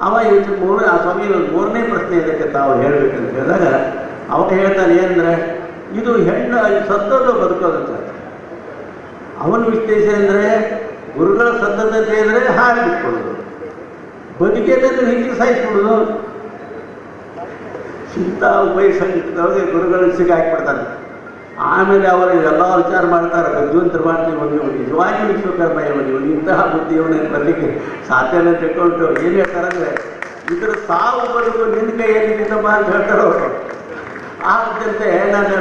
ಅವ ಯೋಚನೆ ಆ ಸ್ವಾಮಿ ಒಂದು 3ನೇ ಪ್ರಶ್ನೆ ಇದಕ್ಕೆ ತಾವು ಹೇಳಬೇಕಂತ ಹೇಳಿದಾಗ ಅವಾಗ ಹೇಳ್ತಾನೆ ಏನಂದರೆ, ಇದು ಹೆಣ್ಣು ಸತ್ತೋದು ಬದುಕೋದಂತ. ಅವನ ವಿಶ್ಲೇಷಣೆ ಅಂದರೆ ಗುರುಗಳ ಸತ್ತದಂತೆ ಅಂದರೆ ಹಾಗೆ ಬಿಟ್ಕೊಳ್ಳೋದು, ಬದುಕಿದ್ದನ್ನು ಹಿಂಗೆ ಸಾಯಿಸ್ಬಿಡೋದು. ಇಂಥ ಉಪಯೋಗಿಸೋದಕ್ಕೆ ಗುರುಗಳು ಸಿಗಾಕ್ಬಿಡ್ತಾನೆ. ಆಮೇಲೆ ಅವರು ಇದೆಲ್ಲ ವಿಚಾರ ಮಾಡ್ತಾರೆ, ಬುದ್ಧಿವಂತರು ಮಾಡ್ತೀವಿ, ನಿಜವಾಗಿ ವಿಶ್ವಕರ್ಮ ಇವನು ಇಂತಹ ಬುದ್ಧಿ ಇವನಿಗೆ ಬರಲಿಕ್ಕೆ ಸಾಧ್ಯನೇ ತಿಳ್ಕೊಂಡು ಏನು ಹೇಳ್ತಾರೆ ಅಂದರೆ, ಇದರ ಸಾವು ಬದುಕು ನಿನ್ನ ಕೈಯಲ್ಲಿದ್ದಮ್ಮ ಅಂತ ಹೇಳ್ತಾರೆ ಅವರು. ಆದಂತೆ ನನ್ನ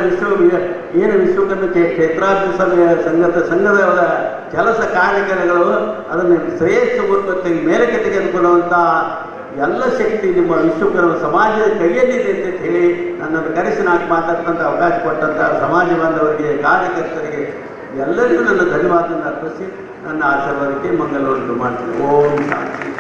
ವಿಶ್ವಕರ್ಮ ಕ್ಷೇತ್ರಾಭಿವೃದ್ಧಿ ಸಂಘದ ಕೆಲಸ ಕಾರ್ಯಕ್ರಮಗಳು ಅದನ್ನು ಶ್ರೇಷ್ಠ ಮೇಲಕ್ಕೆ ತೆಗೆದುಕೊಳ್ಳುವಂಥ ಎಲ್ಲ ಶಕ್ತಿ ನಿಮ್ಮ ವಿಶ್ವಕರ್ಮ ಸಮಾಜದ ಕೈಯಲ್ಲಿದೆ ಅಂತ ಹೇಳಿ ನನ್ನನ್ನು ಕರೆಸಿ ನಾನು ಮಾತಾಡ್ತಂಥ ಅವಕಾಶ ಕೊಟ್ಟಂಥ ಸಮಾಜ ಬಾಂಧವರಿಗೆ, ಕಾರ್ಯಕರ್ತರಿಗೆ ಎಲ್ಲರಿಗೂ ನನ್ನ ಧನ್ಯವಾದವನ್ನು ಅರ್ಪಿಸಿ ನನ್ನ ಆಶೀರ್ವಾದಕ್ಕೆ ಮಂಗಲವನ್ನು ಮಾಡ್ತೀನಿ. ಓಂ ಶಾಂತಿ.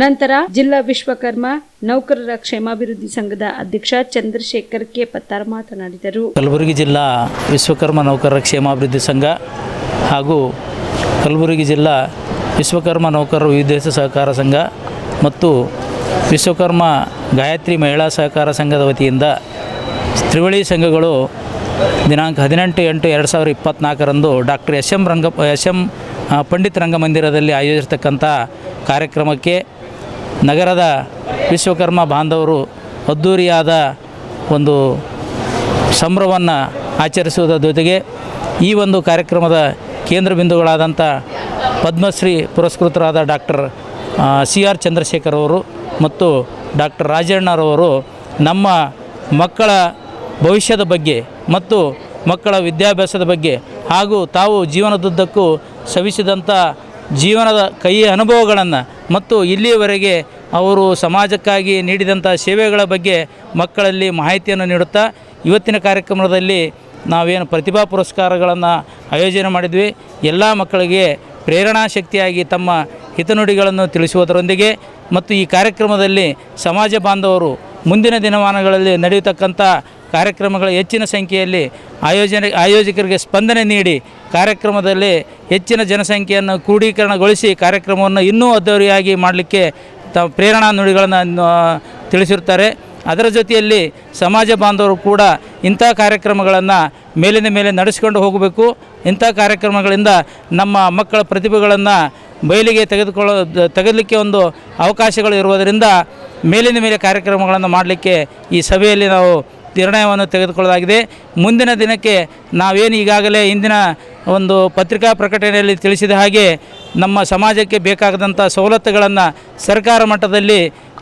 ನಂತರ ಜಿಲ್ಲಾ ವಿಶ್ವಕರ್ಮ ನೌಕರರ ಕ್ಷೇಮಾಭಿವೃದ್ಧಿ ಸಂಘದ ಅಧ್ಯಕ್ಷ ಚಂದ್ರಶೇಖರ್ ಕೆ ಪತ್ತಾರ್ ಮಾತನಾಡಿದರು. ಕಲಬುರಗಿ ಜಿಲ್ಲಾ ವಿಶ್ವಕರ್ಮ ನೌಕರರ ಕ್ಷೇಮಾಭಿವೃದ್ಧಿ ಸಂಘ ಹಾಗೂ ಕಲಬುರಗಿ ಜಿಲ್ಲಾ ವಿಶ್ವಕರ್ಮ ನೌಕರರ ವಿದೇಶ ಸಹಕಾರ ಸಂಘ ಮತ್ತು ವಿಶ್ವಕರ್ಮ ಗಾಯತ್ರಿ ಮಹಿಳಾ ಸಹಕಾರ ಸಂಘದ ವತಿಯಿಂದ ತ್ರಿವಳಿ ಸಂಘಗಳು ದಿನಾಂಕ 18/8/2024 ಡಾಕ್ಟರ್ ಎಸ್.ಎಂ. ಪಂಡಿತ್ ರಂಗಮಂದಿರದಲ್ಲಿ ಆಯೋಜಿಸತಕ್ಕಂಥ ಕಾರ್ಯಕ್ರಮಕ್ಕೆ ನಗರದ ವಿಶ್ವಕರ್ಮ ಬಾಂಧವರು ಅದ್ಧೂರಿಯಾದ ಒಂದು ಸಂಭ್ರಮವನ್ನು ಆಚರಿಸುವುದರ ಜೊತೆಗೆ ಈ ಒಂದು ಕಾರ್ಯಕ್ರಮದ ಕೇಂದ್ರ ಬಿಂದುಗಳಾದಂಥ ಪದ್ಮಶ್ರೀ ಪುರಸ್ಕೃತರಾದ ಡಾಕ್ಟರ್ C.R. ಚಂದ್ರಶೇಖರ್ ಅವರು ಮತ್ತು ಡಾಕ್ಟರ್ ರಾಜಣ್ಣರವರು ನಮ್ಮ ಮಕ್ಕಳ ಭವಿಷ್ಯದ ಬಗ್ಗೆ ಮತ್ತು ಮಕ್ಕಳ ವಿದ್ಯಾಭ್ಯಾಸದ ಬಗ್ಗೆ ಹಾಗೂ ತಾವು ಜೀವನದುದ್ದಕ್ಕೂ ಸವಿಸಿದಂಥ ಜೀವನದ ಕೈಯ ಅನುಭವಗಳನ್ನು ಮತ್ತು ಇಲ್ಲಿಯವರೆಗೆ ಅವರು ಸಮಾಜಕ್ಕಾಗಿ ನೀಡಿದಂಥ ಸೇವೆಗಳ ಬಗ್ಗೆ ಮಕ್ಕಳಲ್ಲಿ ಮಾಹಿತಿಯನ್ನು ನೀಡುತ್ತಾ ಇವತ್ತಿನ ಕಾರ್ಯಕ್ರಮದಲ್ಲಿ ನಾವೇನು ಪ್ರತಿಭಾ ಪುರಸ್ಕಾರಗಳನ್ನು ಆಯೋಜನೆ ಮಾಡಿದ್ವಿ. ಎಲ್ಲ ಮಕ್ಕಳಿಗೆ ಪ್ರೇರಣಾ ಶಕ್ತಿಯಾಗಿ ತಮ್ಮ ಹಿತನುಡಿಗಳನ್ನು ತಿಳಿಸುವುದರೊಂದಿಗೆ ಮತ್ತು ಈ ಕಾರ್ಯಕ್ರಮದಲ್ಲಿ ಸಮಾಜ ಬಾಂಧವರು ಮುಂದಿನ ದಿನಮಾನಗಳಲ್ಲಿ ನಡೆಯತಕ್ಕಂಥ ಕಾರ್ಯಕ್ರಮಗಳ ಹೆಚ್ಚಿನ ಸಂಖ್ಯೆಯಲ್ಲಿ ಆಯೋಜಕರಿಗೆ ಸ್ಪಂದನೆ ನೀಡಿ ಕಾರ್ಯಕ್ರಮದಲ್ಲಿ ಹೆಚ್ಚಿನ ಜನಸಂಖ್ಯೆಯನ್ನು ಕ್ರೋಢೀಕರಣಗೊಳಿಸಿ ಕಾರ್ಯಕ್ರಮವನ್ನು ಇನ್ನೂ ಅದ್ದೂರಿಯಾಗಿ ಮಾಡಲಿಕ್ಕೆ ಪ್ರೇರಣಾ ನುಡಿಗಳನ್ನು ತಿಳಿಸಿರ್ತಾರೆ. ಅದರ ಜೊತೆಯಲ್ಲಿ ಸಮಾಜ ಬಾಂಧವರು ಕೂಡ ಇಂಥ ಕಾರ್ಯಕ್ರಮಗಳನ್ನು ಮೇಲಿನ ಮೇಲೆ ನಡೆಸಿಕೊಂಡು ಹೋಗಬೇಕು. ಇಂಥ ಕಾರ್ಯಕ್ರಮಗಳಿಂದ ನಮ್ಮ ಮಕ್ಕಳ ಪ್ರತಿಭೆಗಳನ್ನು ಬಯಲಿಗೆ ತೆಗೆದಲಿಕ್ಕೆ ಒಂದು ಅವಕಾಶಗಳು ಇರುವುದರಿಂದ ಮೇಲಿನ ಮೇಲೆ ಕಾರ್ಯಕ್ರಮಗಳನ್ನು ಮಾಡಲಿಕ್ಕೆ ಈ ಸಭೆಯಲ್ಲಿ ನಾವು ನಿರ್ಣಯವನ್ನು ತೆಗೆದುಕೊಳ್ಳಲಾಗಿದೆ. ಮುಂದಿನ ದಿನಕ್ಕೆ ನಾವೇನು ಈಗಾಗಲೇ ಇಂದಿನ ಒಂದು ಪತ್ರಿಕಾ ಪ್ರಕಟಣೆಯಲ್ಲಿ ತಿಳಿಸಿದ ಹಾಗೆ ನಮ್ಮ ಸಮಾಜಕ್ಕೆ ಬೇಕಾದಂಥ ಸವಲತ್ತುಗಳನ್ನು ಸರ್ಕಾರ ಮಟ್ಟದಲ್ಲಿ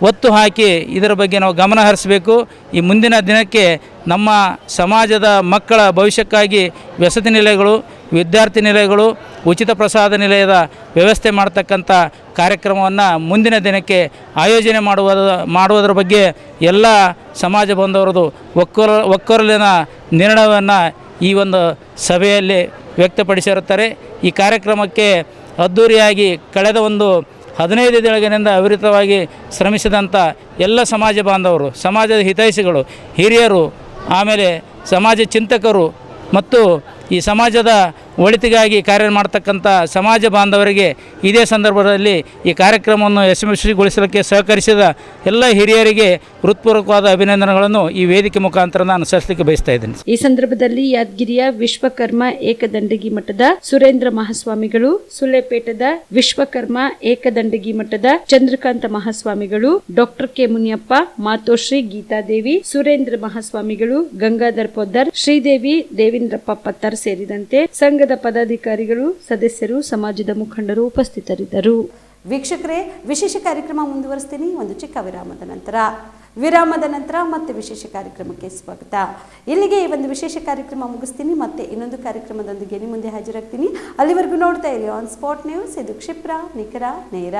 ಒತ್ತು ಹಾಕಿ ಇದರ ಬಗ್ಗೆ ನಾವು ಗಮನ ಹರಿಸಬೇಕು. ಈ ಮುಂದಿನ ದಿನಕ್ಕೆ ನಮ್ಮ ಸಮಾಜದ ಮಕ್ಕಳ ಭವಿಷ್ಯಕ್ಕಾಗಿ ವಸತಿ ನಿಲಯಗಳು, ವಿದ್ಯಾರ್ಥಿ ನಿಲಯಗಳು, ಉಚಿತ ಪ್ರಸಾದ ನಿಲಯದ ವ್ಯವಸ್ಥೆ ಮಾಡತಕ್ಕಂಥ ಕಾರ್ಯಕ್ರಮವನ್ನು ಮುಂದಿನ ದಿನಕ್ಕೆ ಆಯೋಜನೆ ಮಾಡುವುದರ ಬಗ್ಗೆ ಎಲ್ಲ ಸಮಾಜ ಬಾಂಧವರದು ಒಕ್ಕೊರಲಿನ ನಿರ್ಣಯವನ್ನು ಈ ಒಂದು ಸಭೆಯಲ್ಲಿ ವ್ಯಕ್ತಪಡಿಸಿರುತ್ತಾರೆ. ಈ ಕಾರ್ಯಕ್ರಮಕ್ಕೆ ಅದ್ಧೂರಿಯಾಗಿ ಕಳೆದ ಒಂದು 15 ದಿನಗಳಿಂದ ಅವಿರತವಾಗಿ ಶ್ರಮಿಸಿದಂಥ ಎಲ್ಲ ಸಮಾಜ ಬಾಂಧವರು, ಸಮಾಜದ ಹಿತೈಷಿಗಳು, ಹಿರಿಯರು, ಆಮೇಲೆ ಸಮಾಜ ಚಿಂತಕರು ಮತ್ತು ಈ ಸಮಾಜದ ಒಳಿತಿಗಾಗಿ ಕಾರ್ಯ ಮಾಡ್ತಕ್ಕಂಥ ಸಮಾಜ ಬಾಂಧವರಿಗೆ ಇದೇ ಸಂದರ್ಭದಲ್ಲಿ ಈ ಕಾರ್ಯಕ್ರಮವನ್ನು ಯಶಸ್ವಿಗೊಳಿಸಲಿಕ್ಕೆ ಸಹಕರಿಸಿದ ಎಲ್ಲ ಹಿರಿಯರಿಗೆ ಹೃತ್ಪೂರ್ವಕವಾದ ಅಭಿನಂದನೆಗಳನ್ನು ಈ ವೇದಿಕೆ ಮುಖಾಂತರ ನಾನು ಸಲ್ಲಿಸಲಿಕ್ಕೆ ಬಯಸ್ತಾ ಇದ್ದೇನೆ. ಈ ಸಂದರ್ಭದಲ್ಲಿ ಯಾದಗಿರಿಯ ವಿಶ್ವಕರ್ಮ ಏಕದಂಡಗಿ ಮಠದ ಸುರೇಂದ್ರ ಮಹಾಸ್ವಾಮಿಗಳು, ಸುಲೇಪೇಟದ ವಿಶ್ವಕರ್ಮ ಏಕದಂಡಗಿ ಮಠದ ಚಂದ್ರಕಾಂತ ಮಹಾಸ್ವಾಮಿಗಳು, ಡಾಕ್ಟರ್ ಕೆ ಮುನಿಯಪ್ಪ, ಮಾತೋಶ್ರೀ ಗೀತಾದೇವಿ, ಸುರೇಂದ್ರ ಮಹಾಸ್ವಾಮಿಗಳು, ಗಂಗಾಧರ್ ಪೊದ್ದರ್, ಶ್ರೀದೇವಿ, ದೇವೇಂದ್ರಪ್ಪ ಪತ್ತರ್ ಸೇರಿದಂತೆ ಸಂಘದ ಪದಾಧಿಕಾರಿಗಳು, ಸದಸ್ಯರು, ಸಮಾಜದ ಮುಖಂಡರು ಉಪಸ್ಥಿತರಿದ್ದರು. ವೀಕ್ಷಕರೇ, ವಿಶೇಷ ಕಾರ್ಯಕ್ರಮ ಮುಂದುವರಿಸ್ತೀನಿ ಒಂದು ಚಿಕ್ಕ ವಿರಾಮದ ನಂತರ ಮತ್ತೆ ವಿಶೇಷ ಕಾರ್ಯಕ್ರಮಕ್ಕೆ ಸ್ವಾಗತ. ಇಲ್ಲಿಗೆ ಈ ಒಂದು ವಿಶೇಷ ಕಾರ್ಯಕ್ರಮ ಮುಗಿಸ್ತೀನಿ. ಮತ್ತೆ ಇನ್ನೊಂದು ಕಾರ್ಯಕ್ರಮದೊಂದಿಗೆ ನಿಮ್ಮ ಮುಂದೆ ಹಾಜರಾಗ್ತೀನಿ. ಅಲ್ಲಿವರೆಗೂ ನೋಡ್ತಾ ಇರಿ ಆನ್ ಸ್ಪಾಟ್ ನ್ಯೂಸ್. ಇದು ಕ್ಷಿಪ್ರ, ನಿಖರ, ನೇರ.